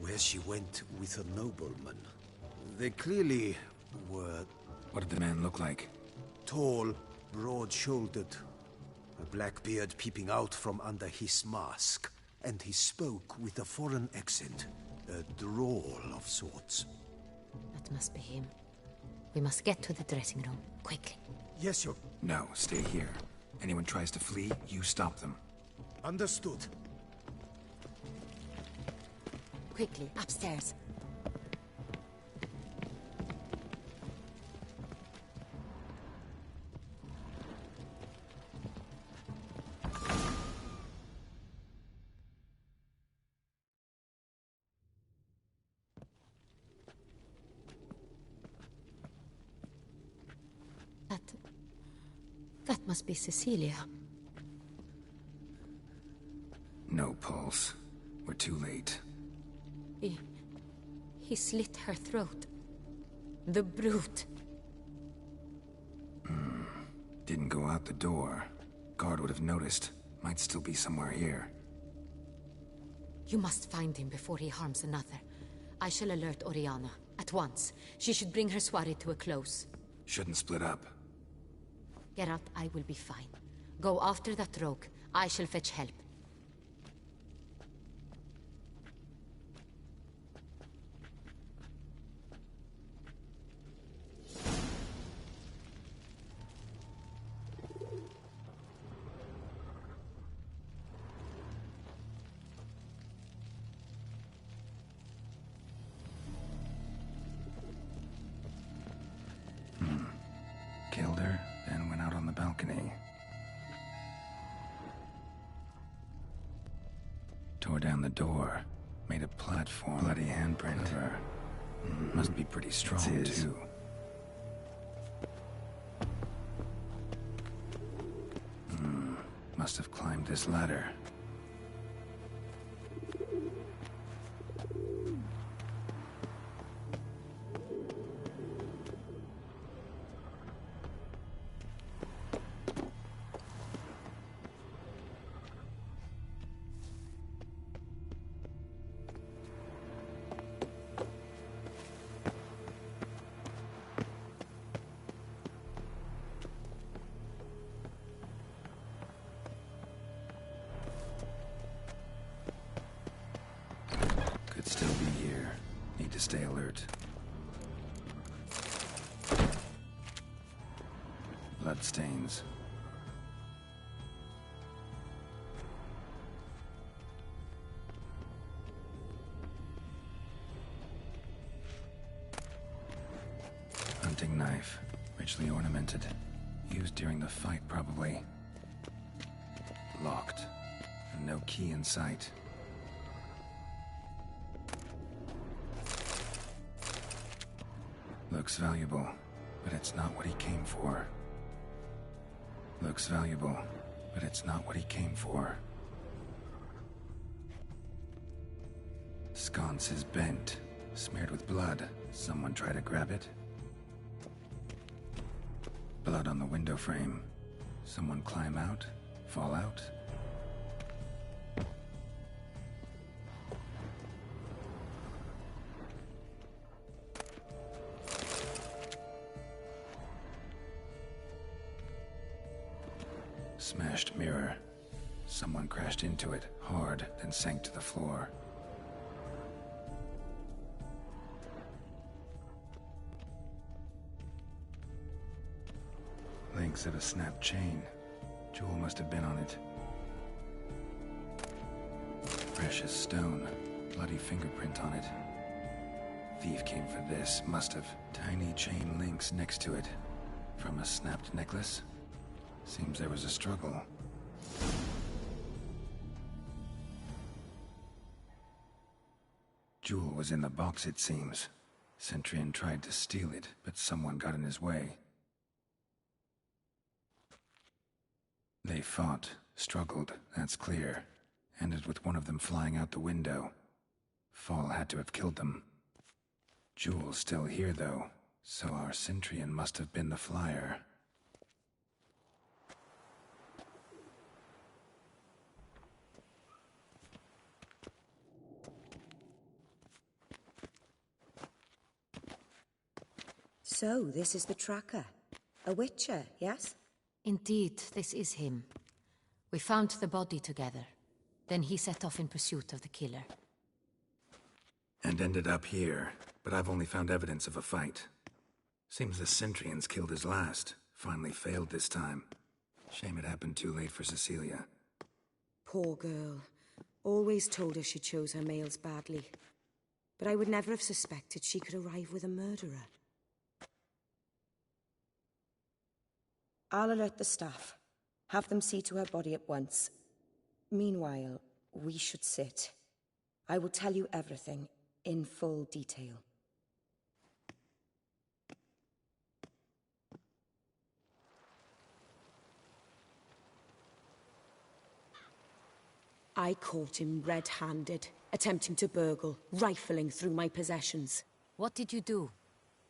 where she went with a nobleman. They clearly were... What did the man look like? Tall, broad-shouldered. A black beard peeping out from under his mask. And he spoke with a foreign accent. A drawl of sorts. That must be him. We must get to the dressing room, quickly. Yes, Your... No, stay here. Anyone tries to flee, you stop them. Understood. Quickly, upstairs. That must be Cecilia. No pulse. We're too late. He slit her throat. The brute. Didn't go out the door. Guard would have noticed. Might still be somewhere here. You must find him before he harms another. I shall alert Oriana. At once. She should bring her soirée to a close. Shouldn't split up. Geralt, I will be fine. Go after that rogue. I shall fetch help. Killed her, then went out on the balcony. Tore down the door. Made a platform. Bloody handprint of her. Must be pretty strong, too. Must have climbed this ladder. Could still be here. Need to stay alert. Bloodstains. Hunting knife. Richly ornamented. Used during the fight, probably. Locked. And no key in sight. Looks valuable, but it's not what he came for. Looks valuable, but it's not what he came for. Sconce is bent, smeared with blood. Someone try to grab it? Blood on the window frame. Someone climb out? Fall out? Smashed mirror. Someone crashed into it, hard, then sank to the floor. Links of a snapped chain. Jewel must have been on it. Precious stone. Bloody fingerprint on it. Thief came for this, must have. Tiny chain links next to it. From a snapped necklace? Seems there was a struggle. Jewel was in the box, it seems. Centurion tried to steal it, but someone got in his way. They fought, struggled, that's clear. Ended with one of them flying out the window. Fall had to have killed them. Jewel's still here, though, so our Centurion must have been the flyer. So, this is the tracker. A witcher, yes? Indeed, this is him. We found the body together. Then he set off in pursuit of the killer. And ended up here, but I've only found evidence of a fight. Seems the Centurions killed his last. Finally failed this time. Shame it happened too late for Cecilia. Poor girl. Always told her she chose her males badly. But I would never have suspected she could arrive with a murderer. I'll alert the staff. Have them see to her body at once. Meanwhile, we should sit. I will tell you everything, in full detail. I caught him red-handed, attempting to burgle, rifling through my possessions. What did you do?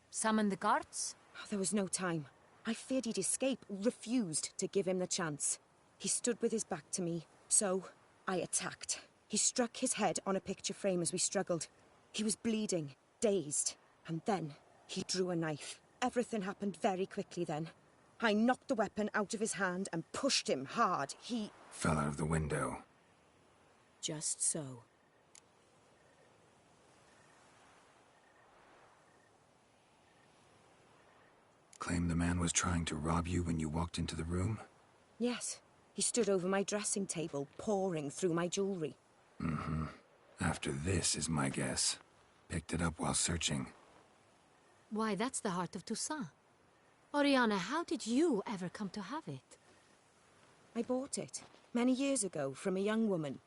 Summon the guards? There was no time. I feared he'd escape, refused to give him the chance. He stood with his back to me, so I attacked. He struck his head on a picture frame as we struggled. He was bleeding, dazed, and then he drew a knife. Everything happened very quickly then. I knocked the weapon out of his hand and pushed him hard. He fell out of the window. Just so. Claim the man was trying to rob you when you walked into the room? Yes. He stood over my dressing table, pouring through my jewelry. Mm-hmm. After this is my guess. Picked it up while searching. Why, that's the heart of Toussaint. Oriana, how did you ever come to have it? I bought it, many years ago, from a young woman.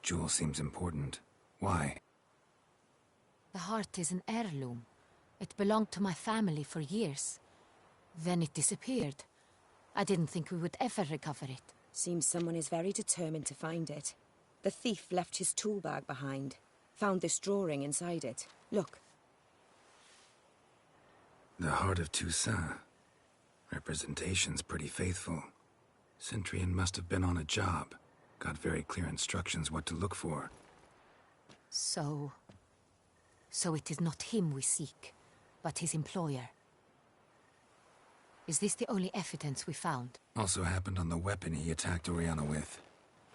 Jewel seems important. Why? The heart is an heirloom. It belonged to my family for years. Then it disappeared. I didn't think we would ever recover it. Seems someone is very determined to find it. The thief left his tool bag behind. Found this drawing inside it. Look. The heart of Toussaint. Representation's pretty faithful. Centurion must have been on a job. Got very clear instructions what to look for. So it is not him we seek, but his employer. Is this the only evidence we found? Also happened on the weapon he attacked Oriana with.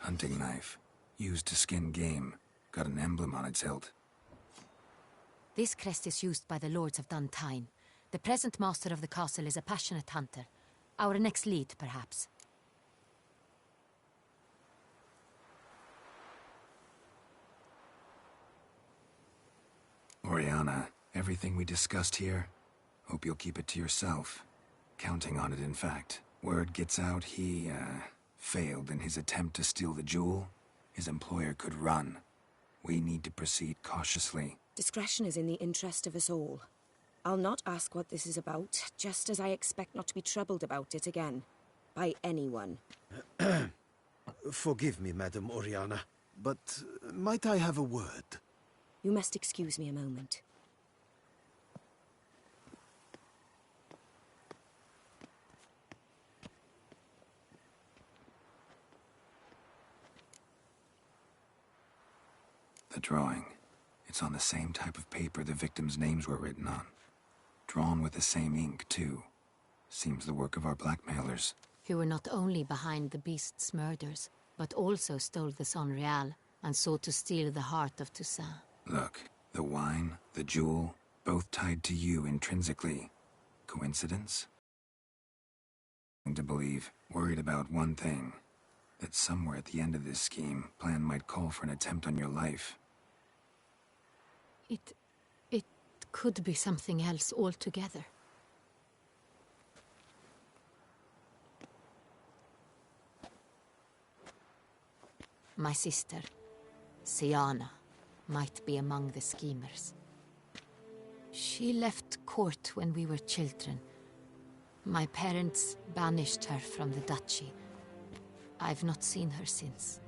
Hunting knife. Used to skin game. Got an emblem on its hilt. This crest is used by the Lords of Duntine. The present master of the castle is a passionate hunter. Our next lead, perhaps. Oriana, everything we discussed here, hope you'll keep it to yourself. Counting on it, in fact. Word gets out he, failed in his attempt to steal the jewel. His employer could run. We need to proceed cautiously. Discretion is in the interest of us all. I'll not ask what this is about, just as I expect not to be troubled about it again. By anyone. Forgive me, Madam Oriana, but might I have a word? You must excuse me a moment. The drawing. It's on the same type of paper the victims' names were written on. Drawn with the same ink, too. Seems the work of our blackmailers. Who were not only behind the beast's murders, but also stole the Son Real and sought to steal the heart of Toussaint. Look, the wine, the jewel, both tied to you intrinsically. Coincidence? To believe, worried about one thing. That somewhere at the end of this scheme, plan might call for an attempt on your life. It could be something else altogether. My sister, Siana, might be among the schemers. She left court when we were children. My parents banished her from the duchy. I've not seen her since.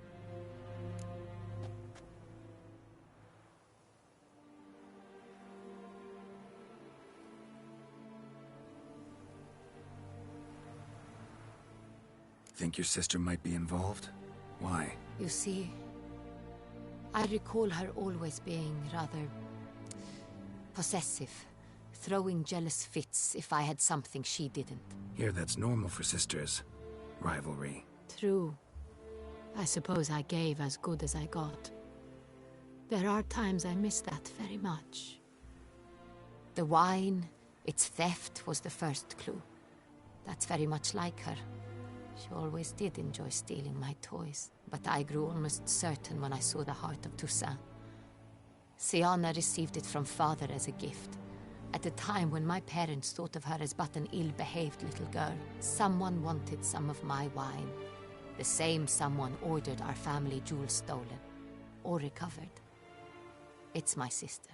Think your sister might be involved? Why? You see, I recall her always being rather possessive, throwing jealous fits if I had something she didn't. Here, that's normal for sisters. Rivalry. True. I suppose I gave as good as I got. There are times I miss that very much. The wine, its theft, was the first clue. That's very much like her. She always did enjoy stealing my toys, but I grew almost certain when I saw the heart of Toussaint. Siana received it from father as a gift. At a time when my parents thought of her as but an ill-behaved little girl, someone wanted some of my wine. The same someone ordered our family jewels stolen, or recovered. It's my sister.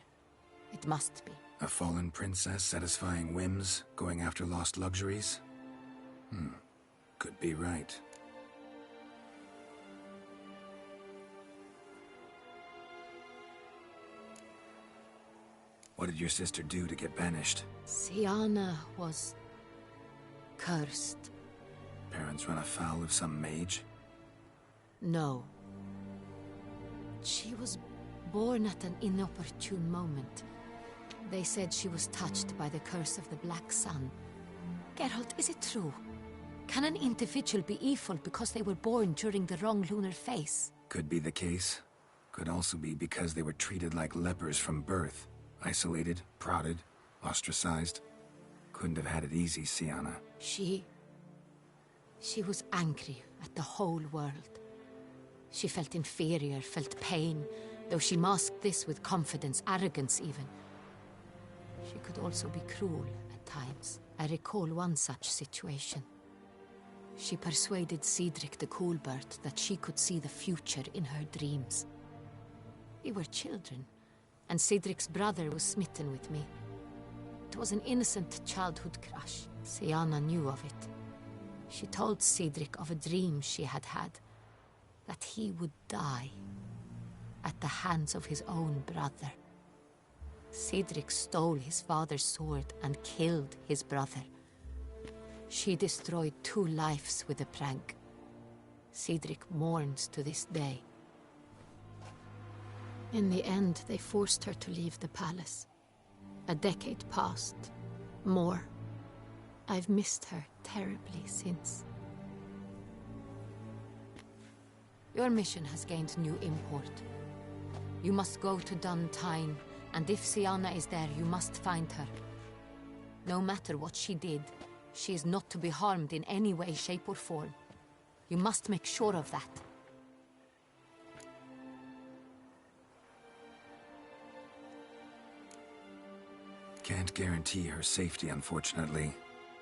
It must be. A fallen princess satisfying whims, going after lost luxuries? Could be right. What did your sister do to get banished? Siana was cursed. Parents run afoul of some mage? No. She was born at an inopportune moment. They said she was touched by the curse of the Black Sun. Geralt, is it true? Can an individual be evil because they were born during the wrong lunar phase? Could be the case. Could also be because they were treated like lepers from birth. Isolated, prodded, ostracized. Couldn't have had it easy, Siana. She was angry at the whole world. She felt inferior, felt pain, though she masked this with confidence, arrogance even. She could also be cruel at times. I recall one such situation. She persuaded Cedric the Coolbird that she could see the future in her dreams. We were children, and Cedric's brother was smitten with me. It was an innocent childhood crush. Siana knew of it. She told Cedric of a dream she had had, that he would die at the hands of his own brother. Cedric stole his father's sword and killed his brother. She destroyed 2 lives with a prank. Cedric mourns to this day. In the end, they forced her to leave the palace. A decade passed. More. I've missed her terribly since. Your mission has gained new import. You must go to Duntine, and if Sianna is there, you must find her. No matter what she did, she is not to be harmed in any way, shape, or form. You must make sure of that. Can't guarantee her safety, unfortunately.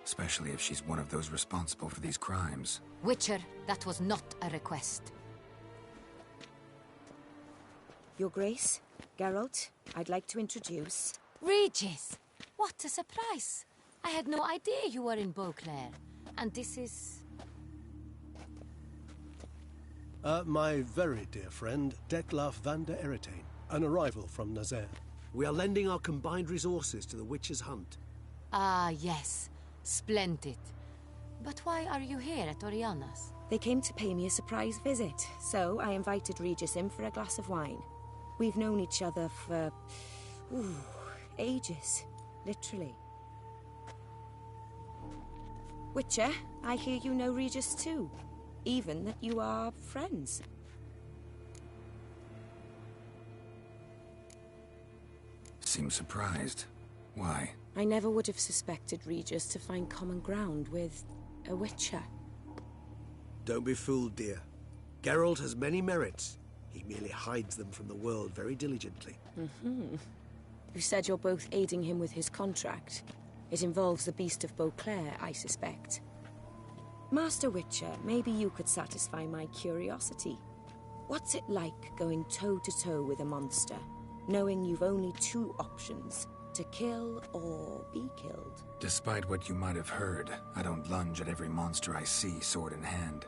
Especially if she's one of those responsible for these crimes. Witcher, that was not a request. Your Grace, Geralt, I'd like to introduce... Regis! What a surprise! I had no idea you were in Beauclair. And this is... My very dear friend, Detlaf van der Eretain, an arrival from Nazaire. We are lending our combined resources to the Witcher's hunt. Ah, yes. Splendid. But why are you here at Oriana's? They came to pay me a surprise visit, so I invited Regis in for a glass of wine. We've known each other for... ages. Literally. Witcher, I hear you know Regis too. Even that you are friends. Seems surprised. Why? I never would have suspected Regis to find common ground with a Witcher. Don't be fooled, dear. Geralt has many merits. He merely hides them from the world very diligently. You said you're both aiding him with his contract. It involves the Beast of Beauclair, I suspect. Master Witcher, maybe you could satisfy my curiosity. What's it like going toe-to-toe with a monster, knowing you've only two options, to kill or be killed? Despite what you might have heard, I don't lunge at every monster I see sword in hand.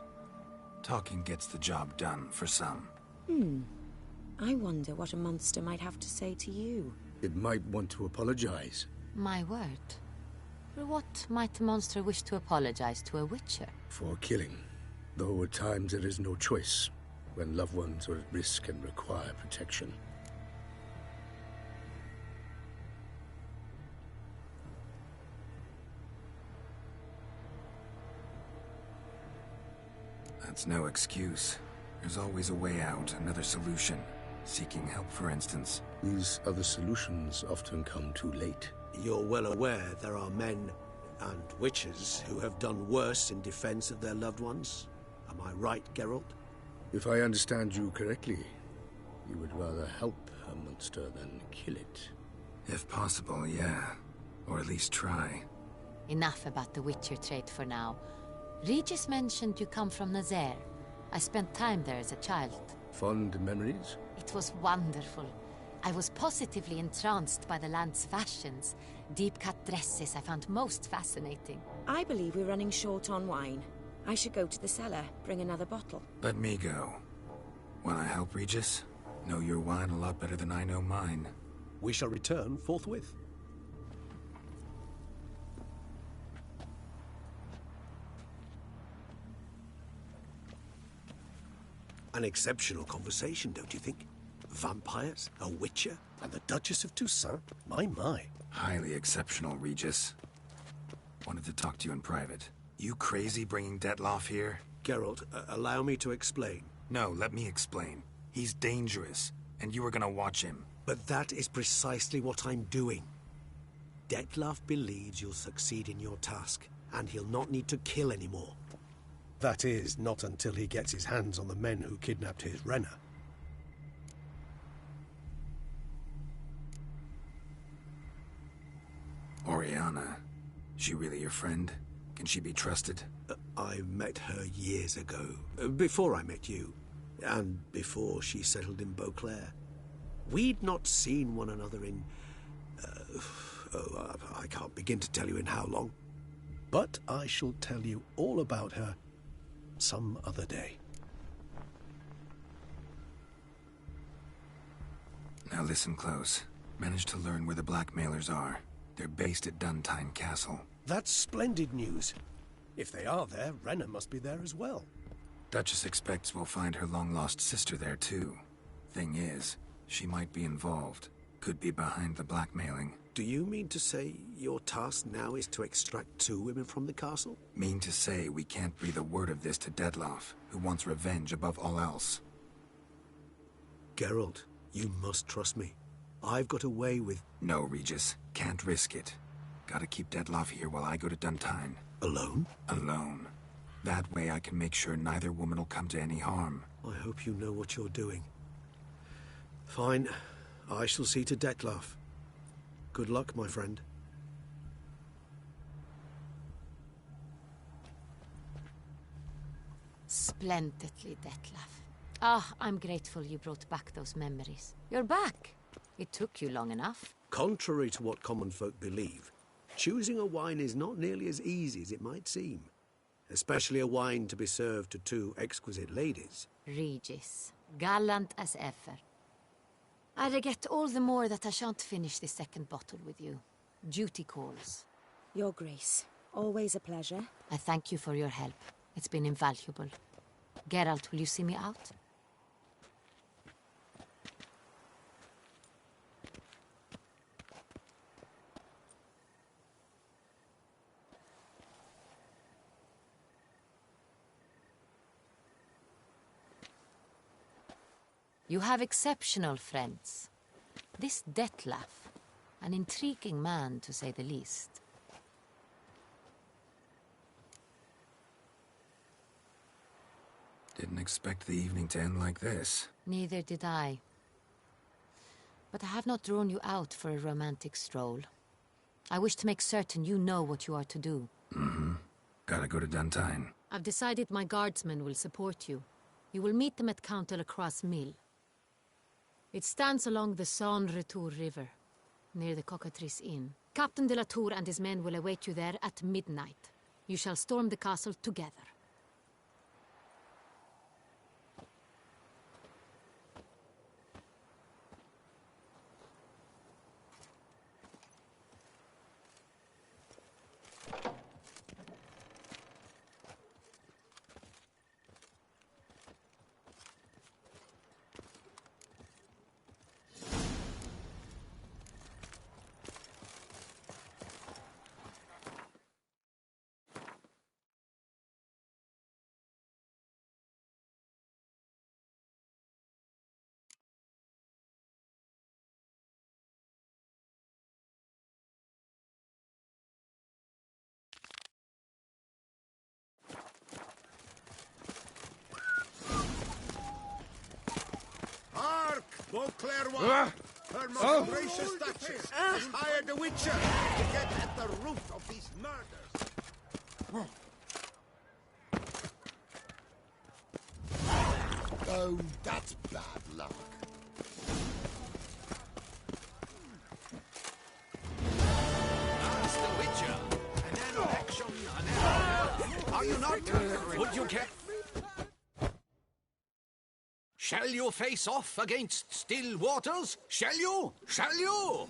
Talking gets the job done, for some. I wonder what a monster might have to say to you. It might want to apologize. My word. For what might a monster wish to apologize to a Witcher? For killing. Though at times there is no choice, when loved ones are at risk and require protection. That's no excuse. There's always a way out, another solution. Seeking help, for instance. These other solutions often come too late. You're well aware there are men and witches who have done worse in defense of their loved ones. Am I right, Geralt? If I understand you correctly, you would rather help a monster than kill it. If possible, yeah. Or at least try. Enough about the Witcher trait for now. Regis mentioned you come from Nazaire. I spent time there as a child. Fond memories? It was wonderful. I was positively entranced by the land's fashions. Deep-cut dresses I found most fascinating. I believe we're running short on wine. I should go to the cellar, bring another bottle. Let me go. Wanna help, Regis? Know your wine a lot better than I know mine. We shall return forthwith. An exceptional conversation, don't you think? Vampires, a witcher, and the Duchess of Toussaint? My. Highly exceptional, Regis. Wanted to talk to you in private. You crazy bringing Detlaf here? Geralt, allow me to explain. No, let me explain. He's dangerous, and you were gonna watch him. But that is precisely what I'm doing. Detlaf believes you'll succeed in your task, and he'll not need to kill anymore. That is, not until he gets his hands on the men who kidnapped his Renna. Oriana. She really your friend? Can she be trusted? I met her years ago. Before I met you. And before she settled in Beauclair. We'd not seen one another in... I can't begin to tell you in how long. But I shall tell you all about her some other day. Now listen close. Managed to learn where the blackmailers are. They're based at Duntine Castle. That's splendid news. If they are there, Renna must be there as well. Duchess expects we'll find her long-lost sister there too. Thing is, she might be involved. Could be behind the blackmailing. Do you mean to say your task now is to extract 2 women from the castle? Mean to say we can't breathe a word of this to Dettlaff, who wants revenge above all else. Geralt, you must trust me. I've got a way with... No, Regis. Can't risk it. Gotta keep Dettlaff here while I go to Duntine. Alone? Alone. That way I can make sure neither woman will come to any harm. I hope you know what you're doing. Fine. I shall see to Dettlaff. Good luck, my friend. Splendidly, Dettlaff. Ah, I'm grateful you brought back those memories. You're back. It took you long enough. Contrary to what common folk believe, choosing a wine is not nearly as easy as it might seem. Especially a wine to be served to 2 exquisite ladies. Regis, gallant as ever. I regret all the more that I shan't finish the 2nd bottle with you. Duty calls. Your Grace, always a pleasure. I thank you for your help. It's been invaluable. Geralt, will you see me out? You have exceptional friends. This Dettlaff, an intriguing man to say the least. Didn't expect the evening to end like this. Neither did I. But I have not drawn you out for a romantic stroll. I wish to make certain you know what you are to do. Mm-hmm. Gotta go to Duntine. I've decided my guardsmen will support you. You will meet them at Count Delacroix's mill. It stands along the Saône-Retour River, near the Cockatrice Inn. Captain de la Tour and his men will await you there at midnight. You shall storm the castle together. Beauclerc, her most gracious duchess, has hired a witcher to get at the root of these murders. Oh, that's bad luck. That's the witcher. An action, Are you not? Would you care? Shall you face off against still waters? Shall you? Shall you?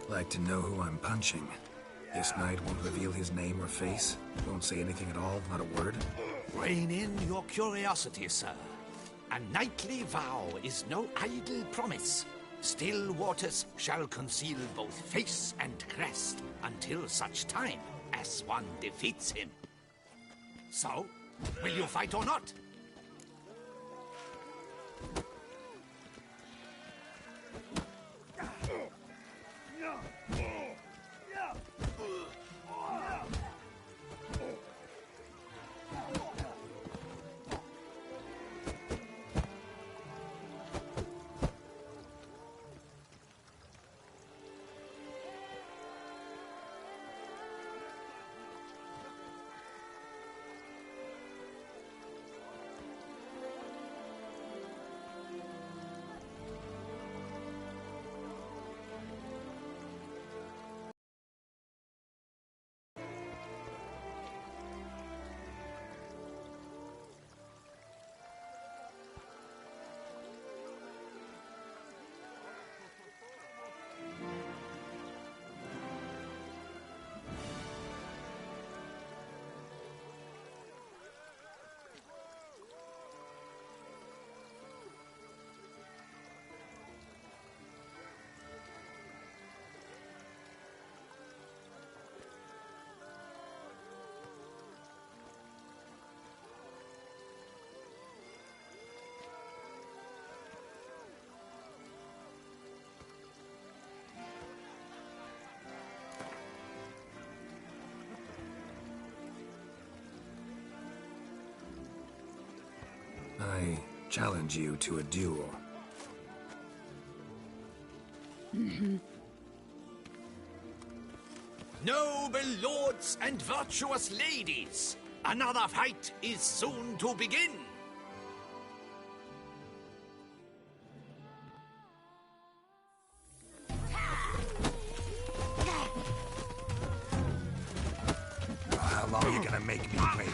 Like to know who I'm punching. This knight won't reveal his name or face. Won't say anything at all, not a word. Rein in your curiosity, sir. A knightly vow is no idle promise. Still waters shall conceal both face and crest until such time as one defeats him. So, will you fight or not? I challenge you to a duel. Noble lords and virtuous ladies, another fight is soon to begin. How long are you gonna make me wait?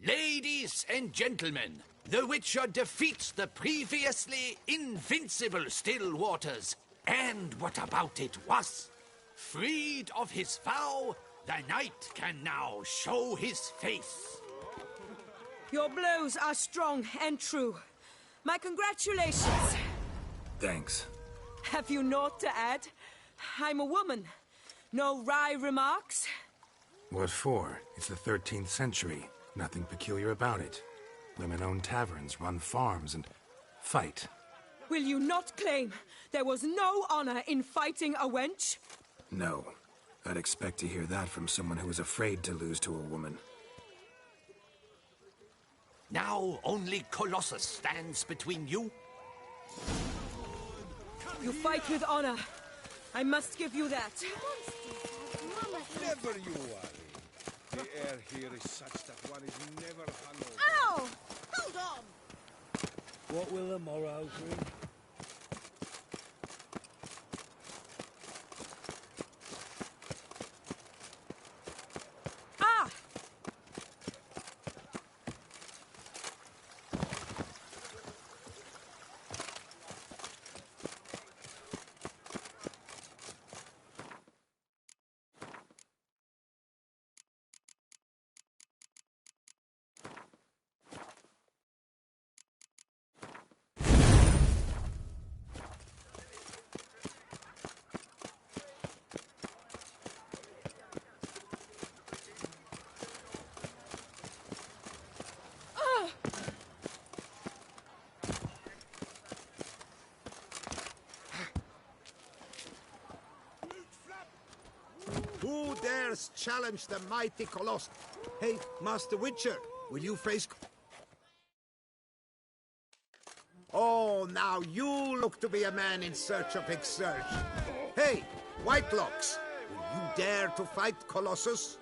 Ladies and gentlemen, the Witcher defeats the previously invincible Still Waters. And what about it was? Freed of his vow, the knight can now show his face. Your blows are strong and true. My congratulations. Thanks. Have you naught to add? I'm a woman. No wry remarks? What for? It's the 13th century. Nothing peculiar about it. Women own taverns, run farms, and fight. Will you not claim there was no honor in fighting a wench? No. I'd expect to hear that from someone who is afraid to lose to a woman. Now only Colossus stands between you. You fight with honor. I must give you that. Never you worry. The air here is such that one is never hungover. Ow! Hold on! What will the morrow bring? Ah! Who dares challenge the mighty Colossus? Hey, Master Witcher, will you face... Oh, now you look to be a man in search of exertion. Hey, Whitelocks, will you dare to fight Colossus?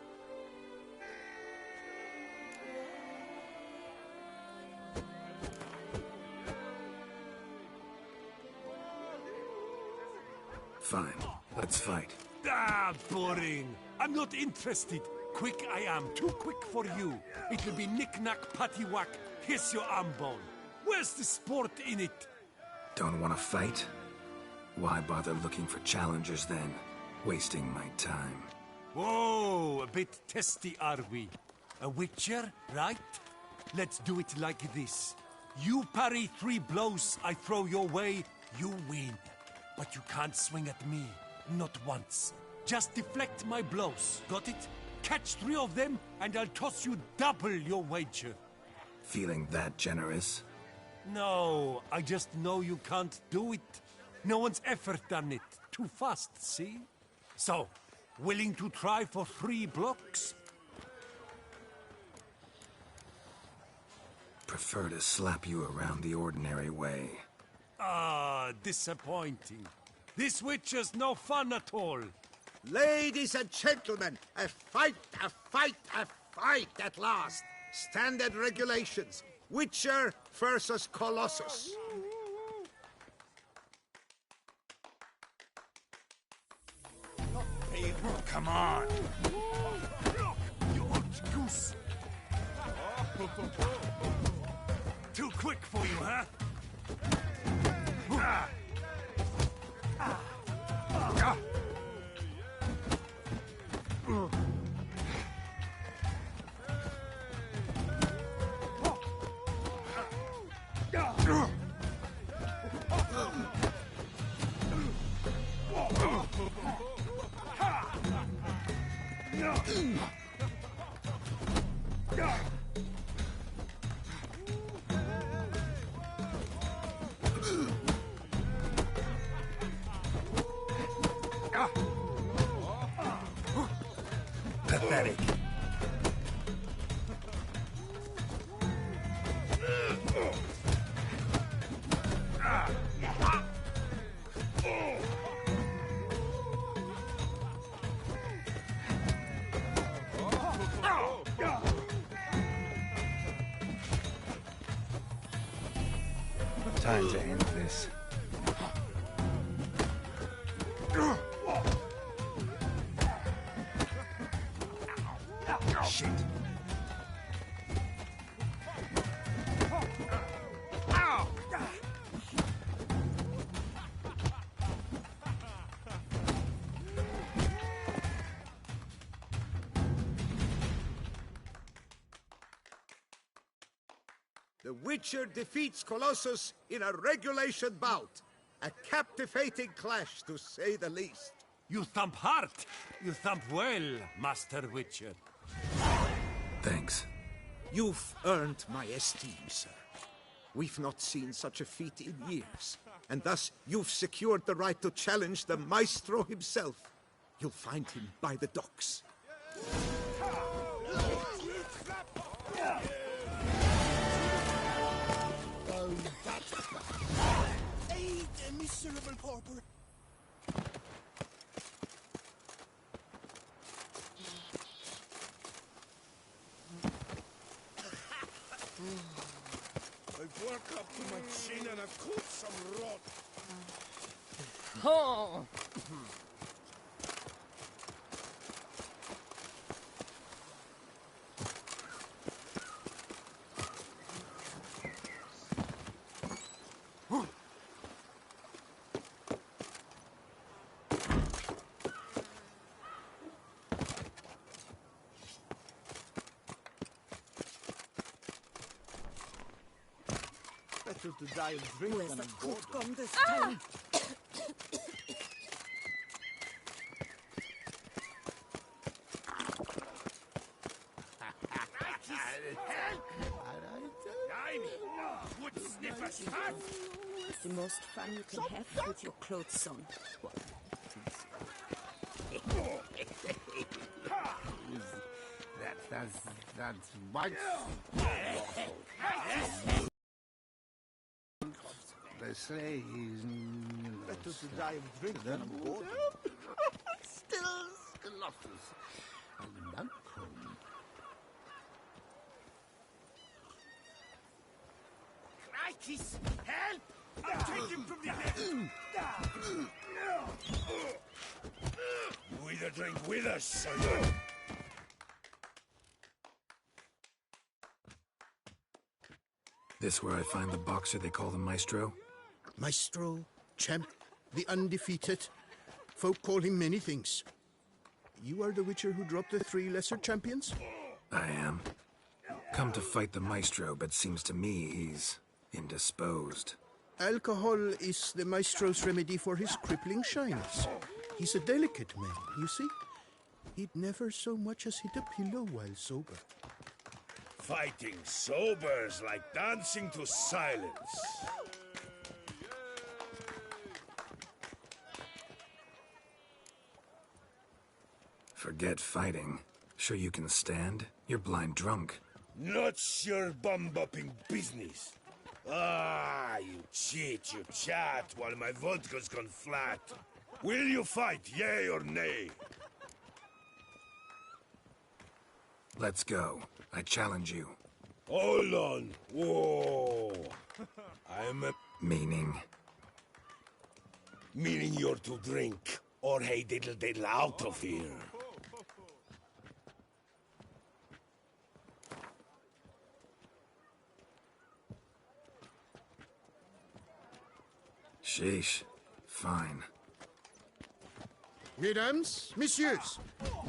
Fine. Let's fight. Ah, boring. I'm not interested. Quick I am. Too quick for you. It'll be knick-knack, paddywhack, hiss your arm bone. Where's the sport in it? Don't want to fight? Why bother looking for challengers then? Wasting my time. Whoa, a bit testy are we? A witcher, right? Let's do it like this. You parry 3 blows I throw your way, you win. But you can't swing at me. Not once. Just deflect my blows. Got it? Catch 3 of them, and I'll toss you double your wager. Feeling that generous? No, I just know you can't do it. No one's ever done it. Too fast, see? So, willing to try for 3 blocks? Prefer to slap you around the ordinary way. Ah, disappointing. This witch is no fun at all. Ladies and gentlemen, a fight at last. Standard regulations. Witcher versus Colossus. Hey, come on. You old goose. Too quick for you, huh? Pathetic. Time to end this. Shit. The Witcher defeats Colossus in a regulation bout. A captivating clash, to say the least. You thump hard. You thump well, Master Witcher. Thanks. You've earned my esteem, sir. We've not seen such a feat in years. And thus, you've secured the right to challenge the Maestro himself. You'll find him by the docks. Oh, that's bad. Aid the miserable pauper. I've worked up to my chin and I've caught some rot. Oh! Better to die of drink Where's than the of cook boredom. gone this time? The most fun you can have with your clothes on. That's much. They say he's Better to die of drink than of boredom. Still Colossus and Unknxwn-Meme. Crikey's! Help! I'll take him from the head! You either drink with us or you... This where I find the boxer they call the Maestro? Maestro, champ, the undefeated. Folk call him many things. You are the Witcher who dropped the 3 lesser champions? I am. Come to fight the Maestro, but seems to me he's indisposed. Alcohol is the Maestro's remedy for his crippling shyness. He's a delicate man, you see. He'd never so much as hit a pillow while sober. Fighting sober's like dancing to silence. Forget fighting. Sure you can stand? You're blind drunk. Not your bum-bopping business. Ah, you cheat, you chat, while my vodka's gone flat. Will you fight, yay or nay? Let's go. I challenge you. Hold on. Whoa. I'm a... Meaning? Meaning you're to drink, or hey diddle-diddle out of here. Sheesh. Fine. Mesdames, messieurs,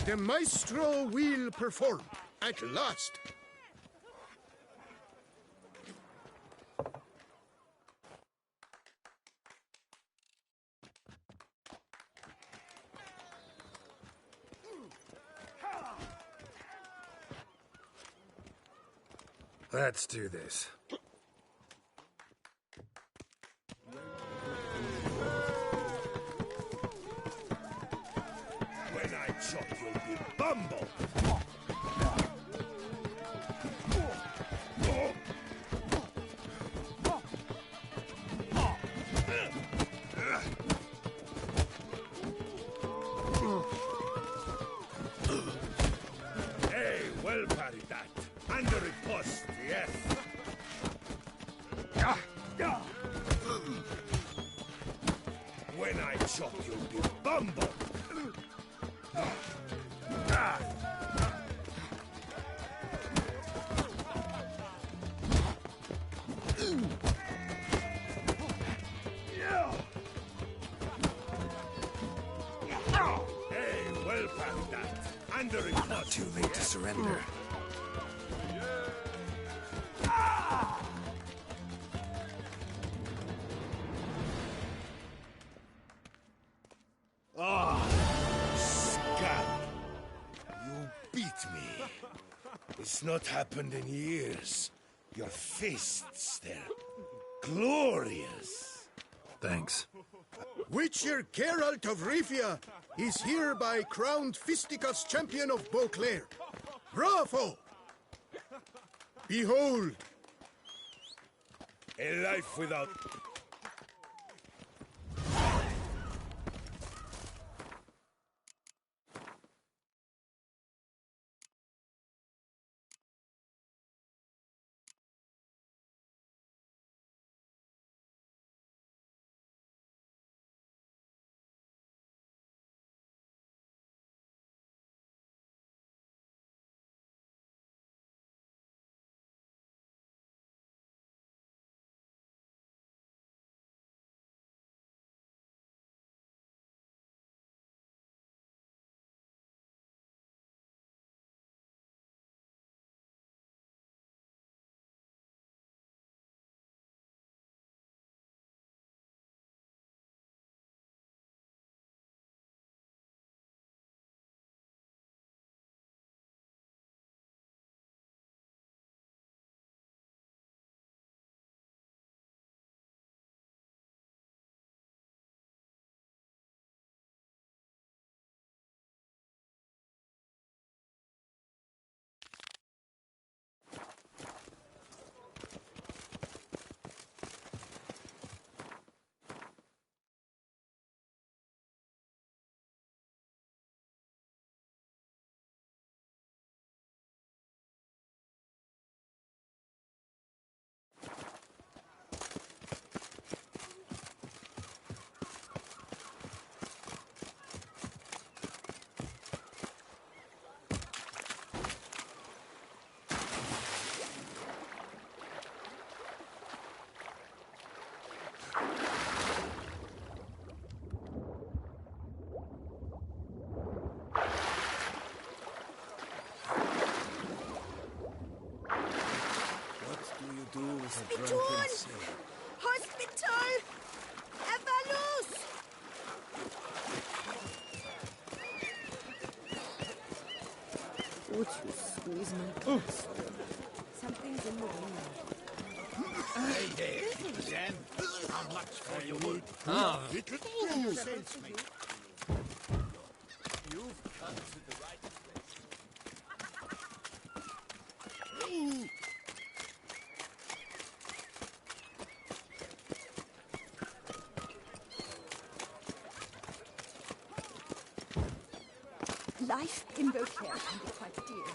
the Maestro will perform at last. Let's do this. When I chop, you'll be Bumble. Hey, well parried that. And the riposte, yes. When I chop, you'll be Bumble. Hey, well parried that. And the riposte. Not too late to surrender. Ah, scab! You beat me. It's not happened in years. Your fists, they're glorious. Thanks. Witcher Geralt of Rivia is hereby crowned Fisticuffs champion of Beauclair. Bravo! Behold! A life without... Hospital! Hospital! Evalus! Would you squeeze my breast? Something's in the wind. Hey there, Jen. How much for your wood? Little sense, mate. You've come to the right place. Life in Beauclair can be quite dear.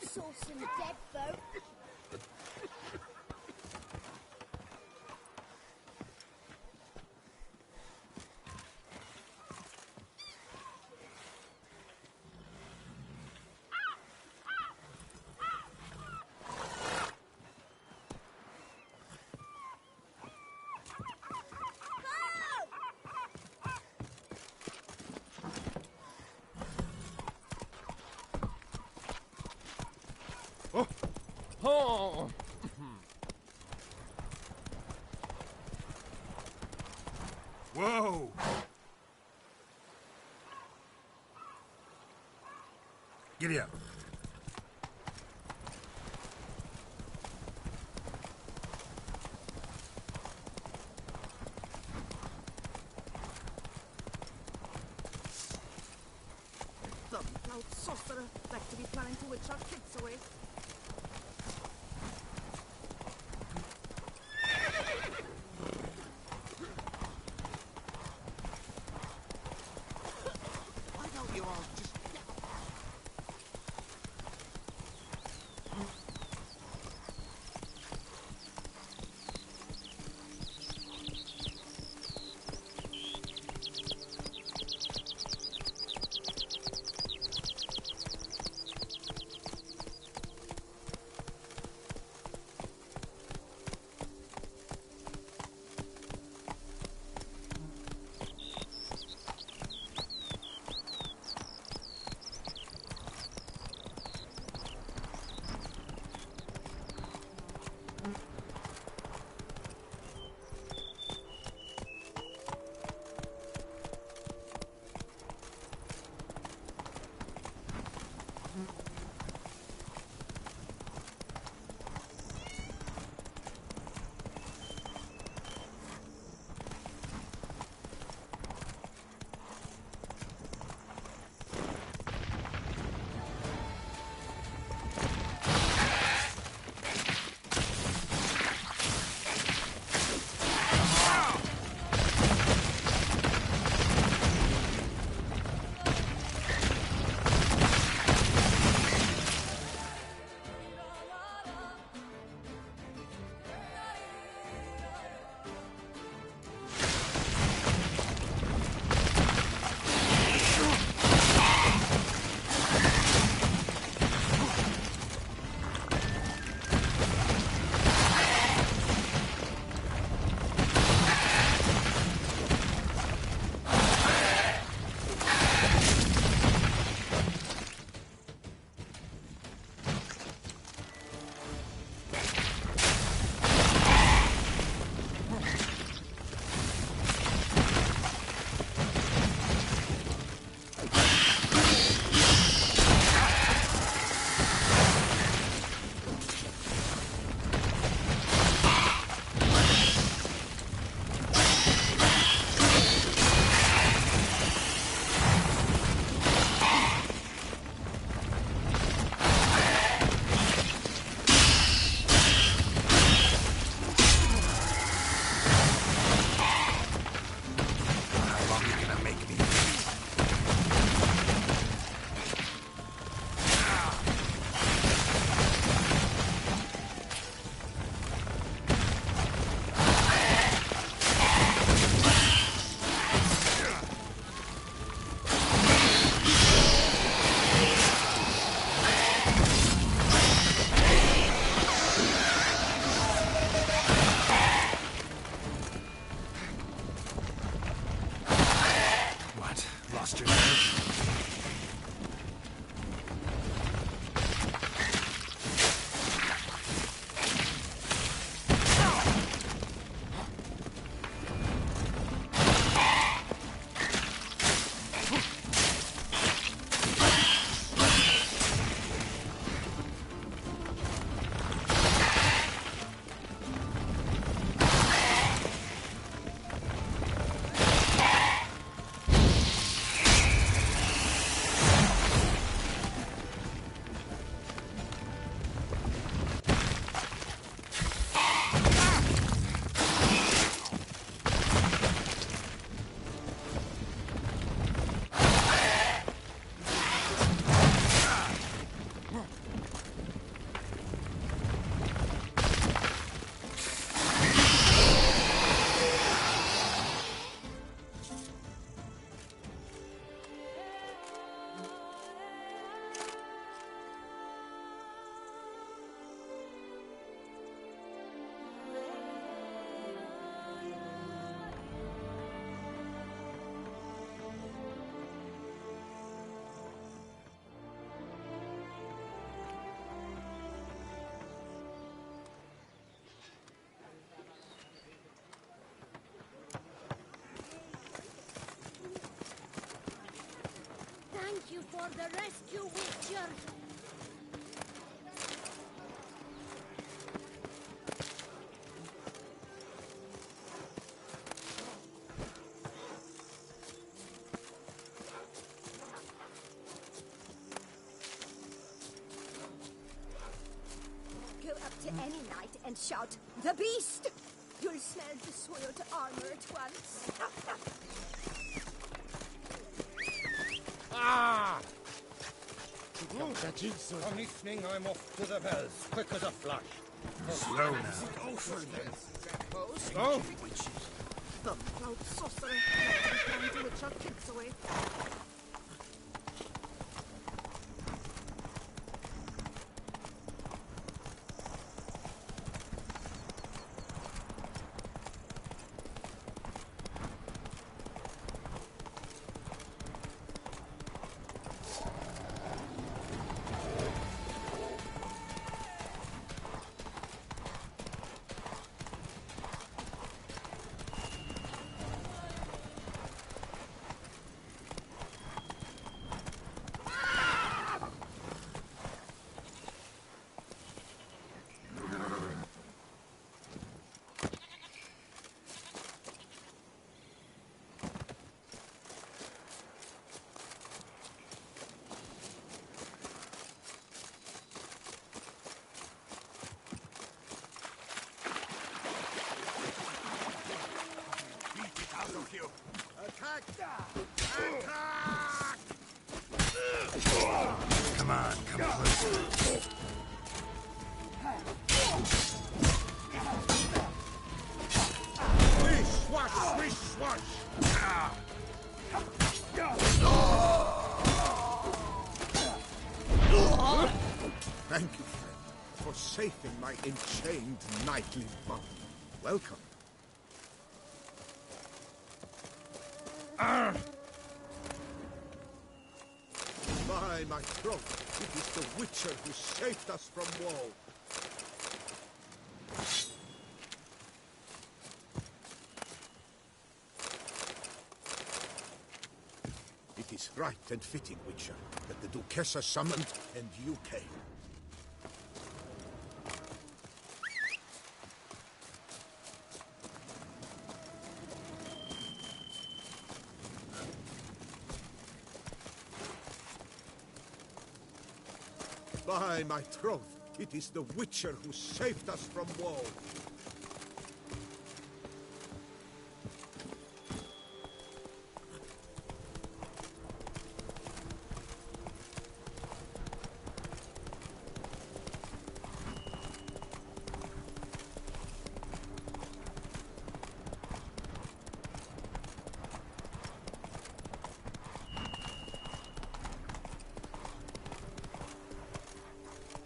Saw some dead folk. Oh! Whoa! Giddy up. Bloody cloud sorcerer, like to be planning to witch our kids away. Why don't you all just... you for the rescue, Witcher! Go up to any knight and shout, "The beast!" You'll smell the soiled armor at once. Ah! Unknxwn-Meme, I'm off to the bells, quick as a flash. Slow now. Go for them. Go! Bum-proud sorcerer. Trying to witch our kids away. Attack! Attack! Come on, come closer. Swish, swash, swish, swash! Ah. Thank you, friend, for saving my enchained knightly body. Welcome. By my throat, it is the Witcher who saved us from woe. It is right and fitting, Witcher, that the Duchessa summoned and you came. By my troth, it is the Witcher who saved us from woe.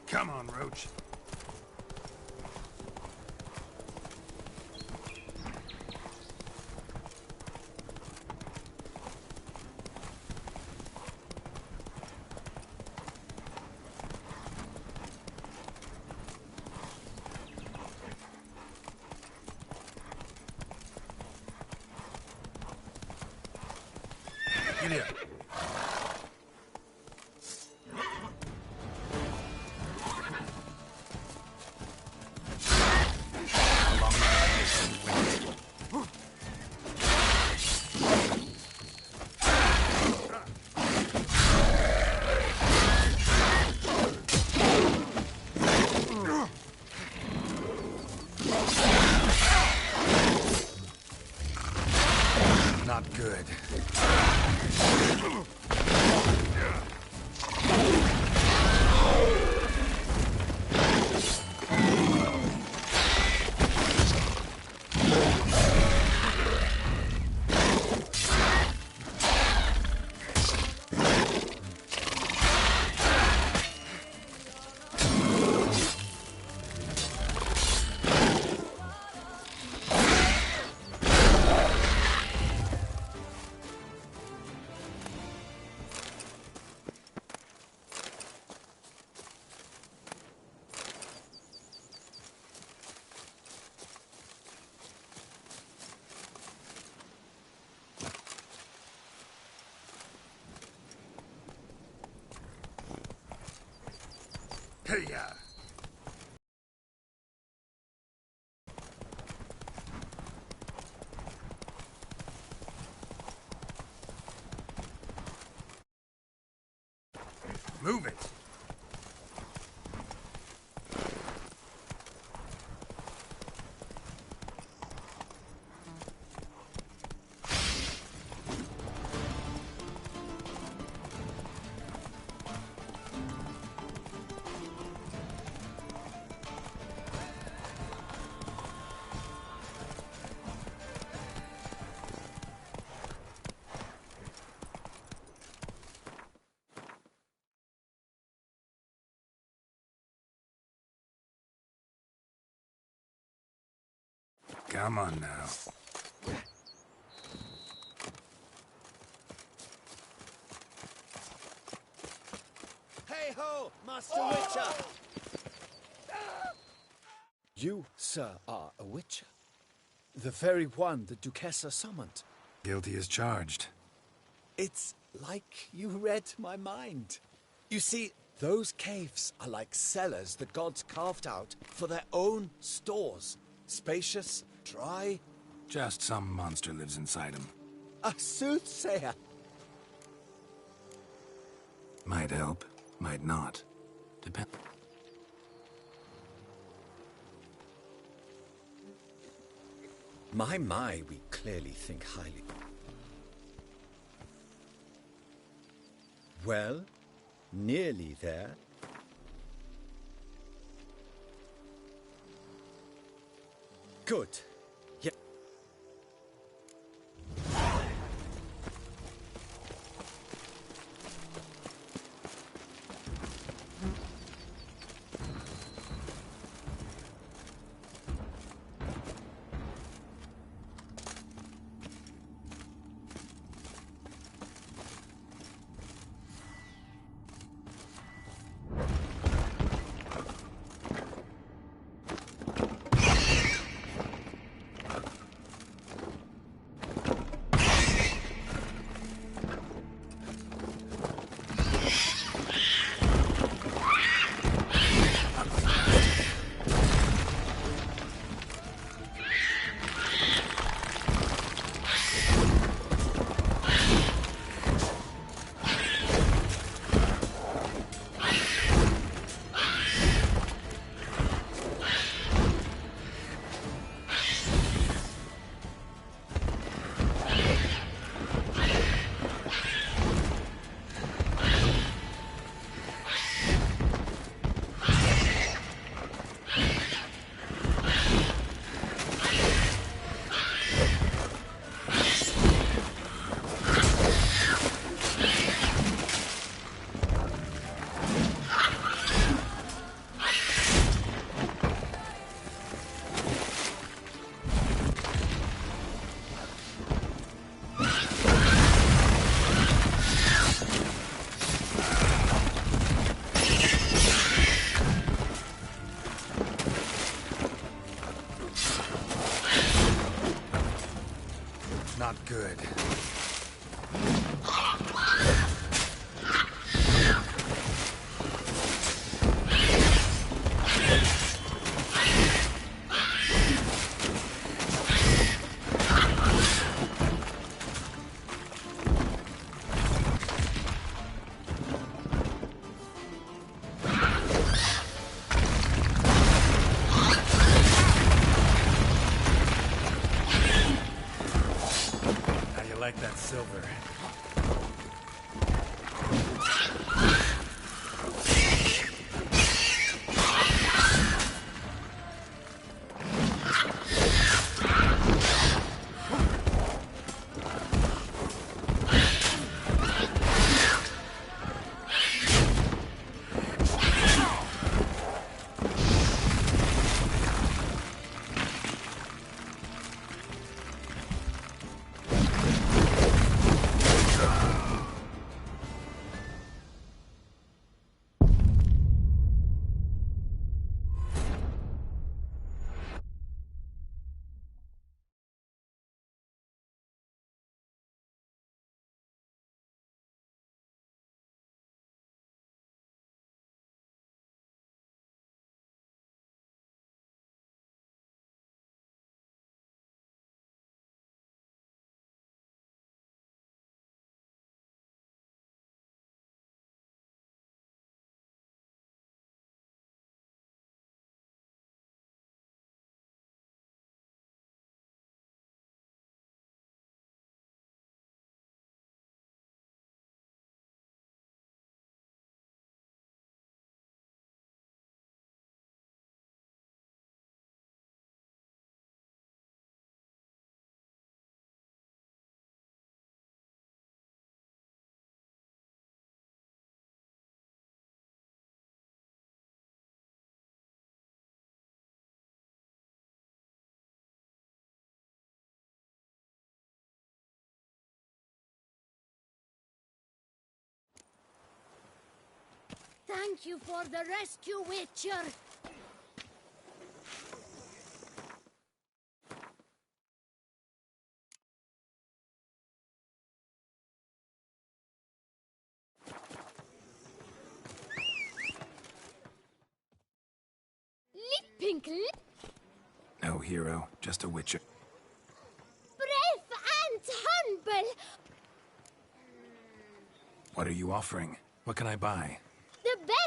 Come on, Roach. Get here. Not good. Hey-ya! Move it! Come on now. Hey-ho, Master Witcher! You, sir, are a witcher. The very one the Duchessa summoned. Guilty as charged. It's like you read my mind. You see, those caves are like cellars the gods carved out for their own stores. Spacious, dry. Just some monster lives inside him. A soothsayer. Might help, might not. Depend. My, we clearly think highly. Well, nearly there. Good. Yeah. Not good. Like that silver. Thank you for the rescue, Witcher. Pink lip. No hero, just a witcher. Brave and humble. What are you offering? What can I buy? The best.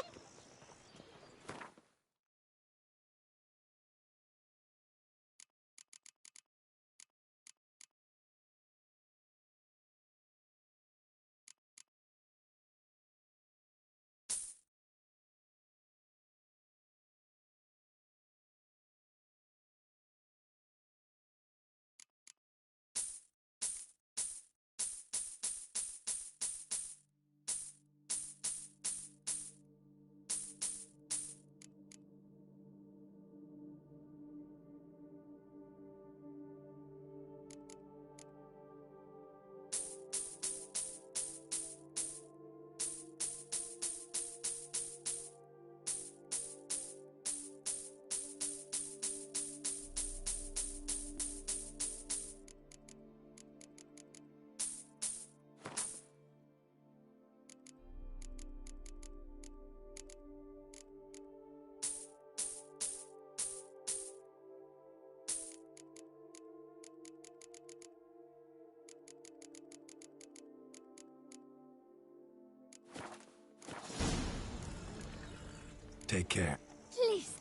Take care. Please.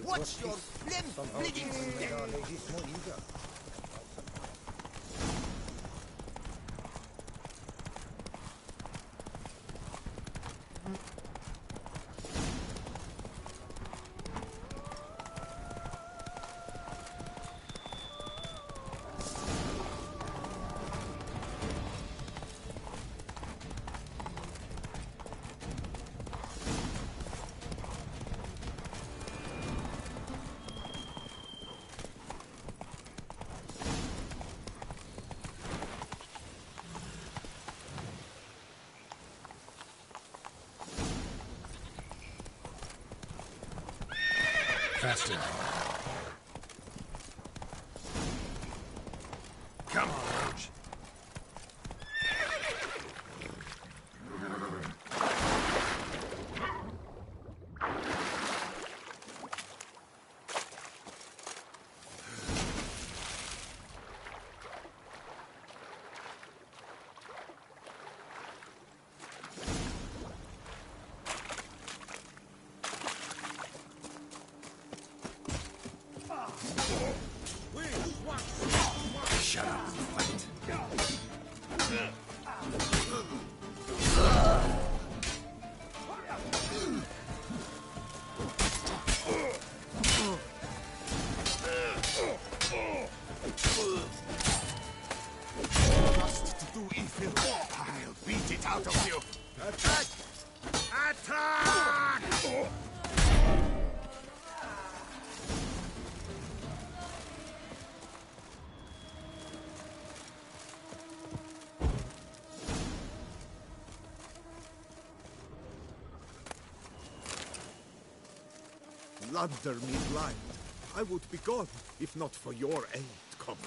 What's your flim bleeding stick? Faster. Come on, Roach. Slander me blind. I would be gone, if not for your aid, comrade.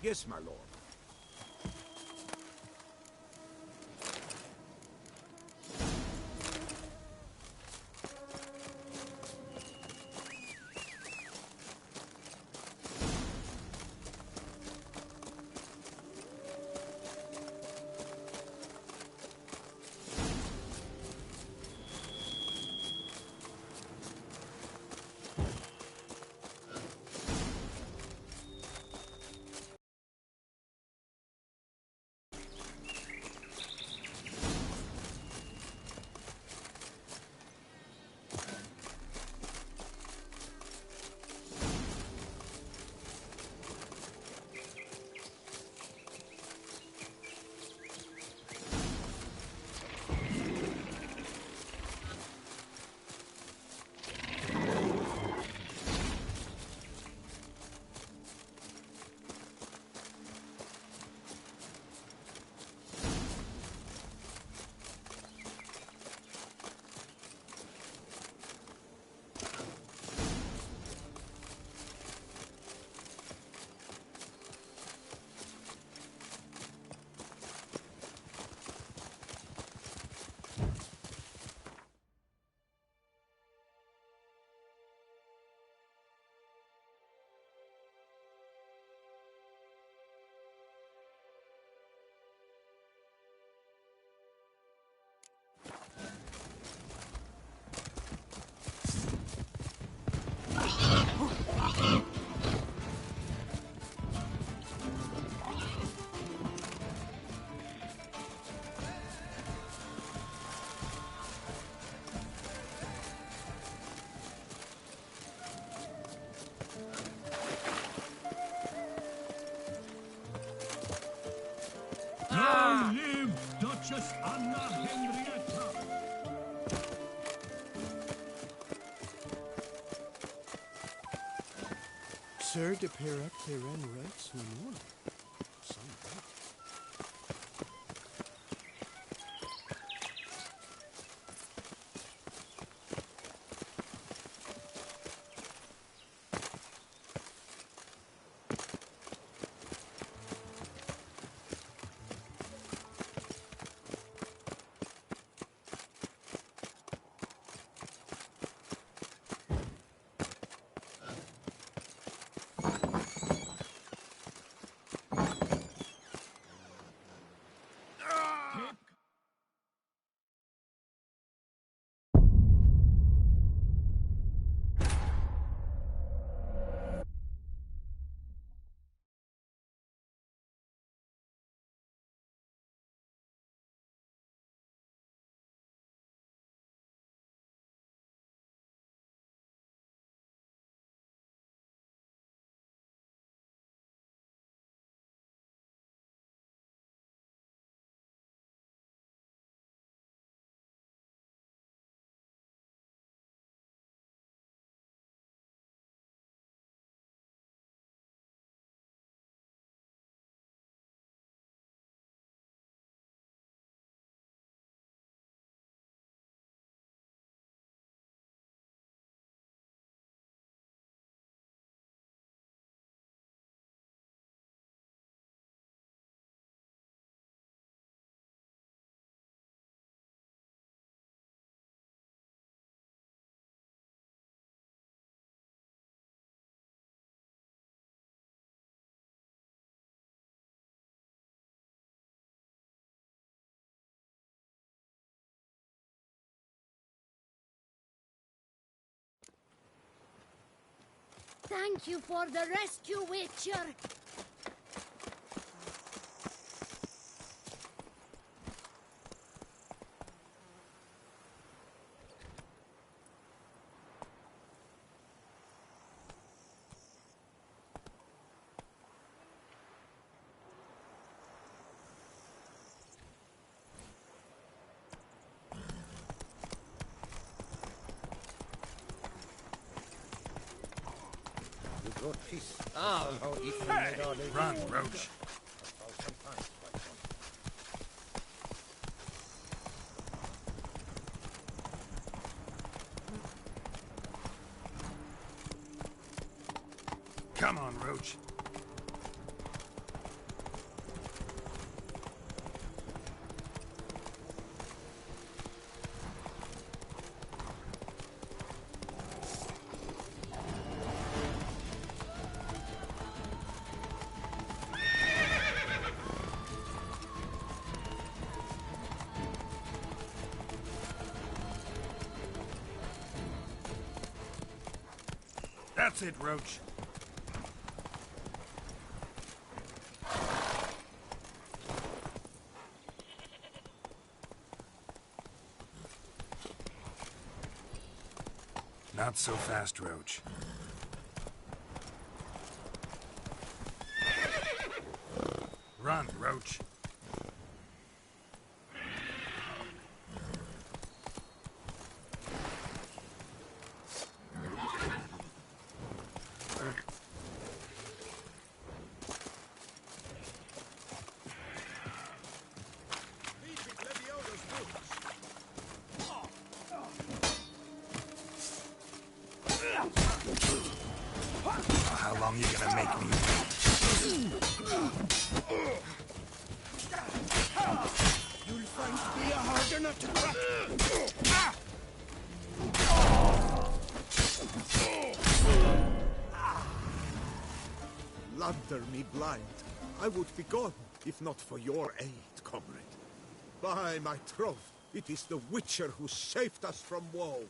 Yes, my lord. Long live Duchess Anna Henrietta! Sir de Perec Peren Rex Honor. Some right. Thank you for the rescue, Witcher! Hey! Run, Roach. Come on, Roach. That's it, Roach. Not so fast, Roach. Run, Roach. How long you gonna make me You'll find spear harder not to crack. Lander me blind. I would be gone, if not for your aid, comrade. By my troth, it is the Witcher who saved us from woe.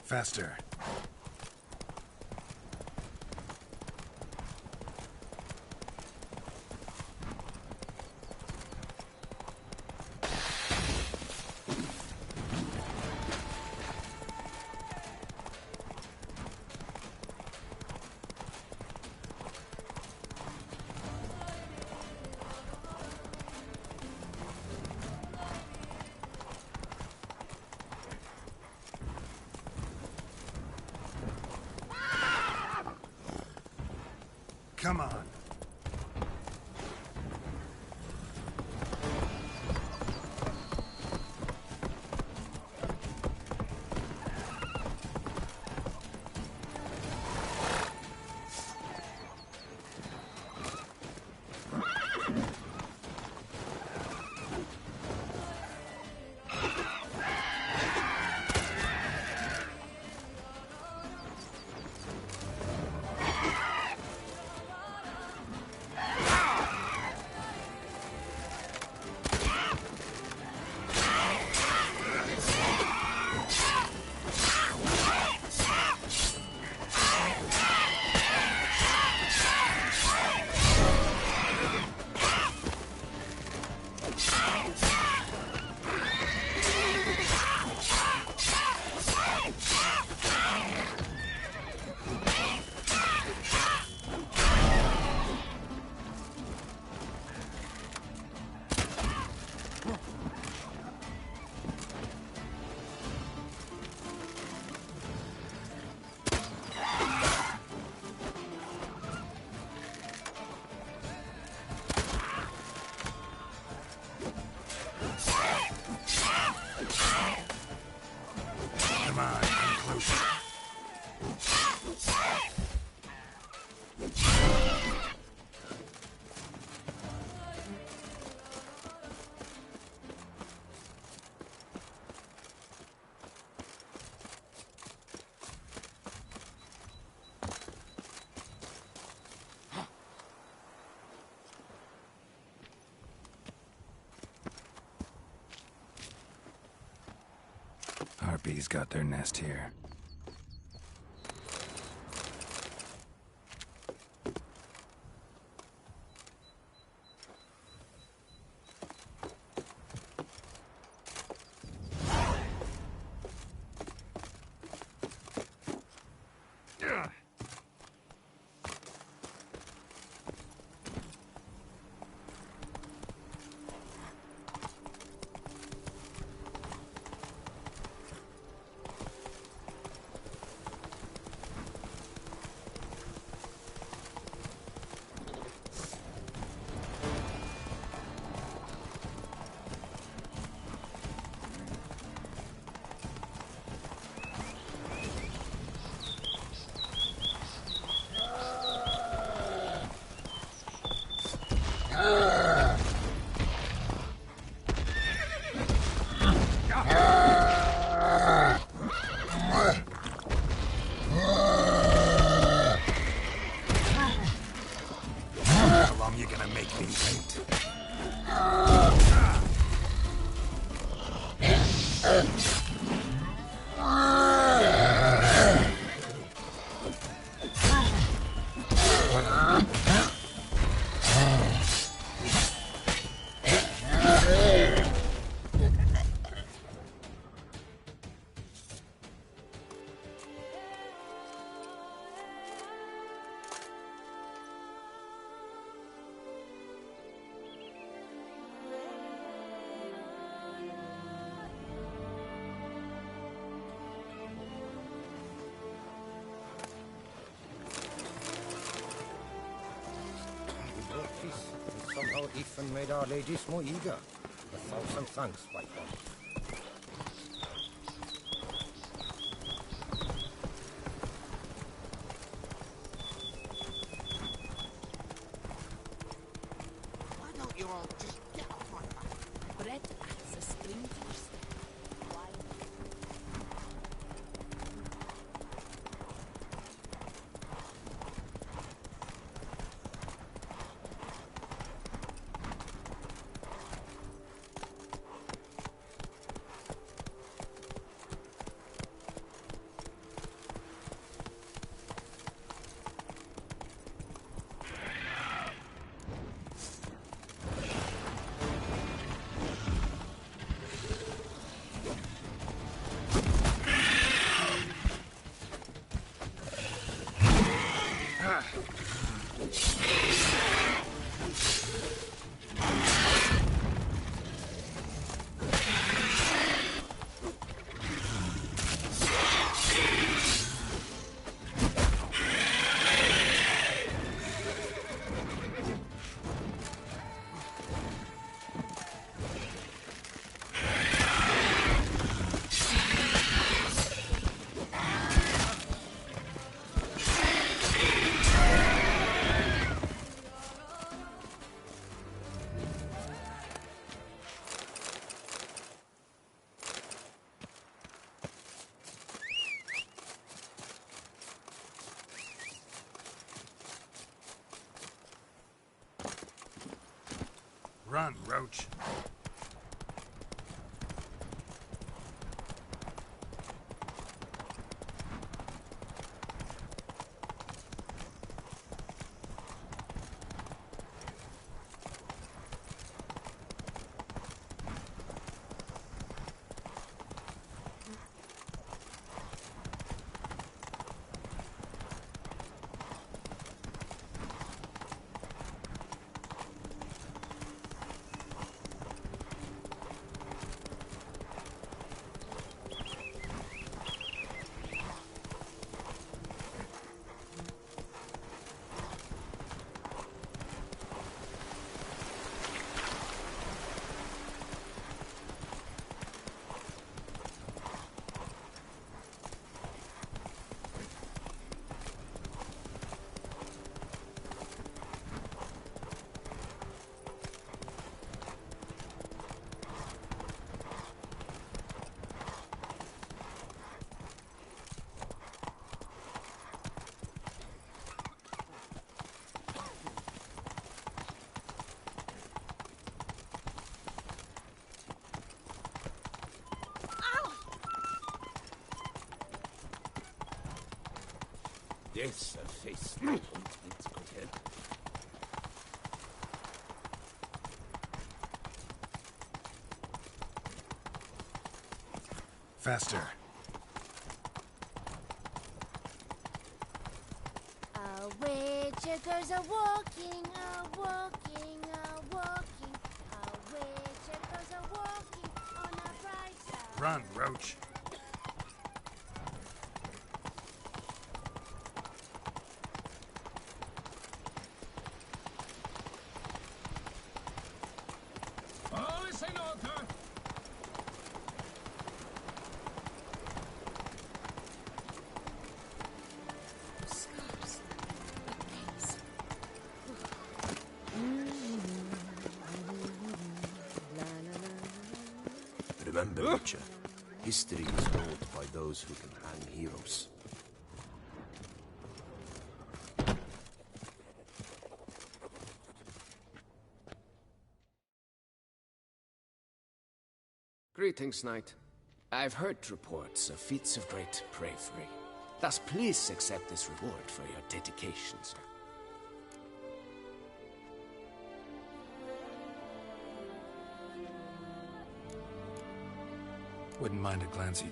Faster. Come on. bees got their nest here. How long you gonna make me wait? Somehow Ethan made our ladies more eager. 1,000 thanks, white one. Why don't you all just get off my back? Bread as a spring first. Run, Roach. Dessa Fest und mitgucken. Faster. A witcher goes a-walking, a-walking, a-walking. A witcher goes a-walking on a bright side. Run, Roach. All is in order. Remember, Witcher, history is wrought by those who can hang heroes. Greetings, Knight. I've heard reports of feats of great bravery. Thus, please accept this reward for your dedication, sir. Wouldn't mind a glancey.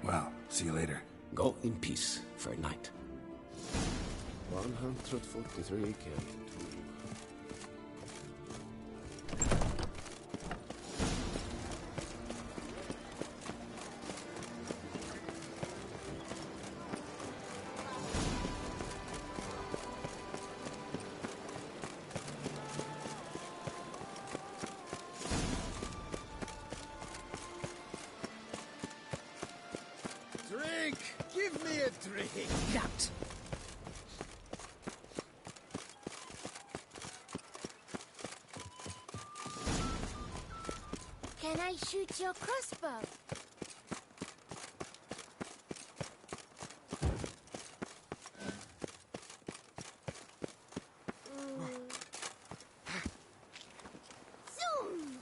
Well, see you later. Go in peace, Fair Knight. 143 Camden. Drink! Give me a drink! Out! Can I shoot your crossbow? Zoom!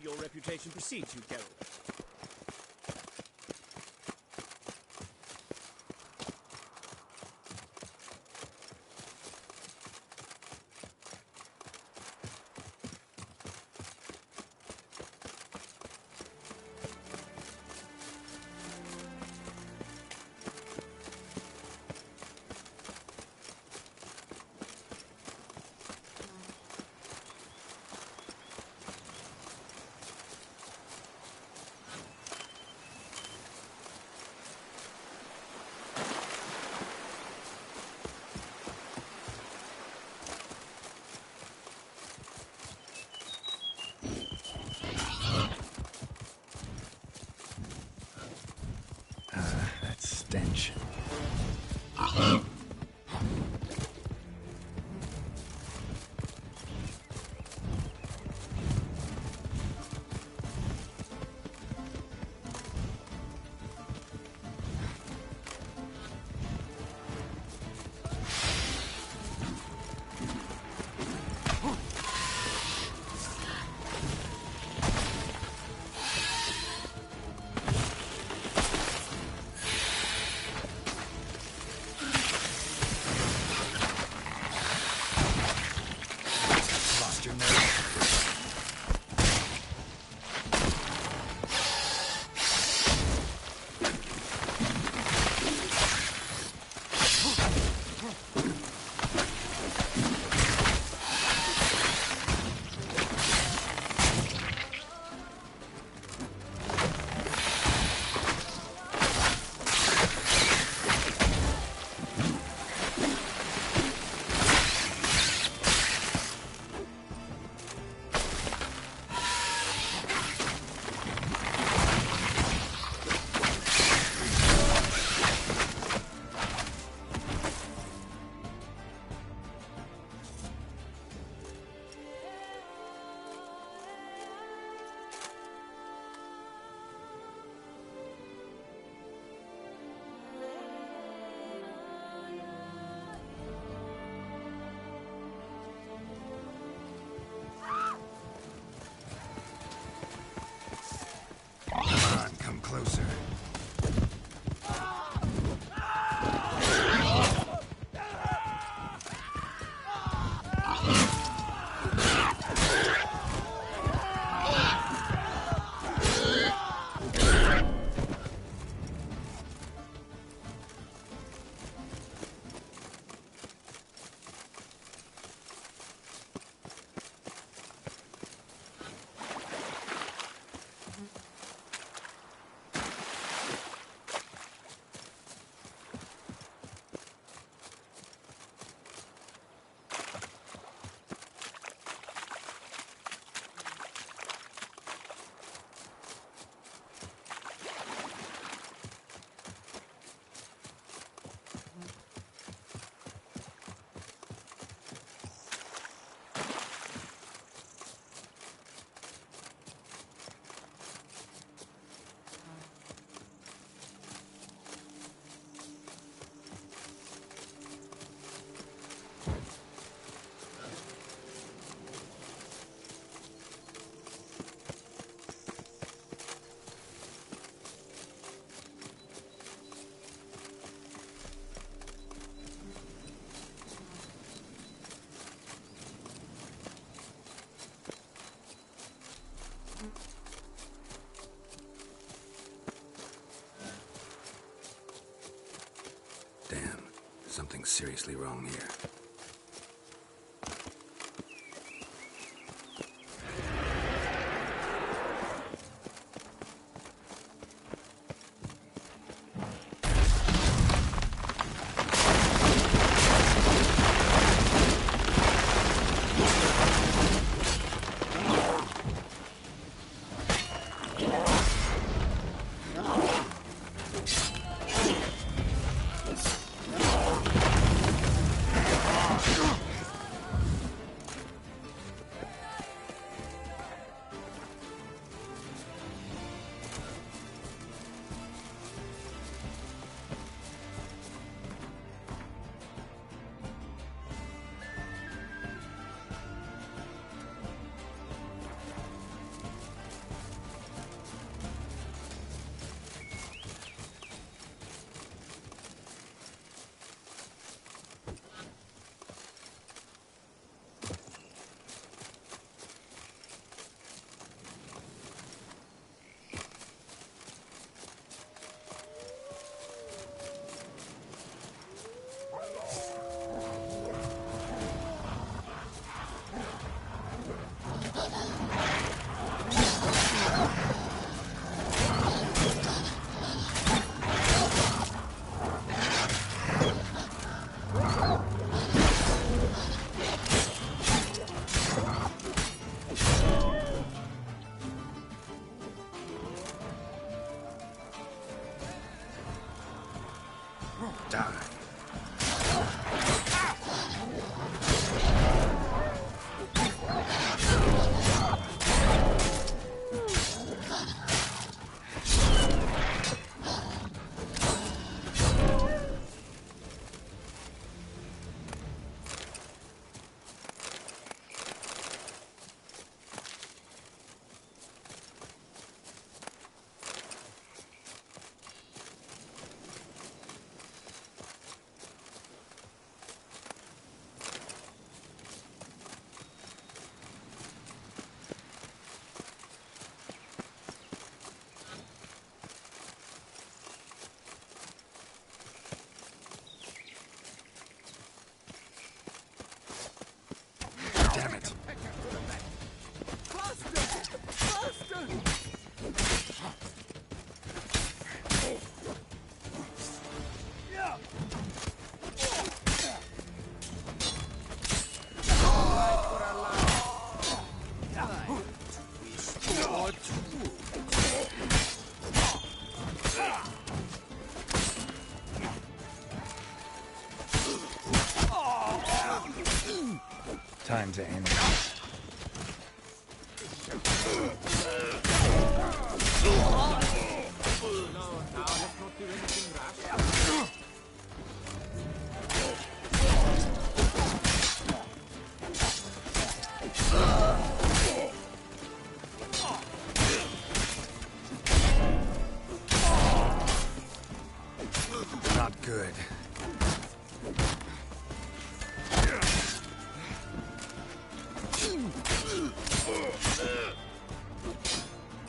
Your reputation precedes you, Geralt. That stench. seriously wrong here. Damn it. Time to end this. Not good.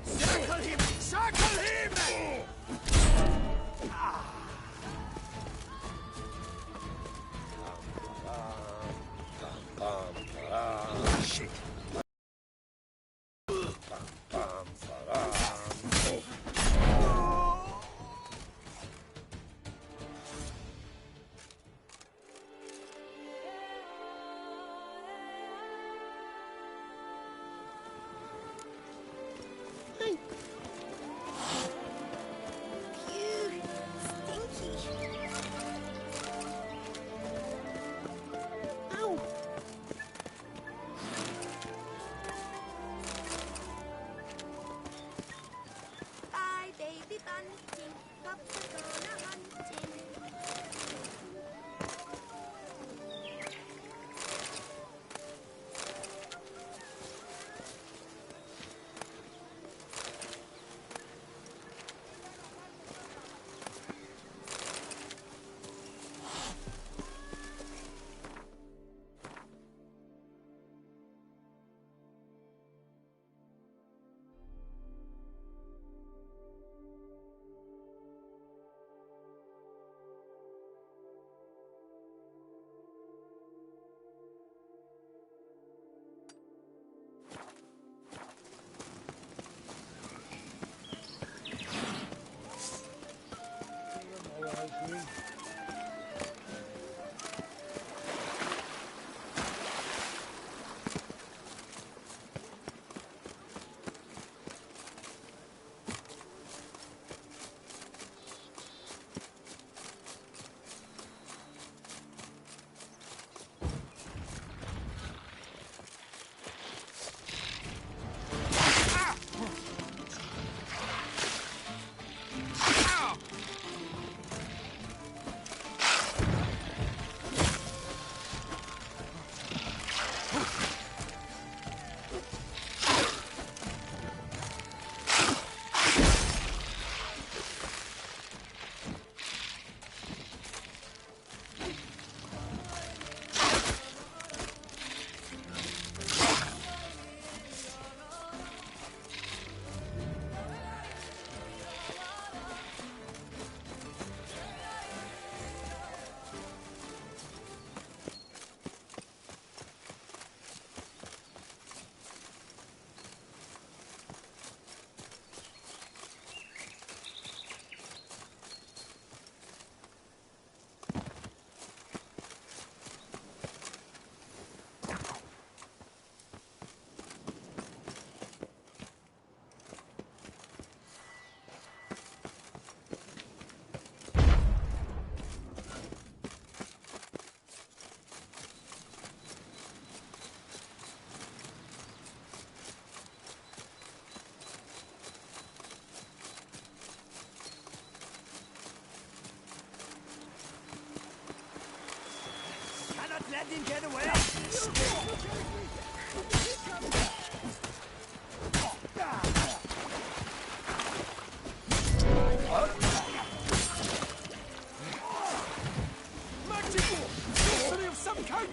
Circle him! Circle him! Shit. Bye, baby bunting. Pups are gonna hunting. didn't get away. Magic! Sorcery of some kind!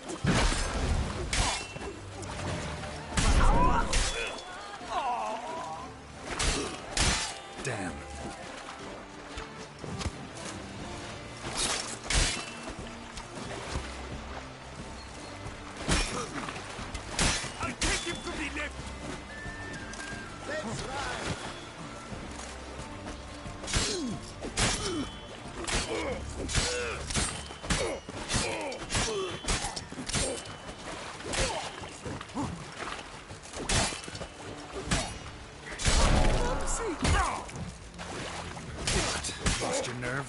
Damn. I'll take him to the left! Let's ride. Lost your nerve?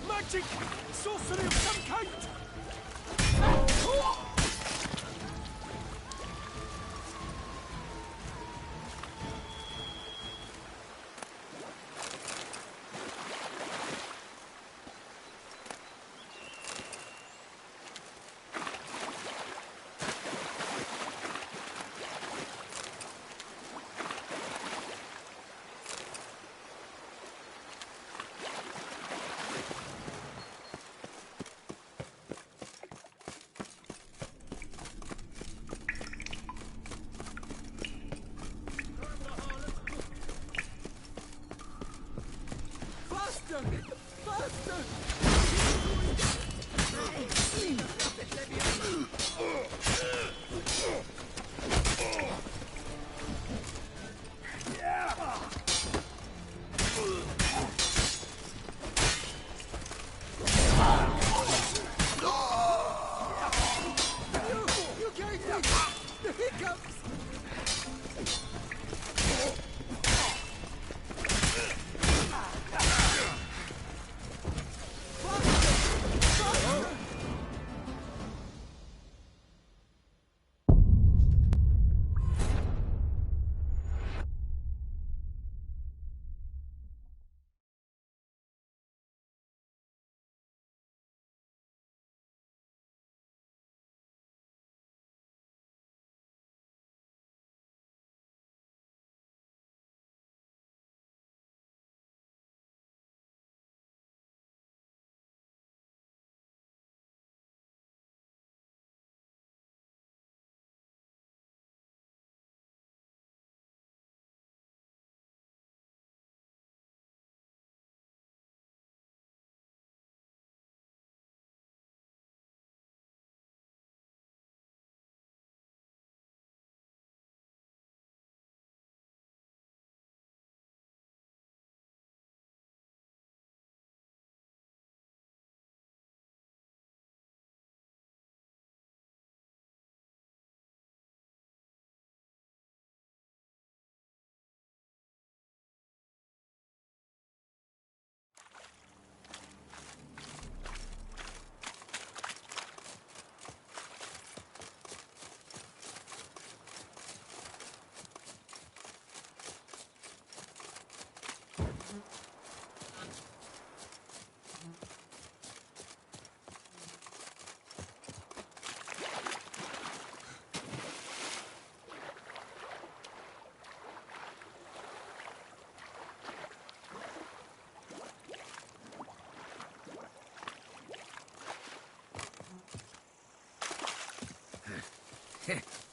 Magic! Sorcery of some kind! Faster! Faster! You gave me the hiccups! Heh.